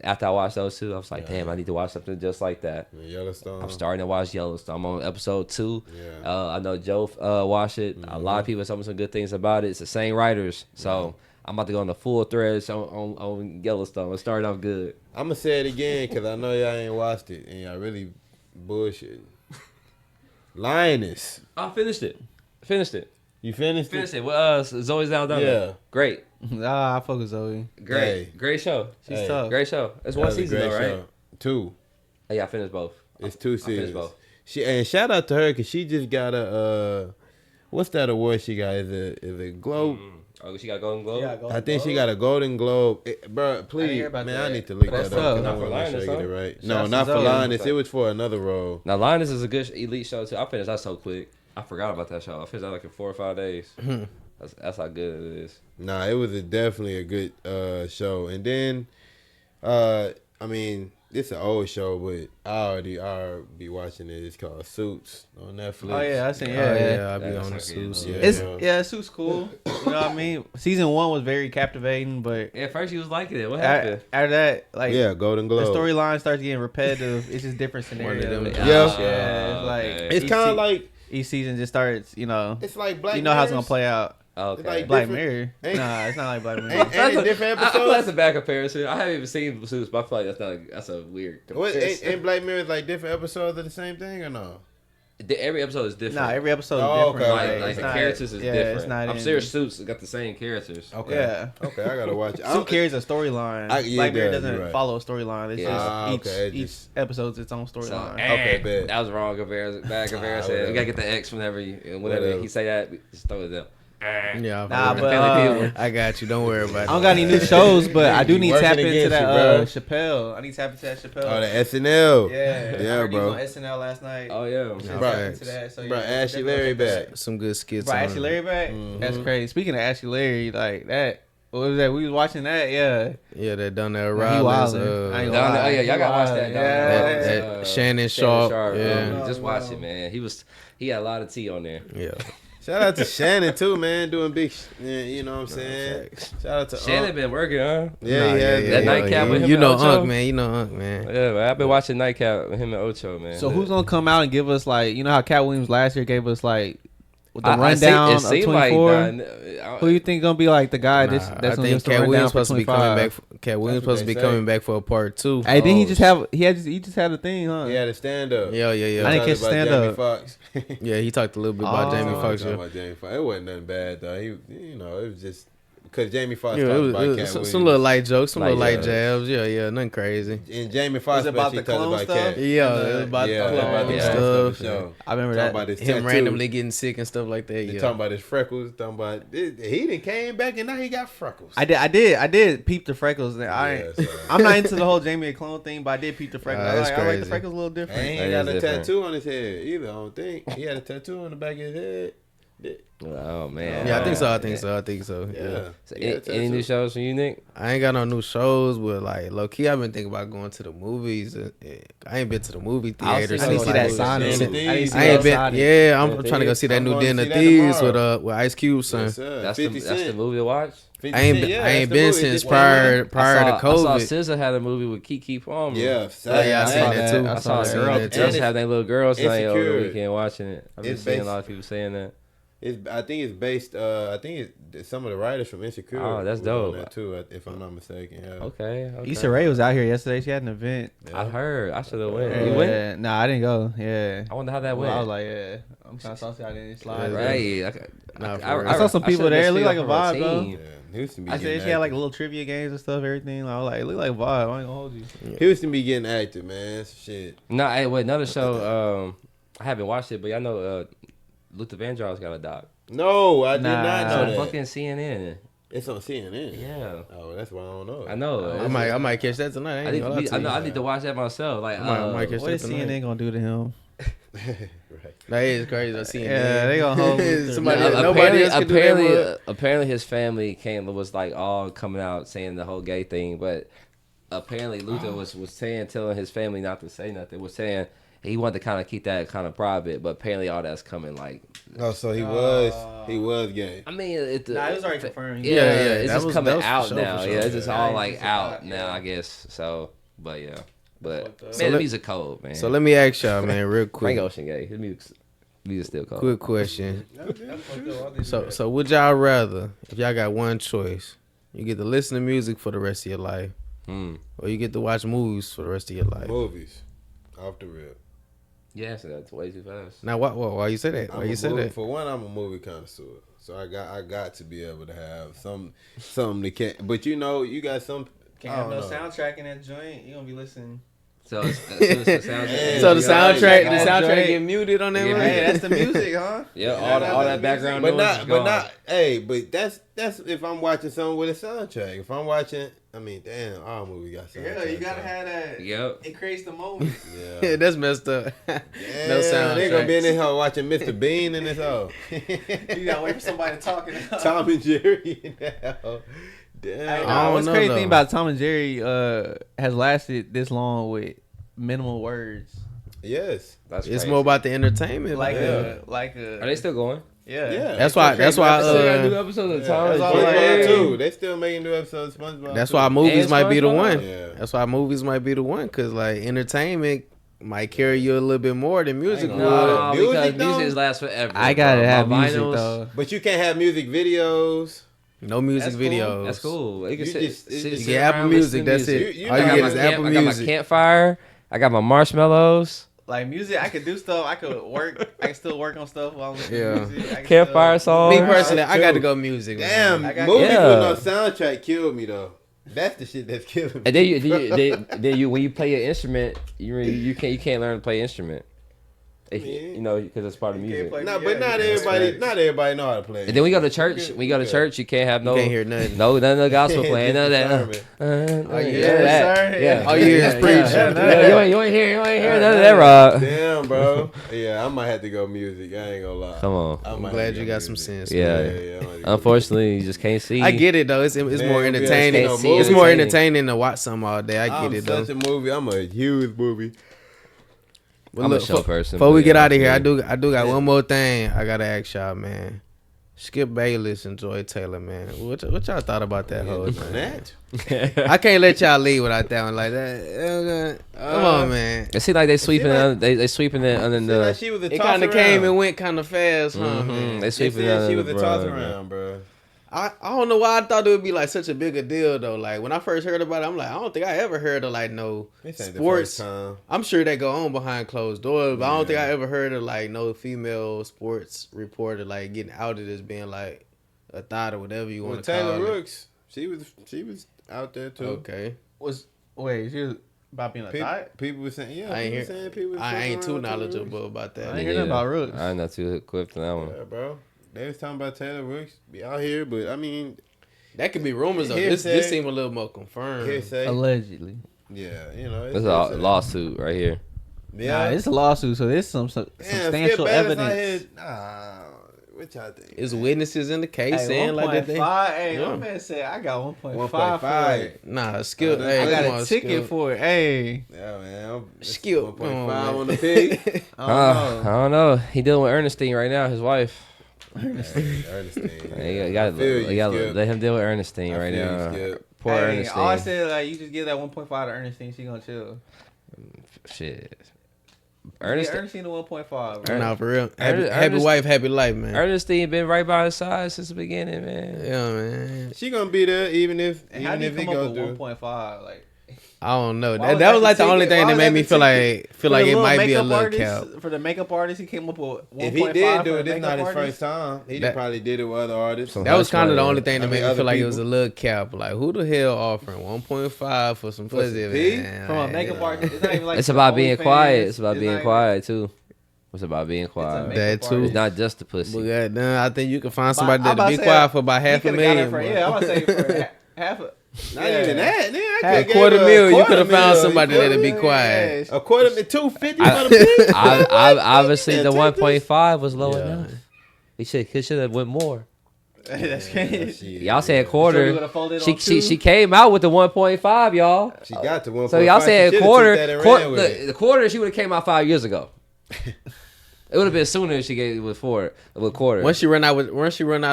after I watched those 2, I was like, damn, I need to watch something just like that. Yellowstone. I'm starting to watch Yellowstone. I'm on episode 2. Yeah. I know Joe watched it. A lot of people told me some good things about it. It's the same writers, so I'm about to go on the full threads on Yellowstone. It's starting off good. I'm gonna say it again because I know y'all ain't watched it and y'all really bullshit. Lioness. I finished it. You finished it? Well, Zoe Saldana. Yeah. Great. I fuck with Zoe. Great show. She's tough. Great show. It's 1 season though, right? Show. 2. Oh, yeah, I finished both. It's 2 seasons. Finished both. And shout out to her because she just got a what's that award she got? Is a Globe? Oh, she got Golden Globe? I think she got a Golden Globe. Bro, please, man, I need to look that up. Not for Lioness, get it right. No, not for Lioness. It was for another role. Now, Lioness is a good elite show, too. I finished that so quick. I forgot about that show. I finished that like in 4 or 5 days. That's how good it is. Nah, it was definitely a good show. And then, I mean, it's an old show, but I'll be watching it. It's called Suits on Netflix. Oh yeah, I seen. I'll be on the Suits. Suits cool. You know what I mean? Season 1 was very captivating, but at first you was liking it. What happened? After that, like Golden Globe. The storyline starts getting repetitive. It's just different scenarios. It's like it's kind of like each season just starts. It's like Black. You know how it's gonna play out. Okay. Like Black Mirror. Nah, it's not like Black Mirror. Ain't different episodes. I feel that's a bad comparison. I haven't even seen Suits, but I feel like that's a weird comparison. Ain't Black Mirror like different episodes of the same thing or no? Every episode is different. Nah, every episode is different. Okay. Like the characters is different. It's not I'm serious. Suits got the same characters. Okay. Yeah. Okay, I gotta watch it. Suits carries a storyline. Black Mirror doesn't follow a storyline. It's just each episode's its own storyline. Okay, bet. That was wrong comparison. Bad comparison. We gotta get the X whenever he say that. Just throw it down. Yeah, Nah, but I got you. Don't worry about it. I don't got any new shows, but I do need to Working tap into against that you, bro. Chappelle. I need to tap into that Chappelle. Oh, the SNL. Yeah, Yeah, I heard he bro. was on SNL last night. Oh yeah. Should Bro, tap into that. So, Bro, yeah, Ashley definitely Larry check that out. back. Some good skits. Bro, on Ashley it. Larry back? Mhm. That's crazy. Speaking of Ashley Larry, like that. What was that? We was watching that, yeah. Yeah, that done that He Rollins. wildin'. I ain't gonna Down there, lie. oh yeah, y'all gotta watch that. Yeah. That Shannon Sharp. Yeah. Just watch it, man. He had a lot of tea on there. Yeah. Shout out to Shannon too, man, doing big. You know what I'm saying? Shout out to Shannon been working, huh? Yeah, yeah. That nightcap with him You and know Ocho? Unc, man. You know Unc, man. Yeah, man, I've been watching Nightcap with him and Ocho, man. So who's gonna come out and give us like, you know how Cat Williams last year gave us like the I rundown it of seemed 24? Like, Who you think gonna be like the guy that's I gonna give think us the Cat rundown Williams for supposed to be coming 25? back. Cat Williams That's what supposed to be they coming say. back for a part 2. Hey, didn't he just had a thing, huh? He had a stand up. Yeah. I didn't catch stand up. Fox. Yeah, he talked a little bit about Oh. Jamie Foxx. Talking Yeah. about Jamie Foxx. It wasn't nothing bad though. He, it was just because Jamie Foxx Yeah, talked it about was Cat some Williams. little light jokes, some little Light light jabs. Yeah, nothing crazy. And Jamie Foxx Was it about especially the talked clone about stuff? Cat. Yeah, it was about Yeah, the about clone the yeah. clone stuff. stuff. Show. I remember Talking that. about his Him tattoo. randomly getting sick and stuff like that. They Yeah. talking about his freckles. Talking about he done came back and now he got freckles. I did peep the freckles. so- I'm not into the whole Jamie a clone thing, but I did peep the freckles. That's I like the crazy. freckles a little And different. he That ain't got is a different. tattoo on his head either. I don't think he had a tattoo on the back of his head. Oh man. Yeah, I think so. Yeah. So, He had a any new tattoo. shows from you, Nick? I ain't got no new shows, but like low key, I've been thinking about going to the movies. I ain't been to the movie I was theater thinking since I like. need to see that Sonic. since- Thieves. I didn't see I ain't that been. Sonic. Yeah, I'm Yeah, trying to go see that I'm new going Den to of see that Thieves tomorrow. with Ice Cube, son. Yes, sir. That's 50 the that's the Cent. movie to watch. 50 I ain't Cent, been, yeah, I ain't that's the been movie. since Just prior I to saw COVID. SZA had a movie with Kiki Palmer. Yeah, I seen that too. I saw I seen girls. that too. Just have their little girls night over the Insecure. weekend watching it. I've been It's seeing a based- lot of people saying that. I think it's based. I think it's some of the writers from Insecure. Oh, that's was on dope. that too, if I'm not mistaken. Yeah. Okay. Issa Rae was out here yesterday. She had an event. I heard. I should have went. Yeah. You went? Nah, I didn't go. Yeah. I wonder how that Well, went. I was like, yeah. I'm kind of salty I didn't slide. Right. Nah, for real. I saw some people should've there. It been looked like a still from vibe, though. team. Yeah, Houston be I getting said she had like active. little trivia games and stuff, everything. I was like, it looked like a vibe. I ain't gonna hold you. Houston be getting active, man. Shit. No, hey, wait, another show. I haven't watched it, but y'all know Luther Vandross got a doc. No, I did Nah. not It's know on that. fucking CNN. It's on CNN. Yeah. Oh, that's why I don't know. I know. I might catch that tonight. I ain't I need, gonna lie to, to you. I need to watch that myself. Like, I might catch What that is tonight. CNN gonna do to him? Right. That is crazy. I see it. Yeah, they gonna hold Luther. Somebody, No, nobody else can do that. But apparently his family was like all coming out saying the whole gay thing, but apparently Luther was telling his family not to say nothing. Was saying he wanted to kind of keep that kind of private, but apparently all that's coming like. Oh, so he was gay. I mean, it Nah, it was already confirmed. Yeah, Yeah, it's that just was- coming that was for out sure, now. for sure. Yeah, it's just Yeah, all it's like just out out, now, yeah. I guess. So, but yeah, but fucked up. man, So the let- music cold, man. so let me ask y'all, man, real Frank quick. Ocean gay. His music still cold. Quick question. So would y'all rather, if y'all got one choice, you get to listen to music for the rest of your life, or you get to watch movies for the rest of your life? Movies, off the rip. Yeah, so that's way too fast. Now, why you say that? Why you say that? For one, I'm a movie connoisseur, so I got to be able to have something that can't. But you know, you got some. Can't have no soundtrack in that joint. You gonna be listening. So as soon as the soundtrack, Yeah, So the soundtrack, yeah, the soundtrack get muted on that Yeah, one? man. Hey, that's the music, huh? yeah, all that background But noise is not, but gone. not. Hey, but that's if I'm watching something with a soundtrack. If I'm watching, I mean, damn, all movies got soundtrack. Yeah, you gotta have that. Yep. It creates the moment. Yeah. That's messed up. Yeah, No They gonna be in soundtrack. this hole watching Mr. Bean and this hoe. You gotta wait for somebody to talk. Tom and Jerry in that hoe. Damn. I don't What's know, crazy though. thing about Tom and Jerry has lasted this long with minimal words. Yes. That's It's crazy. more about the entertainment. Like man. Are they still going? yeah. Yeah. That's why. That's why. Still got new episodes of Yeah, Tom and that's Jerry. SpongeBob too. They still making new episodes of SpongeBob. That's too. why movies And might be the SpongeBob? one. Yeah. That's why movies might be the one, cause like entertainment might carry you a little bit more than music I would. ain't gonna lie. No, Music, because though? music lasts forever. I gotta bro. have My music vinyls, though. But you can't have music videos. No music That's cool. videos. That's cool. You can You sit, just- sit, you sit get Apple around, Music, listen to that's it. music. All I you got get my is camp- Apple I got my Music. campfire. I got my marshmallows. Like music, I could do stuff. I could work. I can still work on stuff while I'm listening Yeah. to music. I can Campfire still- song. Me personally, I got to too. go music. Damn, man. I got- movies Yeah. with no soundtrack killed me though. That's the shit that's killing me. And then you when you play an instrument, you can't learn to play an instrument. You know, because it's part of music. Nah, but not everybody know how to play. And then we go to church. We go to church. You can't have no. You can't hear nothing. No, none of the gospel playing. None of that. Oh Yeah. All you hear is preaching. You ain't hear none of that, Rob. Damn, bro. Yeah, I might have to go music. I ain't gonna lie. Come on. I'm glad you got some sense. Yeah. Unfortunately, you just can't see. I get it though. It's more entertaining. It's more entertaining to watch something all day. I get it though. I'm such a movie. I'm a huge movie. But I'm look, a show person. Before we get out of here, I do got one more thing I gotta ask y'all, man. Skip Bayless and Joy Taylor, man. What y'all thought about that whole thing? I can't let y'all leave without that one like that. Come on, man. It seems like they sweeping they sweeping it under the. Like she was a It kind of came and went kind of fast, huh? Man. They She sweeping it under was the a toss rug, around, bro. I don't know why I thought it would be like such a bigger deal though. Like when I first heard about it, I'm like, I don't think I ever heard of like no sports. I'm sure they go on behind closed doors, but I don't think I ever heard of like no female sports reporter like getting outed as being like a thought or whatever you want to call it. Taylor Rooks, she was out there too. Okay. She was about being a thought? People were saying, I ain't too knowledgeable about that. I ain't heard about Rooks. I'm not too equipped on that one. Yeah, bro. They was talking about Taylor Rooks be out here, but I mean, that could be rumors though. This seemed a little more confirmed. Allegedly. Yeah, you know. There's a lawsuit right here. Yeah, it's a lawsuit, so there's some substantial evidence. What y'all think? It's witnesses in the case saying like that. Hey, my man said I got 1.5 for it. Nah, Skip. I got a ticket for it. Hey. Yeah, man. Skip. 1.5 on the pig. I don't know. He dealing with Ernestine right now, his wife. Ernestine. You gotta let him deal with Ernestine right now. Poor Ernestine. All I said, like, you just give that 1.5 to Ernestine, she gonna chill. Shit. Ernestine to 1.5. Nah, for real. Happy wife, happy life, man. Ernestine been right by his side since the beginning, man. Yeah, man. She gonna be there even if How do you come go up with 1.5? Like, I don't know. That was like the only thing that made me feel like it might be a little cap. For the makeup artist, he came up with 1.5. If he did do it, this not his first time. He probably did it with other artists. That was kind of the only thing that made me feel like it was a little cap. Like, who the hell offering 1.5 for some pussy, man? From a makeup artist, it's not even like it's about being quiet. It's about being quiet too. It's about being quiet. That too. It's not just the pussy. But I think you can find somebody that be quiet for about $500,000. Yeah, I would say for half a. Not even that. A $250,000. You could have found somebody that'd be quiet. A $250,000 for the pig. Obviously, the 1.5 was low enough. He should have went more. That's crazy. Y'all said quarter. She came out with the 1.5, y'all. She got the 1.5. So y'all said quarter. The quarter she would have came out 5 years ago. It would have been sooner if she gave it with quarter. Once she run out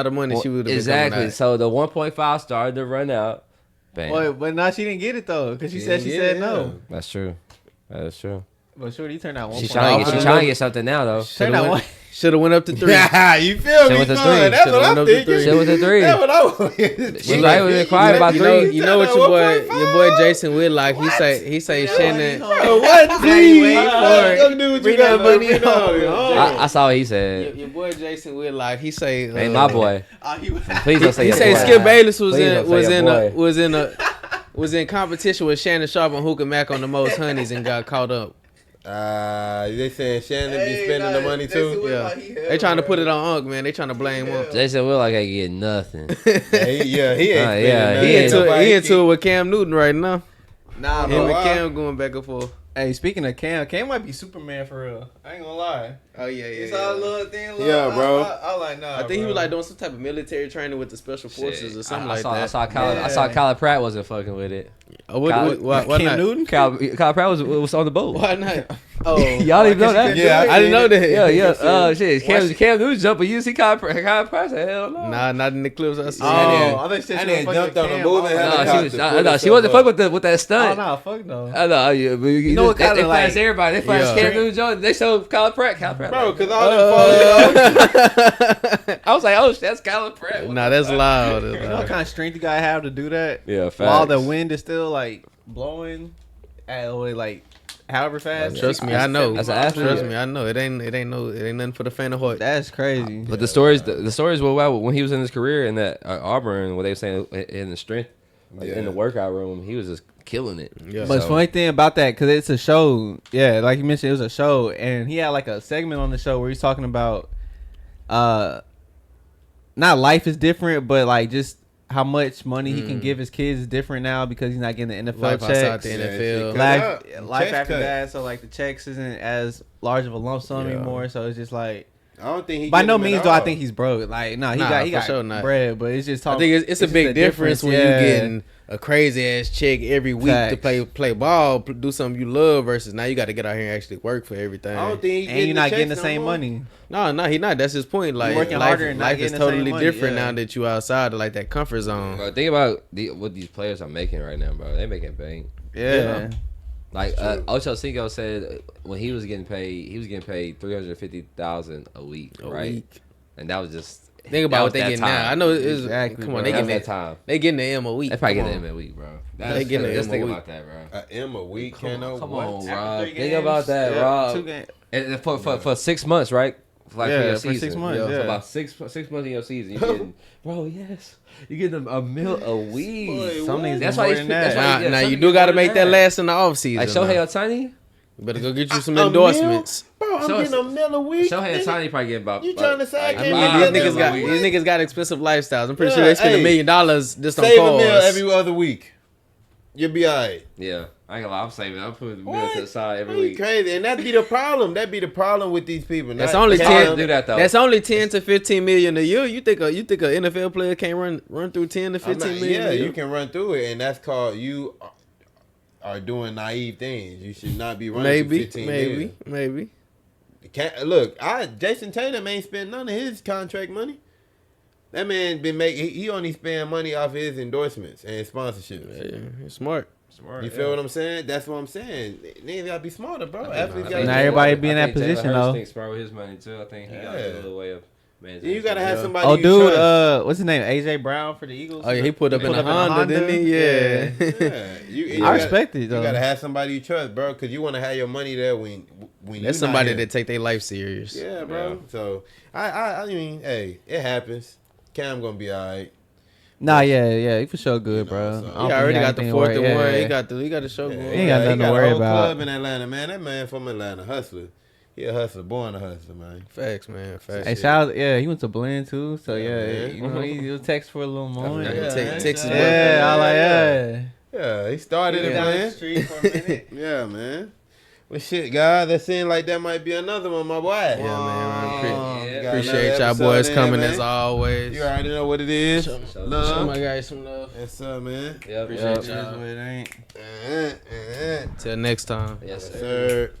of money, she would have exactly. So the 1.5 started to run out. Bam. But now she didn't get it though, because she said no. That's true. That is true. But shorty, you turned out 1.5. She's trying to get something now though. Should have went up to 3. Yeah, you feel me? That's what I'm thinking. Shit was a 3. That's what I was. She right was quiet about 3. You know what your boy Jason Whitlock, he say Shannon. What? I saw what he said. Your boy Jason Whitlock, he say. Hey, my boy. Please don't say. He say Skip Bayless was in competition with Shannon Sharp and Hookah Mac on the most honeys and got caught up. They saying Shannon be spending the money too. Yeah, they trying to put it on Unc, man. They trying to blame him. Jason Whitlock ain't getting nothing. He ain't. He into it with Cam Newton right now. Nah, him and Cam going back and forth. Hey, speaking of Cam might be Superman for real. I ain't gonna lie. Oh yeah. It's all a little thing. Yeah, bro. I like nah. I think he was like doing some type of military training with the special forces or something like that. I saw Kyler Pratt wasn't fucking with it. Why Cam not? Newton? Kyler Pratt was on the boat. Why not? Oh, y'all didn't know that? Yeah, I didn't know that. Yeah. Shit. Cam Newton jumping. You see Kyler Pratt? Said, hell no. Nah, not in the clips I saw. I think she jumped on the moving. No, she wasn't fucking with that stunt. Oh no, fuck no. I know. You know what? They flash everybody. They flash Cam Newton Jones. They showed Kyler Pratt. Bro, because all them I was like, oh, that's Kyler Pratt. Nah, that's loud. You know what kind of strength you gotta have to do that? Yeah, facts. While the wind is still like blowing at like however fast. Trust me, I know. As an athlete, trust me, I know. It ain't nothing for the faint of heart. That's crazy. But the stories were wild when he was in his career in that Auburn, what they were saying in the strength, in the workout room, he was just killing it. Yeah. But funny thing about that, because it's a show. Yeah, like you mentioned, it was a show, and he had like a segment on the show where he's talking about, not life is different, but like just how much money he can give his kids is different now because he's not getting the NFL Life checks. outside the NFL. Life after that, so like the checks isn't as large of a lump sum anymore. So it's just like. I don't think he. By no means do I think he's broke. Like, he got sure not. bread, but it's just. I think it's a big difference when you getting a crazy ass check every week to play ball, do something you love, versus now you got to get out here and actually work for everything. I don't think and you're not getting the same money. No, he not. That's his point. Like, working harder and life is totally different now that you outside of like that comfort zone. Bro, think about what these players are making right now, bro. They making bank. Yeah. Like Ocho Cinco said, when he was getting paid $350,000 a week, right? And that was just think about what they getting now. I know it's exactly. Come on, they getting that time. They getting the M a week. They probably getting the M a week, bro. They getting the M a week. Think about that, bro. M a week. Come on, Rob. Think about that, Rob. 2 games. And for 6 months, right? Like for your season. 6 months. So about 6 months in your season, you're getting, bro. Yes, you're getting a meal a week. Boy, Some niggas That's more why than he's that. Now you do got to make that last in the off season. Like Shohei Ohtani. You better go get you some endorsements. Bro, I'm getting a meal a week. Shohei Ohtani probably getting about. You trying to say I I can't mean, these niggas got expensive lifestyles. I'm pretty sure they spend $1 million just on save a cars. meal every other week. You'll be alright. Yeah, I ain't gonna lie. I'm saving. I'm putting the meal to the side every You week. crazy, and that'd be the problem. That'd be the problem with these people. That's Not only Cam. 10. Do that though. That's only 10 to 15 million a year. You think a NFL player can't run through 10 to 15 million? Yeah, a year? you can run through it, and that's called you are doing naive things. You should not be running through 15 million. Maybe. Look, Jason Tatum ain't spent none of his contract money. That man been making. He only spend money off his endorsements and sponsorships. Yeah, he's smart. You feel what I'm saying? That's what I'm saying. Niggas gotta be smarter, bro. Athletes Not gotta everybody be in that position though. I think smart with his money too. I think he got a little way of managing. You gotta have somebody. Oh, you dude, trust. what's his name? AJ Brown for the Eagles. Oh yeah, he put up in a Honda, didn't he? Yeah. Yeah. I respect it though. You gotta have somebody you trust, bro, because you want to have your money there when That's somebody that take their life serious. Yeah, bro. Yeah. So I mean, hey, it happens. Cam gonna be alright. Nah, yeah, he for sure good, bro. So He already got the 4th and 1. He got the show going. He ain't got nothing to worry a whole about. club in Atlanta, man. That man from Atlanta, hustler. He a hustler, born a hustler, man. Facts, man. Facts. Hey, shout out, he went to Blend too. So Yeah, you know, he'll text for a little moment. Texas. Yeah, I like Yeah, he started it, down the man. street for a minute. Yeah, man. Well, shit, guys, that seemed like that might be another one, my boy. Yeah, man. Got Appreciate another y'all boys episode coming in, as man. always. You already know what it is. Show Love. my guys some love. Yes, sir, man. Yep. Appreciate Yep. y'all. Till next time. Yes, Yes, sir. sir.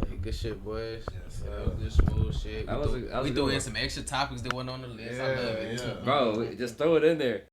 Hey, good shit, boys. Yes, sir. Good smooth shit. That was a We good threw in one. some extra topics that wasn't on the list. I love it. Yeah. Bro, just throw it in there.